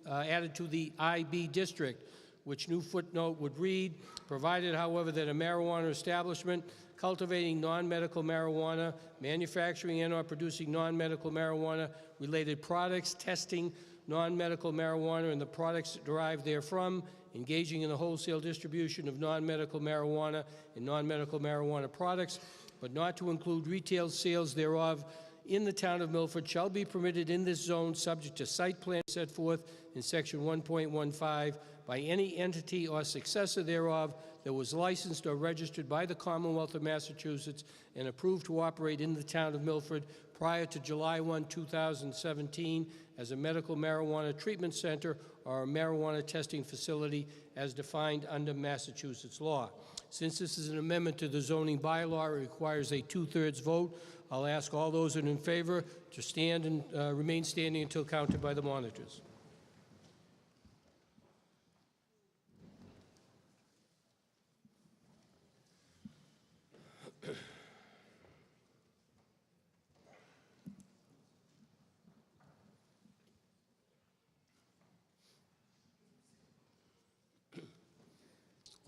added to the IB district, which new footnote would read, provided, however, that a marijuana establishment cultivating non-medical marijuana, manufacturing and or producing non-medical marijuana related products, testing non-medical marijuana and the products derived therefrom, engaging in the wholesale distribution of non-medical marijuana and non-medical marijuana products, but not to include retail sales thereof in the town of Milford shall be permitted in this zone subject to site plan set forth in section 1.15 by any entity or successor thereof that was licensed or registered by the Commonwealth of Massachusetts and approved to operate in the town of Milford prior to July 1, 2017 as a medical marijuana treatment center or a marijuana testing facility as defined under Massachusetts law. Since this is an amendment to the zoning bylaw, it requires a 2/3 vote. I'll ask all those in favor to stand and remain standing until counted by the monitors.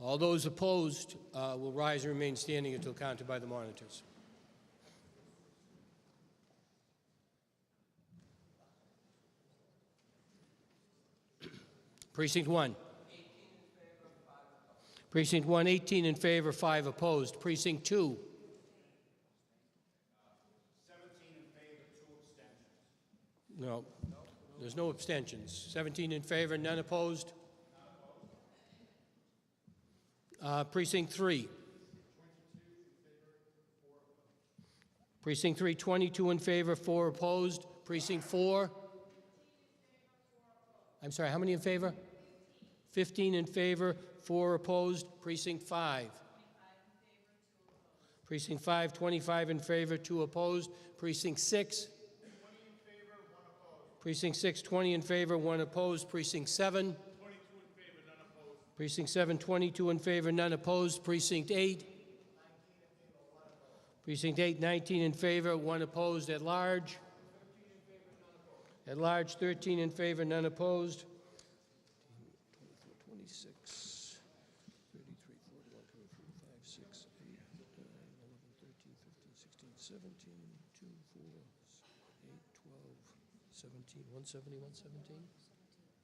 All those opposed will rise and remain standing until counted by the monitors. Precinct 1. Precinct 1, 18 in favor, 5 opposed. Precinct 2. 17 in favor, 2 abstentions. No, there's no abstentions. 17 in favor, none opposed. Precinct 3. Precinct 3, 22 in favor, 4 opposed. Precinct 4. I'm sorry, how many in favor? 15 in favor, 4 opposed. Precinct 5. Precinct 5, 25 in favor, 2 opposed. Precinct 6. Precinct 6, 20 in favor, 1 opposed. Precinct 7. Precinct 7, 22 in favor, none opposed. Precinct 8. Precinct 8, 19 in favor, 1 opposed. At large. At large, 13 in favor, none opposed. 26, 33, 41, 42, 5, 6, 8, 9, 11, 13, 15, 16, 17, 2, 4, 8, 12, 17, 170, 117?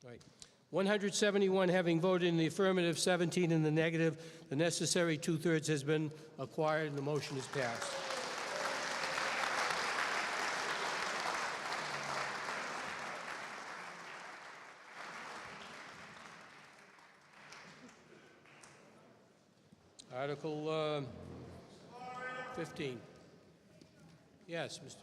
All right. 171 having voted in the affirmative, 17 in the negative. The necessary 2/3 has been acquired and the motion is passed. Article 15. Yes, Mr.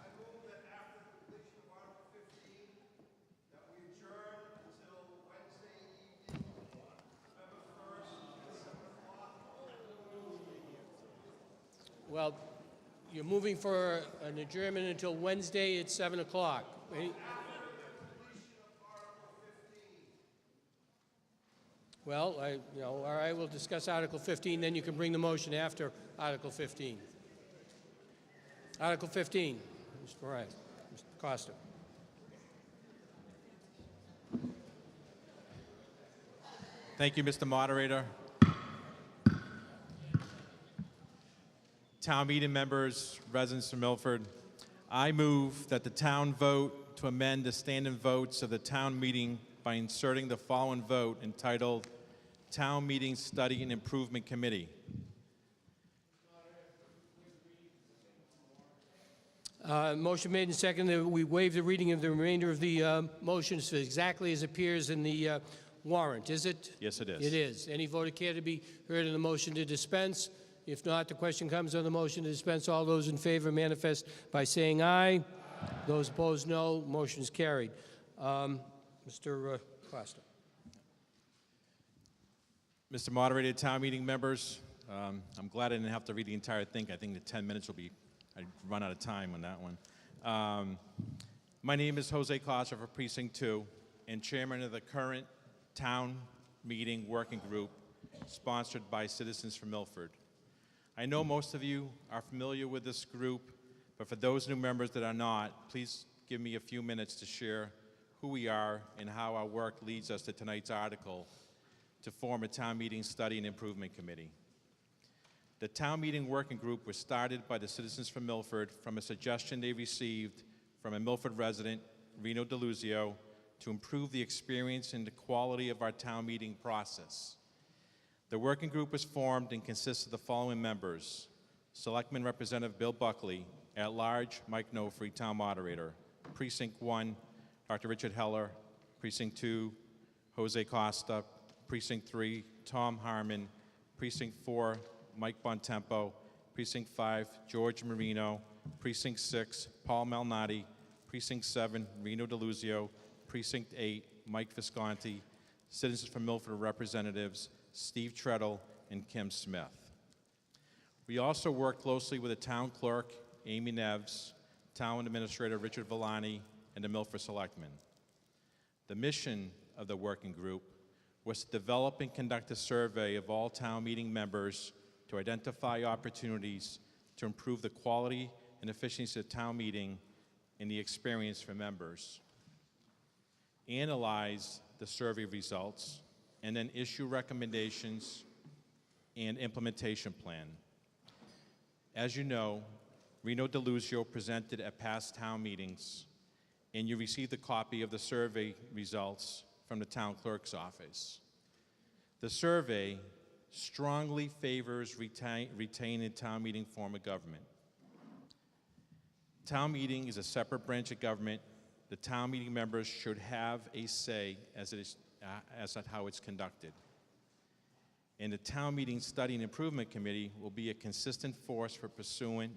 Well, you're moving for an adjournment until Wednesday at 7 o'clock. Well, all right, we'll discuss Article 15, then you can bring the motion after Article 15. Article 15, Mr. Moran, Mr. Costa. Thank you, Mr. Moderator. Town meeting members, residents of Milford, I move that the town vote to amend the standing votes of the town meeting by inserting the following vote entitled Town Meeting Study and Improvement Committee. Motion made and seconded that we waive the reading of the remainder of the motions exactly as appears in the warrant. Is it? Yes, it is. It is. Any voter care to be heard in the motion to dispense? If not, the question comes on the motion to dispense. All those in favor manifest by saying aye. Aye. Those opposed, no. Motion is carried. Mr. Costa. Mr. Moderator, town meeting members, I'm glad I didn't have to read the entire thing. I think the 10 minutes will be, I'd run out of time on that one. My name is Jose Costa for Precinct 2 and chairman of the current town meeting working group sponsored by Citizens for Milford. I know most of you are familiar with this group, but for those new members that are not, please give me a few minutes to share who we are and how our work leads us to tonight's article to form a town meeting study and improvement committee. The town meeting working group was started by the Citizens for Milford from a suggestion they received from a Milford resident, Reno DeLuzio, to improve the experience and the quality of our town meeting process. The working group was formed and consists of the following members: Selectman Representative Bill Buckley, at-large Mike Nofree, Town Moderator, Precinct 1, Dr. Richard Heller, Precinct 2, Jose Costa, Precinct 3, Tom Harmon, Precinct 4, Mike Bontempo, Precinct 5, George Marino, Precinct 6, Paul Malnati, Precinct 7, Reno DeLuzio, Precinct 8, Mike Visconti, Citizens for Milford Representatives, Steve Treadle, and Kim Smith. We also work closely with the town clerk, Amy Neves, town administrator, Richard Villani, and the Milford Selectmen. The mission of the working group was to develop and conduct a survey of all town meeting members to identify opportunities to improve the quality and efficiency of town meeting and the experience for members, analyze the survey results, and then issue recommendations and implementation plan. As you know, Reno DeLuzio presented at past town meetings, and you received a copy of the survey results from the town clerk's office. The survey strongly favors retaining town meeting form of government. Town meeting is a separate branch of government. The town meeting members should have a say as to how it's conducted. And the town meeting study and improvement committee will be a consistent force for pursuing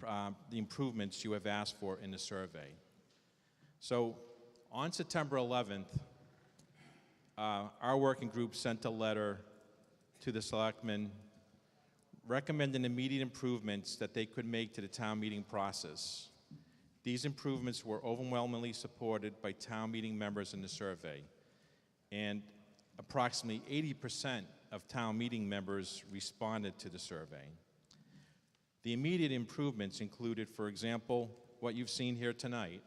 the improvements you have asked for in the survey. So on September 11th, our working group sent a letter to the selectmen recommending immediate improvements that they could make to the town meeting process. These improvements were overwhelmingly supported by town meeting members in the survey, and approximately 80% of town meeting members responded to the survey. The immediate improvements included, for example, what you've seen here tonight,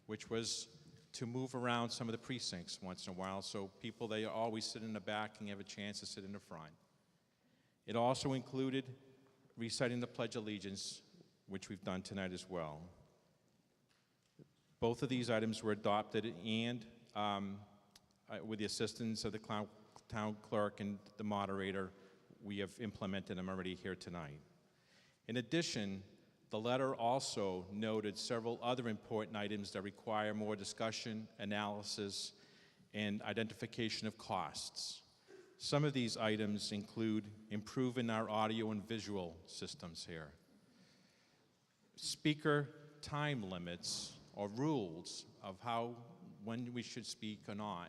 which was to move around some of the precincts once in a while so people, they always sit in the back and have a chance to sit in the front. It also included reciting the Pledge of Allegiance, which we've done tonight as well. Both of these items were adopted, and with the assistance of the town clerk and the moderator, we have implemented them already here tonight. In addition, the letter also noted several other important items that require more discussion, analysis, and identification of costs. Some of these items include improving our audio and visual systems here, speaker time limits or rules of when we should speak or not.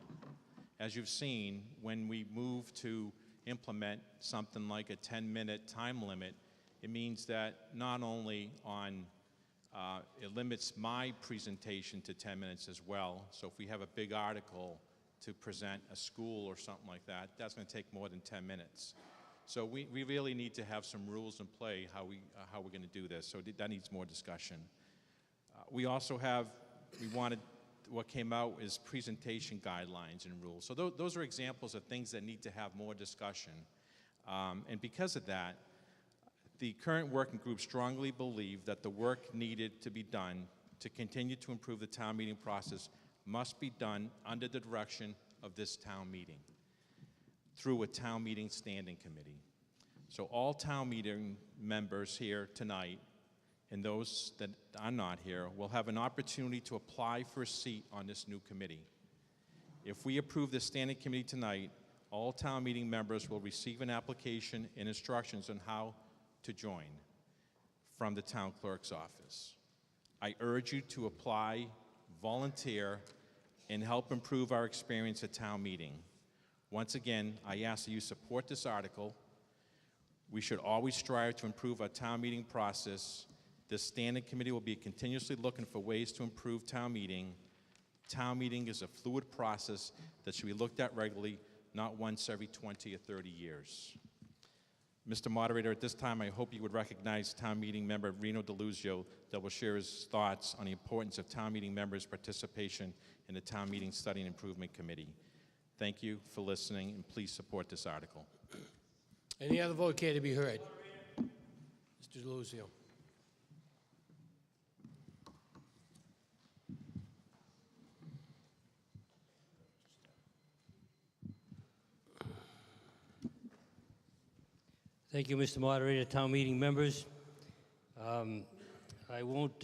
As you've seen, when we move to implement something like a 10-minute time limit, it means that not only it limits my presentation to 10 minutes as well. So if we have a big article to present a school or something like that, that's going to take more than 10 minutes. So we really need to have some rules in play how we're going to do this. So that needs more discussion. We also what came out is presentation guidelines and rules. So those are examples of things that need to have more discussion. And because of that, the current working group strongly believe that the work needed to be done to continue to improve the town meeting process must be done under the direction of this town meeting through a town meeting standing committee. So all town meeting members here tonight and those that are not here will have an opportunity to apply for a seat on this new committee. If we approve this standing committee tonight, all town meeting members will receive an application and instructions on how to join from the town clerk's office. I urge you to apply, volunteer, and help improve our experience at town meeting. Once again, I ask that you support this article. We should always strive to improve our town meeting process. This standing committee will be continuously looking for ways to improve town meeting. Town meeting is a fluid process that should be looked at regularly, not once every 20 or 30 years. Mr. Moderator, at this time, I hope you would recognize town meeting member Reno DeLuzio that will share his thoughts on the importance of town meeting members' participation in the town meeting study and improvement committee. Thank you for listening, and please support this article. Any other vote care to be heard? Mr. DeLuzio. Thank you, Mr. Moderator, town meeting members. I won't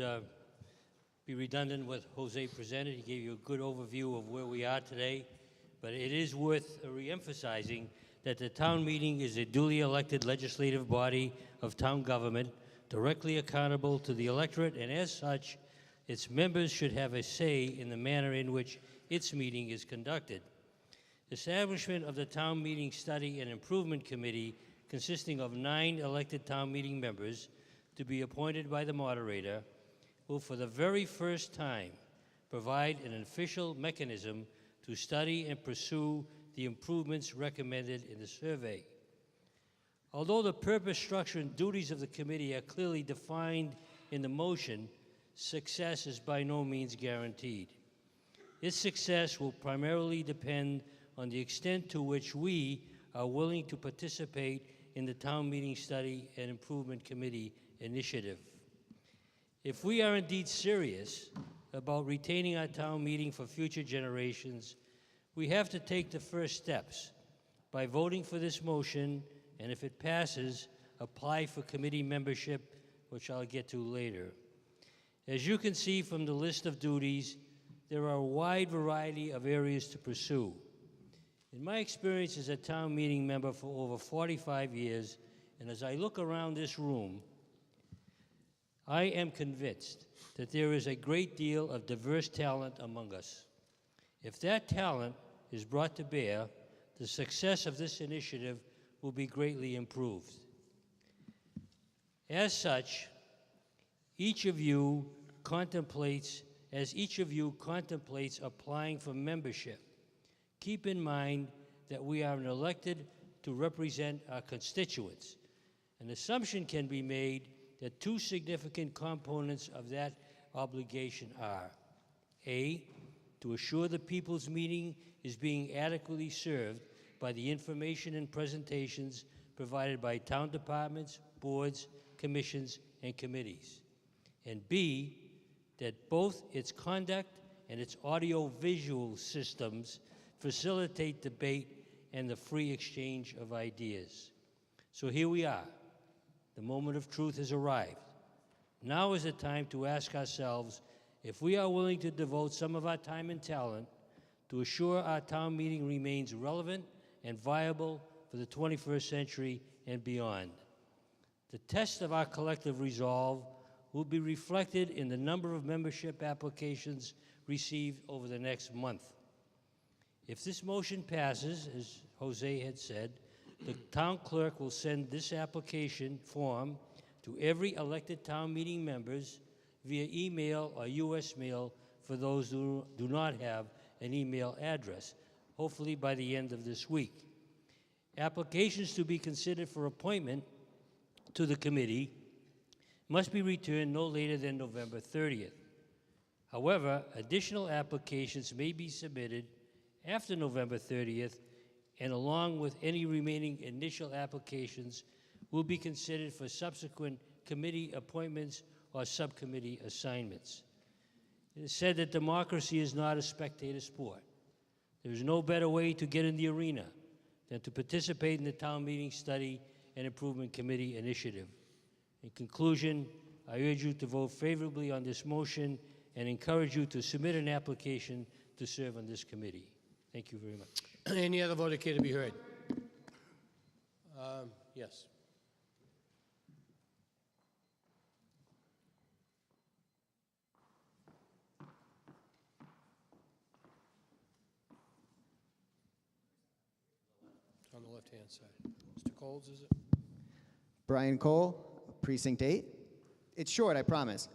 be redundant with what Jose presented. He gave you a good overview of where we are today, but it is worth re-emphasizing that the town meeting is a duly elected legislative body of town government, directly accountable to the electorate, and as such, its members should have a say in the manner in which its meeting is conducted. Establishment of the Town Meeting Study and Improvement Committee, consisting of 9 elected town meeting members to be appointed by the moderator, will for the very first time provide an official mechanism to study and pursue the improvements recommended in the survey. Although the purpose, structure, and duties of the committee are clearly defined in the motion, success is by no means guaranteed. Its success will primarily depend on the extent to which we are willing to participate in the Town Meeting Study and Improvement Committee initiative. If we are indeed serious about retaining our town meeting for future generations, we have to take the first steps by voting for this motion, and if it passes, apply for committee membership, which I'll get to later. As you can see from the list of duties, there are a wide variety of areas to pursue. In my experience as a town meeting member for over 45 years, and as I look around this room, I am convinced that there is a great deal of diverse talent among us. If that talent is brought to bear, the success of this initiative will be greatly improved. As such, each of you contemplates applying for membership, keep in mind that we are elected to represent our constituents. An assumption can be made that two significant components of that obligation are: A, to assure the people's meeting is being adequately served by the information and presentations provided by town departments, boards, commissions, and committees; and B, that both its conduct and its audio-visual systems facilitate debate and the free exchange of ideas. So here we are. The moment of truth has arrived. Now is the time to ask ourselves if we are willing to devote some of our time and talent to assure our town meeting remains relevant and viable for the 21st century and beyond. The test of our collective resolve will be reflected in the number of membership applications received over the next month. If this motion passes, as Jose had said, the town clerk will send this application form to every elected town meeting members via email or U.S. mail for those who do not have an email address, hopefully by the end of this week. Applications to be considered for appointment to the committee must be returned no later than November 30th. However, additional applications may be submitted after November 30th, and along with any remaining initial applications will be considered for subsequent committee appointments or subcommittee assignments. It is said that democracy is not a spectator sport. There is no better way to get in the arena than to participate in the Town Meeting Study and Improvement Committee initiative. In conclusion, I urge you to vote favorably on this motion and encourage you to submit an application to serve on this committee. Thank you very much. Any other voter care to be heard? Yes. On the left-hand side. Mr. Coles, is it? Brian Cole, Precinct 8. It's short, I promise.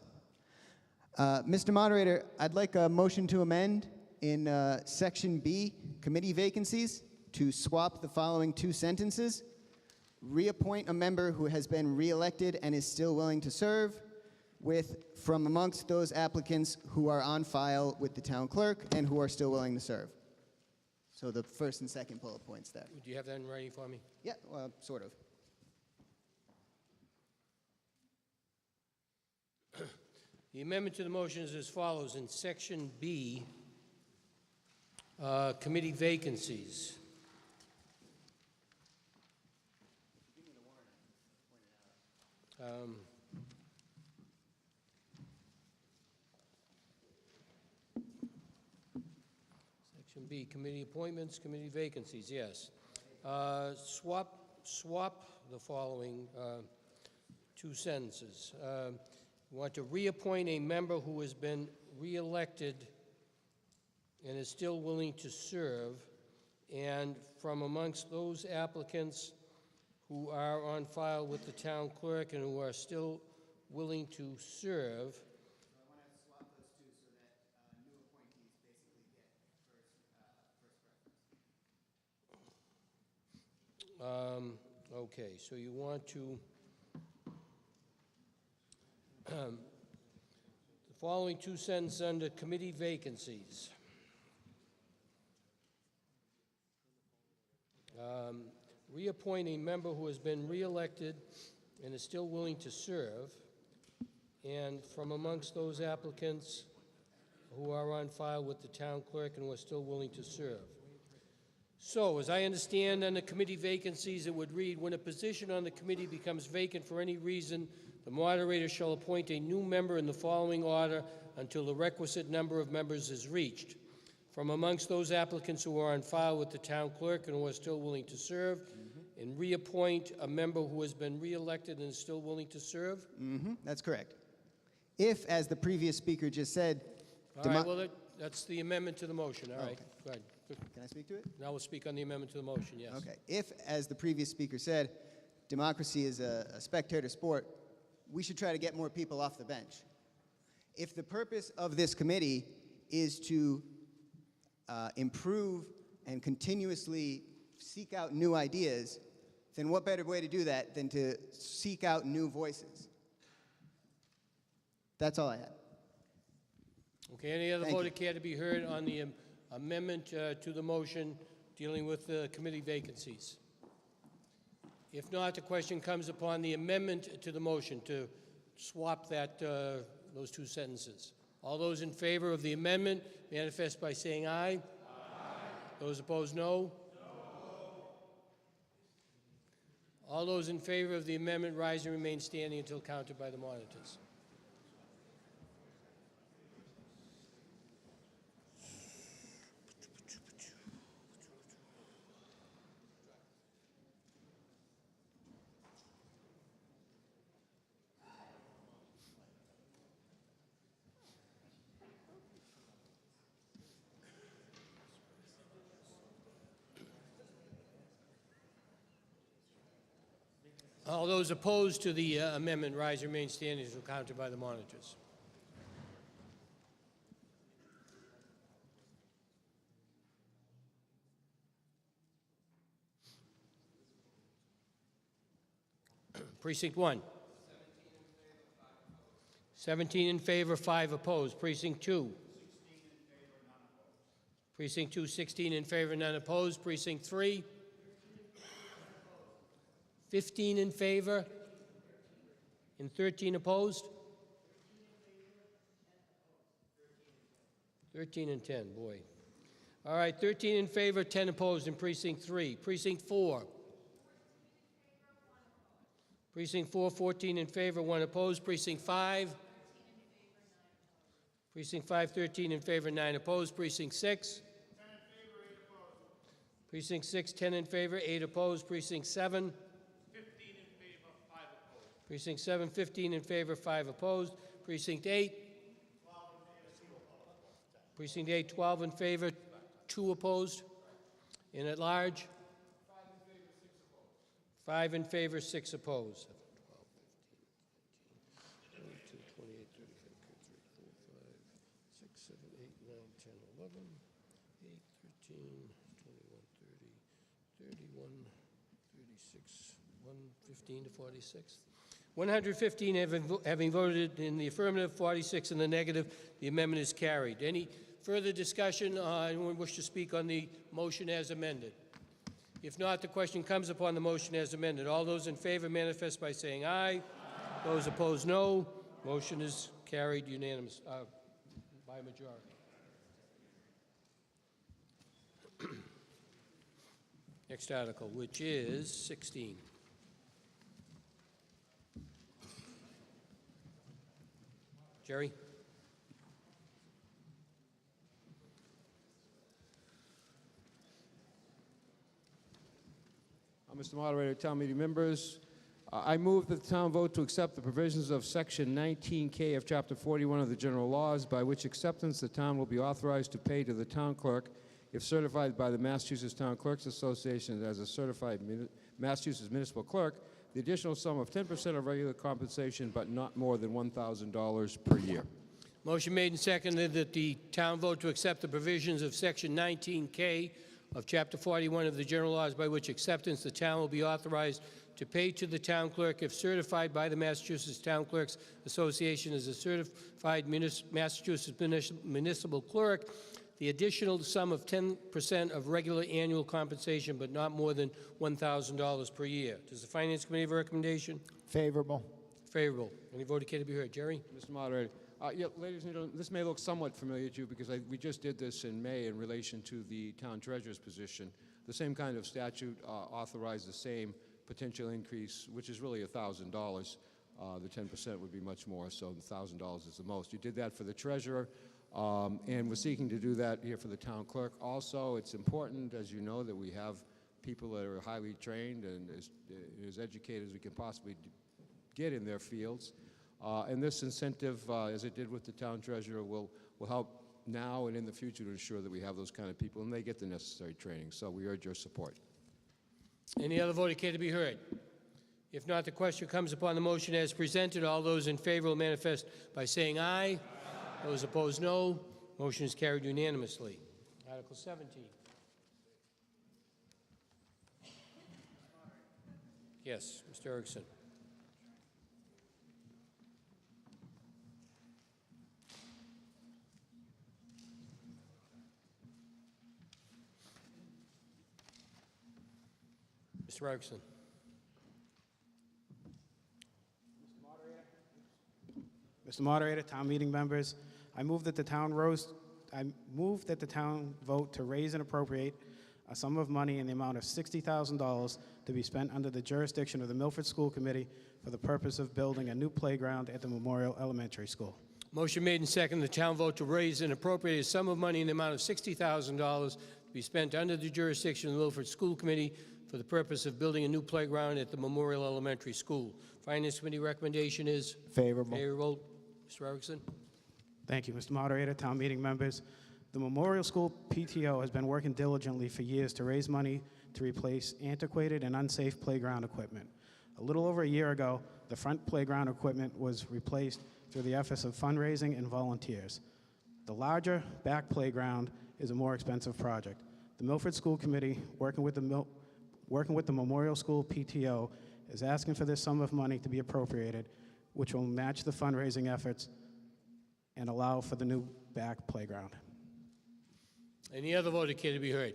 Mr. Moderator, I'd like a motion to amend in Section B, committee vacancies, to swap the following two sentences. Reappoint a member who has been reelected and is still willing to serve, with from amongst those applicants who are on file with the town clerk and who are still willing to serve. So the first and second bullet points there. Do you have that in writing for me? Yeah, well, sort of. The amendment to the motion is as follows. In Section B, committee vacancies. Section B, committee appointments, committee vacancies, yes. Swap the following two sentences. We want to reappoint a member who has been reelected and is still willing to serve, and from amongst those applicants who are on file with the town clerk and who are still willing to serve. I want to swap those two so that new appointees basically get first preference. Okay, so you want to the following two sentences under committee reappoint a member who has been reelected and is still willing to serve, and from amongst those applicants who are on file with the town clerk and who are still willing to serve. So, as I understand on the committee vacancies, it would read, when a position on the committee becomes vacant for any reason, the moderator shall appoint a new member in the following order until the requisite number of members is reached. From amongst those applicants who are on file with the town clerk and who are still willing to serve, and reappoint a member who has been reelected and is still willing to serve? That's correct. If, as the previous speaker just said, All right, well, that's the amendment to the motion. All right, Okay. go ahead. Can I speak to it? Now we'll speak on the amendment to the motion, yes. Okay. If, as the previous speaker said, democracy is a spectator sport, we should try to get more people off the bench. If the purpose of this committee is to improve and continuously seek out new ideas, then what better way to do that than to seek out new voices? That's all I had. Okay, any other Thank voter you. care to be heard on the amendment to the motion dealing with the committee vacancies? If not, the question comes upon the amendment to the motion to swap that, those two sentences. All those in favor of the amendment manifest by saying aye. Aye. Those opposed, no. All those in favor of the amendment rise and remain standing until counted by the monitors. All those opposed to the amendment rise and remain standing until counted by the monitors. Precinct 1. 17 in favor, 5 opposed. Precinct 2. Precinct 2, 16 in favor, none opposed. Precinct 3. 15 in favor and 13 opposed? 13 and 10, boy. All right, 13 in favor, 10 opposed in Precinct 3. Precinct 4. Precinct 4, 14 in favor, 1 opposed. Precinct 5. Precinct 5, 13 in favor, 9 opposed. Precinct 6. Precinct 6, 10 in favor, 8 opposed. Precinct 7. Precinct 7, 15 in favor, 5 opposed. Precinct 8. Precinct 8, 12 in favor, 2 opposed. And at large? 5 in favor, 6 opposed. 22, 28, 35, 34, 5, 6, 7, 8, 9, 10, 11, 8, 13, 21, 30, 31, 36, 1, 15 to 46. 115 having voted in the affirmative, 46 in the negative. The amendment is carried. Any further discussion? Anyone wish to speak on the motion as amended? If not, the question comes upon the motion as amended. All those in favor manifest by saying aye. Aye. Those opposed, no. Motion is carried unanimous by majority. Next article, which is 16. Jerry? Mr. Moderator, town meeting members, I move that the town vote to accept the provisions of Section 19K of Chapter 41 of the General Laws, by which acceptance the town will be authorized to pay to the town clerk, if certified by the Massachusetts Town Clerks Association as a certified Massachusetts municipal clerk, the additional sum of 10% of regular compensation, but not more than $1,000 per year. Motion made and seconded that the town vote to accept the provisions of Section 19K of Chapter 41 of the General Laws, by which acceptance the town will be authorized to pay to the town clerk, if certified by the Massachusetts Town Clerks Association as a certified Massachusetts municipal clerk, the additional sum of 10% of regular annual compensation, but not more than $1,000 per year. Does the Finance Committee have a recommendation? Favorable. Favorable. Any vote care to be heard? Jerry? Mr. Moderator, yeah, ladies and gentlemen, this may look somewhat familiar to you because we just did this in May in relation to the town treasurer's position. The same kind of statute authorized the same potential increase, which is really $1,000. The 10% would be much more, so the $1,000 is the most. You did that for the treasurer, and we're seeking to do that here for the town clerk. Also, it's important, as you know, that we have people that are highly trained and as educated as we can possibly get in their fields. And this incentive, as it did with the town treasurer, will help now and in the future to ensure that we have those kind of people and they get the necessary training. So we urge your support. Any other vote care to be heard? If not, the question comes upon the motion as presented. All those in favor will manifest by saying aye. Aye. Those opposed, no. Motion is carried unanimously. Article 17. Yes, Mr. Erickson. Mr. Erickson. Mr. Moderator, town meeting members, I move that the town vote to raise and appropriate a sum of money in the amount of $60,000 to be spent under the jurisdiction of the Milford School Committee for the purpose of building a new playground at the Memorial Elementary School. Motion made and second. The town vote to raise and appropriate a sum of money in the amount of $60,000 to be spent under the jurisdiction of the Milford School Committee for the purpose of building a new playground at the Memorial Elementary School. Finance Committee recommendation is favorable. Favorable. Mr. Erickson. Thank you, Mr. Moderator, town meeting members. The Memorial School PTO has been working diligently for years to raise money to replace antiquated and unsafe playground equipment. A little over a year ago, the front playground equipment was replaced through the efforts of fundraising and volunteers. The larger back playground is a more expensive project. The Milford School Committee, working with the Memorial School PTO, is asking for this sum of money to be appropriated, which will match the fundraising efforts and allow for the new back playground. Any other vote care to be heard?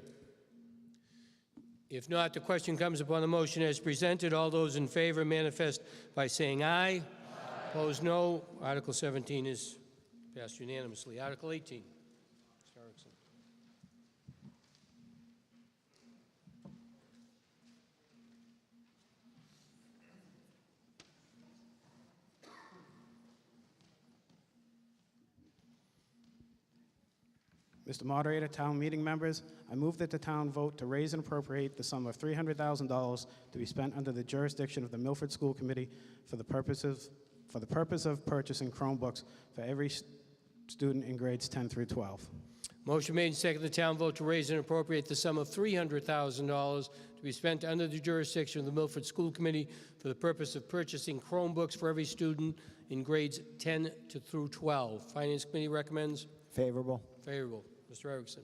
If not, the question comes upon the motion as presented. All those in favor manifest by saying aye. Aye. Opposed, no. Article 17 is passed unanimously. Article 18. Mr. Erickson. Mr. Moderator, town meeting members, I move that the town vote to raise and appropriate the sum of $300,000 to be spent under the jurisdiction of the Milford School Committee for the purpose of purchasing Chromebooks for every student in grades 10 through 12. Motion made and seconded. The town vote to raise and appropriate the sum of $300,000 to be spent under the jurisdiction of the Milford School Committee for the purpose of purchasing Chromebooks for every student in grades 10 through 12. Finance Committee recommends? Favorable. Favorable. Mr. Erickson.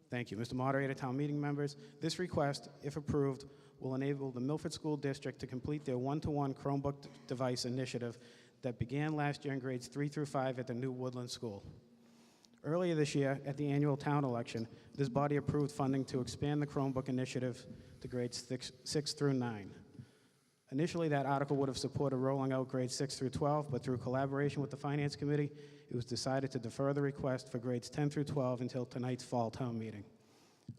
Thank you. Mr. Moderator, town meeting members, this request, if approved, will enable the Milford School District to complete their one-to-one Chromebook device initiative that began last year in grades 3 through 5 at the new Woodland School. Earlier this year, at the annual town election, this body approved funding to expand the Chromebook initiative to grades 6 through 9. Initially, that article would have supported rolling out grades 6 through 12, but through collaboration with the Finance Committee, it was decided to defer the request for grades 10 through 12 until tonight's fall town meeting.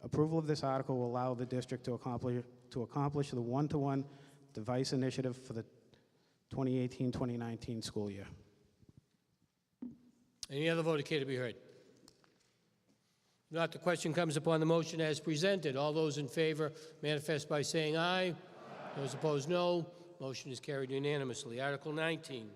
Approval of this article will allow the district to accomplish the one-to-one device initiative for the 2018-2019 school year. Any other vote care to be heard? If not, the question comes upon the motion as presented. All those in favor manifest by saying aye. Aye. Those opposed, no. Motion is carried unanimously. Article 19.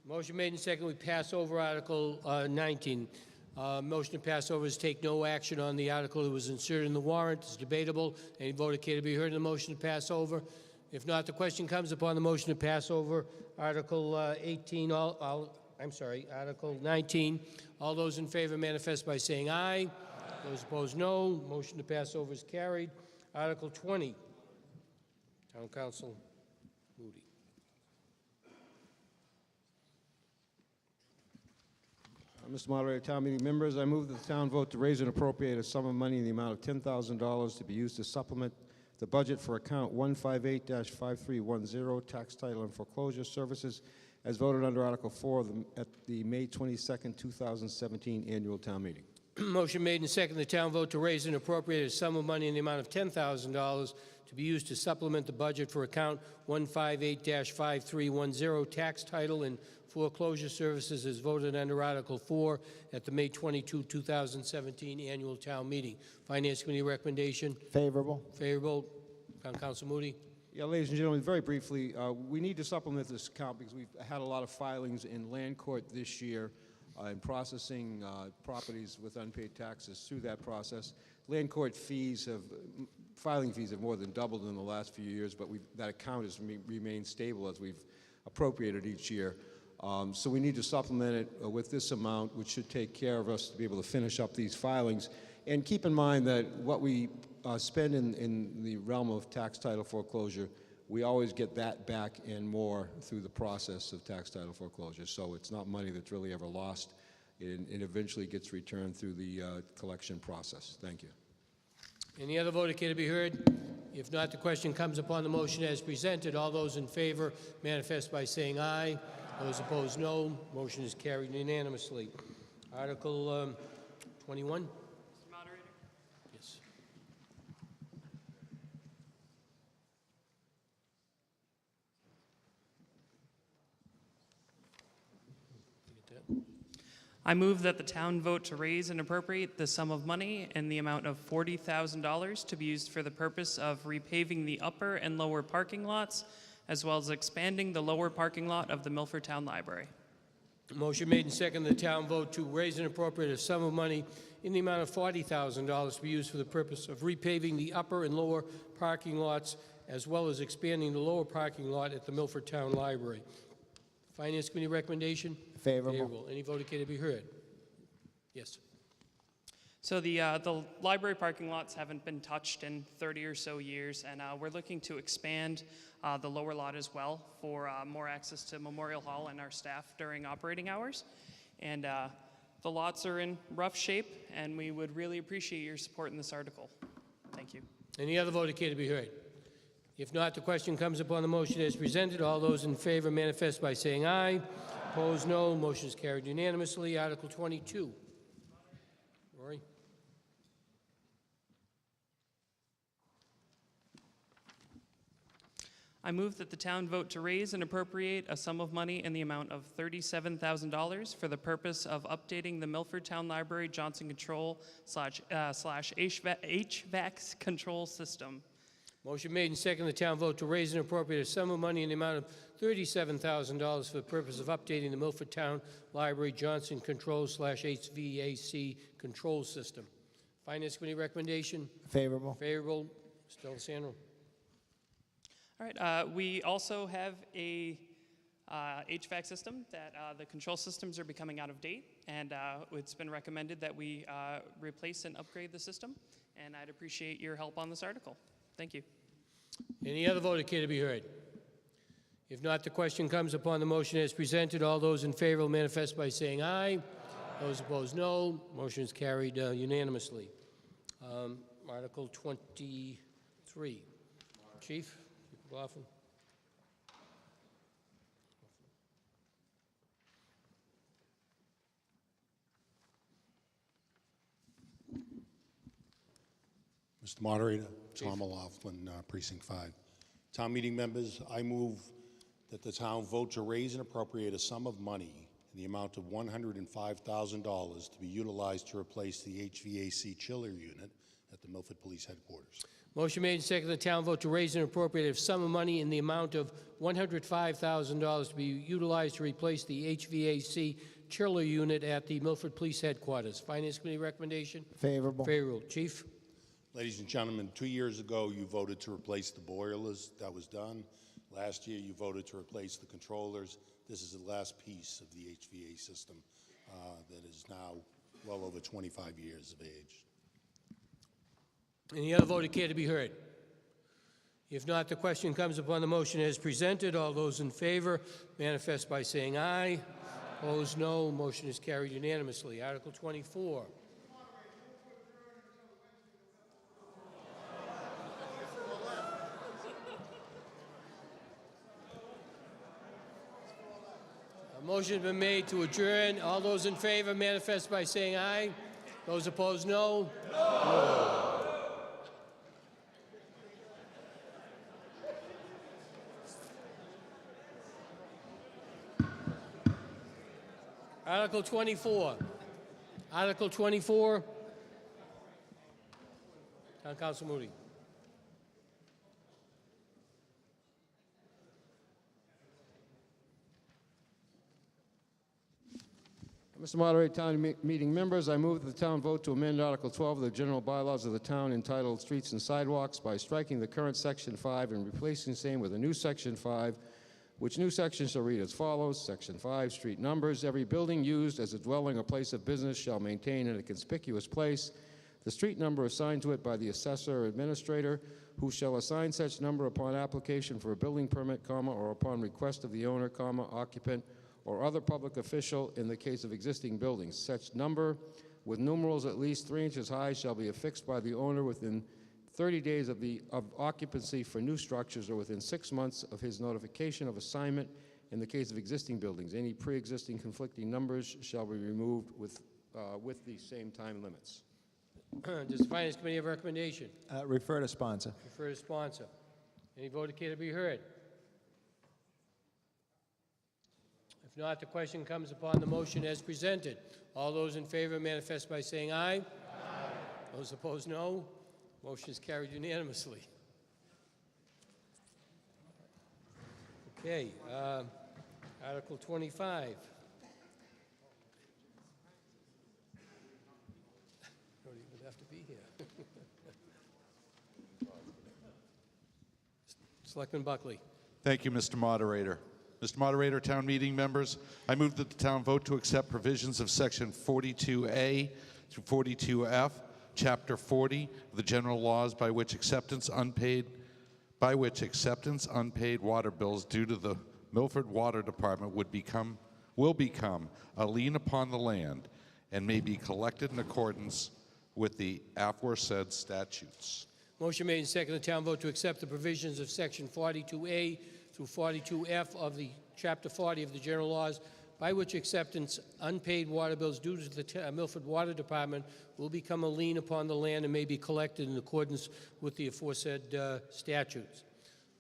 Motion made and seconded. We pass over Article 19. Motion to pass over is take no action on the article that was inserted in the warrant. It's debatable. Any vote care to be heard in the motion to pass over? If not, the question comes upon the motion to pass over Article 18. Article 19. All those in favor manifest by saying aye. Aye. Those opposed, no. Motion to pass over is carried. Article 20. Town Council Moody. Mr. Moderator, town meeting members, I move that the town vote to raise and appropriate a sum of money in the amount of $10,000 to be used to supplement the budget for account 158-5310, tax title and foreclosure services, as voted under Article 4 at the May 22nd, 2017 annual town meeting. Motion made and seconded. The town vote to raise and appropriate a sum of money in the amount of $10,000 to be used to supplement the budget for account 158-5310, tax title and foreclosure services, as voted under Article 4 at the May 22, 2017 annual town meeting. Finance Committee recommendation? Favorable. Favorable. Council Moody? Yeah, ladies and gentlemen, very briefly, we need to supplement this account because we've had a lot of filings in land court this year in processing properties with unpaid taxes through that process. Land court filing fees have more than doubled in the last few years, but that account has remained stable as we've appropriated each year. So we need to supplement it with this amount, which should take care of us to be able to finish up these filings. And keep in mind that what we spend in the realm of tax title foreclosure, we always get that back and more through the process of tax title foreclosure. So it's not money that's really ever lost. It eventually gets returned through the collection process. Thank you. Any other vote care to be heard? If not, the question comes upon the motion as presented. All those in favor manifest by saying aye. Those opposed, no. Motion is carried unanimously. Article 21. Mr. Moderator? Yes. I move that the town vote to raise and appropriate the sum of money in the amount of $40,000 to be used for the purpose of repaving the upper and lower parking lots, as well as expanding the lower parking lot of the Milford Town Library. Motion made and seconded. The town vote to raise and appropriate a sum of money in the amount of $40,000 to be used for the purpose of repaving the upper and lower parking lots, as well as expanding the lower parking lot at the Milford Town Library. Finance Committee recommendation? Favorable. Any vote care to be heard? Yes. So the library parking lots haven't been touched in 30 or so years, and we're looking to expand the lower lot as well for more access to Memorial Hall and our staff during operating hours. And the lots are in rough shape, and we would really appreciate your support in this article. Thank you. Any other vote care to be heard? If not, the question comes upon the motion as presented. All those in favor manifest by saying aye. Opposed, no. Motion is carried unanimously. Article 22. Rory? I move that the town vote to raise and appropriate a sum of money in the amount of $37,000 for the purpose of updating the Milford Town Library Johnson Control slash HVAC control system. Motion made and seconded. The town vote to raise and appropriate a sum of money in the amount of $37,000 for the purpose of updating the Milford Town Library Johnson Control slash HVAC control system. Finance Committee recommendation? Favorable. Favorable. Mr. D'Alessandro. All right, we also have a HVAC system that the control systems are becoming out of date, and it's been recommended that we replace and upgrade the system, and I'd appreciate your help on this article. Thank you. Any other vote care to be heard? If not, the question comes upon the motion as presented. All those in favor will manifest by saying aye. Those opposed, no. Motion is carried unanimously. Article 23. Chief McLaughlin. Mr. Moderator, Tom O'Laughlin, Precinct 5. Town meeting members, I move that the town vote to raise and appropriate a sum of money in the amount of $105,000 to be utilized to replace the HVAC chiller unit at the Milford Police Headquarters. Motion made and seconded. The town vote to raise and appropriate a sum of money in the amount of $105,000 to be utilized to replace the HVAC chiller unit at the Milford Police Headquarters. Finance Committee recommendation? Favorable. Favorable. Chief? Ladies and gentlemen, 2 years ago you voted to replace the boilers. That was done. Last year you voted to replace the controllers. This is the last piece of the HVAC system that is now well over 25 years of age. Any other vote care to be heard? If not, the question comes upon the motion as presented. All those in favor manifest by saying aye. Opposed, no. Motion is carried unanimously. Article 24. A motion has been made to adjourn. All those in favor manifest by saying aye. Those opposed, no. Article 24. Article 24. Town Council Moody. Mr. Moderator, town meeting members, I move that the town vote to amend Article 12 of the general bylaws of the town entitled Streets and Sidewalks by striking the current Section 5 and replacing the same with a new Section 5, which new section shall read as follows. Section 5, street numbers. Every building used as a dwelling or place of business shall maintain in a conspicuous place the street number assigned to it by the assessor or administrator, who shall assign such number upon application for a building permit, or upon request of the owner, occupant, or other public official in the case of existing buildings. Such number, with numerals at least 3 inches high, shall be affixed by the owner within 30 days of occupancy for new structures or within 6 months of his notification of assignment in the case of existing buildings. Any pre-existing conflicting numbers shall be removed with the same time limits. Does the Finance Committee have a recommendation? Refer to sponsor. Refer to sponsor. Any vote care to be heard? If not, the question comes upon the motion as presented. All those in favor manifest by saying aye. Aye. Those opposed, no. Motion is carried unanimously. Okay, Article 25. Don't even have to be here. Selectman Buckley. Thank you, Mr. Moderator. Mr. Moderator, town meeting members, I move that the town vote to accept provisions of Section 42A through 42F, Chapter 40 of the general laws by which acceptance unpaid water bills due to the Milford Water Department will become a lien upon the land and may be collected in accordance with the aforesaid statutes. Motion made and seconded. The town vote to accept the provisions of Section 42A through 42F of the Chapter 40 of the general laws by which acceptance unpaid water bills due to the Milford Water Department will become a lien upon the land and may be collected in accordance with the aforesaid statutes.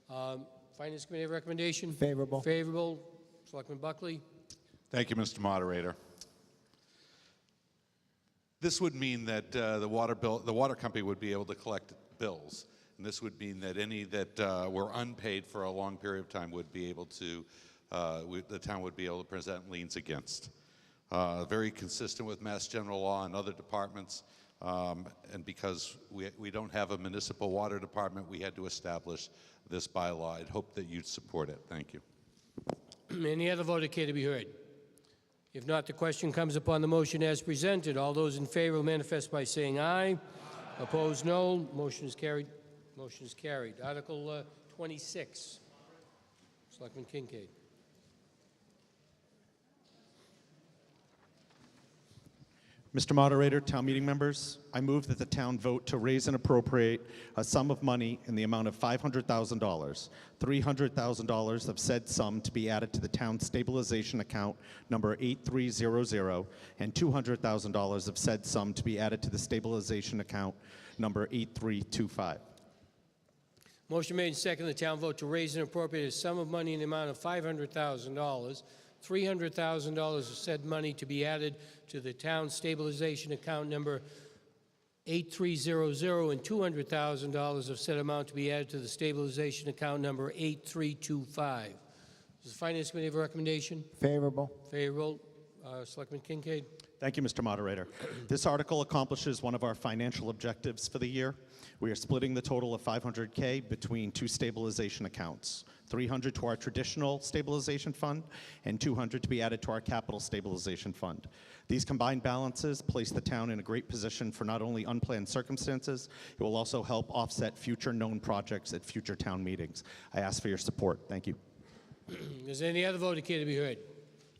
Finance Committee recommendation? Favorable. Favorable. Selectman Buckley. Thank you, Mr. Moderator. This would mean that the water company would be able to collect bills, and this would mean that any that were unpaid for a long period of time would be able to, the town would be able to present liens against. Very consistent with Mass General Law and other departments, and because we don't have a municipal water department, we had to establish this bylaw. I'd hope that you'd support it. Thank you. Any other vote care to be heard? If not, the question comes upon the motion as presented. All those in favor will manifest by saying aye. Aye. Opposed, no. Motion is carried. Motion is carried. Article 26. Selectman Kincaid. Mr. Moderator, town meeting members, I move that the town vote to raise and appropriate a sum of money in the amount of $500,000, $300,000 of said sum to be added to the town stabilization account number 8300, and $200,000 of said sum to be added to the stabilization account number 8325. Motion made and seconded. The town vote to raise and appropriate a sum of money in the amount of $500,000, $300,000 of said money to be added to the town stabilization account number 8300, and $200,000 of said amount to be added to the stabilization account number 8325. Does the Finance Committee have a recommendation? Favorable. Favorable. Selectman Kincaid. Thank you, Mr. Moderator. This article accomplishes one of our financial objectives for the year. We are splitting the total of $500K between two stabilization accounts, $300 to our traditional stabilization fund and $200 to be added to our capital stabilization fund. These combined balances place the town in a great position for not only unplanned circumstances, it will also help offset future known projects at future town meetings. I ask for your support. Thank you. Is there any other vote care to be heard?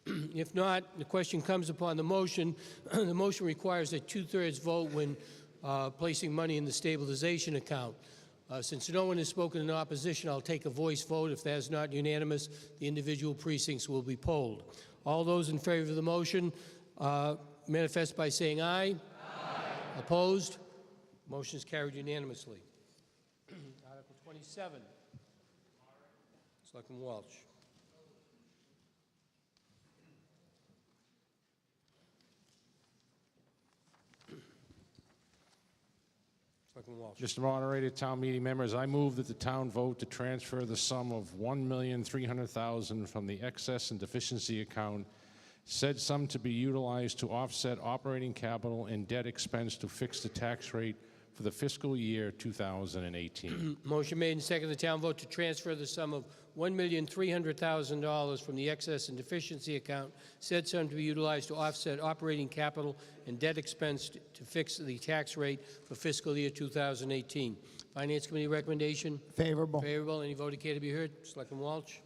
If not, the question comes upon the motion. The motion requires a two-thirds vote when placing money in the stabilization account. Since no one has spoken in opposition, I'll take a voice vote. If that is not unanimous, the individual precincts will be polled. All those in favor of the motion manifest by saying aye. Aye. Opposed? Motion is carried unanimously. Article 27. Selectman Walsh. Selectman Walsh. Mr. Moderator, town meeting members, I move that the town vote to transfer the sum of $1,300,000 from the excess and deficiency account, said sum to be utilized to offset operating capital and debt expense to fix the tax rate for the fiscal year 2018. Motion made and seconded. The town vote to transfer the sum of $1,300,000 from the excess and deficiency account, said sum to be utilized to offset operating capital and debt expense to fix the tax rate for fiscal year 2018. Finance Committee recommendation? Favorable. Favorable. Any vote care to be heard? Selectman Walsh.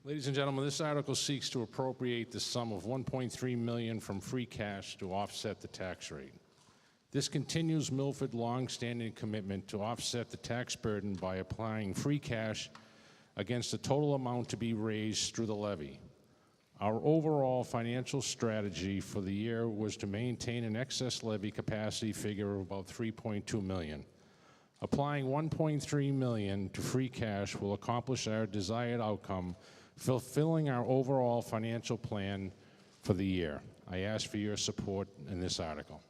Ladies and gentlemen, this article seeks to appropriate the sum of $1.3 million from free cash to offset the tax rate. This continues Milford's long-standing commitment to offset the tax burden by applying free cash against the total amount to be raised through the levy. Our overall financial strategy for the year was to maintain an excess levy capacity figure of about $3.2 million. Applying $1.3 million to free cash will accomplish our desired outcome, fulfilling our overall financial plan for the year. I ask for your support in this article.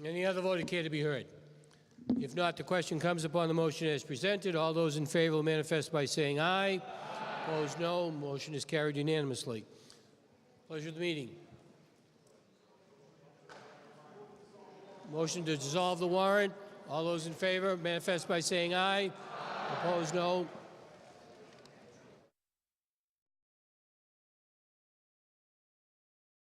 Any other vote care to be heard? If not, the question comes upon the motion as presented. All those in favor will manifest by saying aye. Aye. Opposed, no. Motion is carried unanimously. Pleasure of the meeting. Motion to dissolve the warrant. All those in favor manifest by saying aye. Aye. Opposed, no.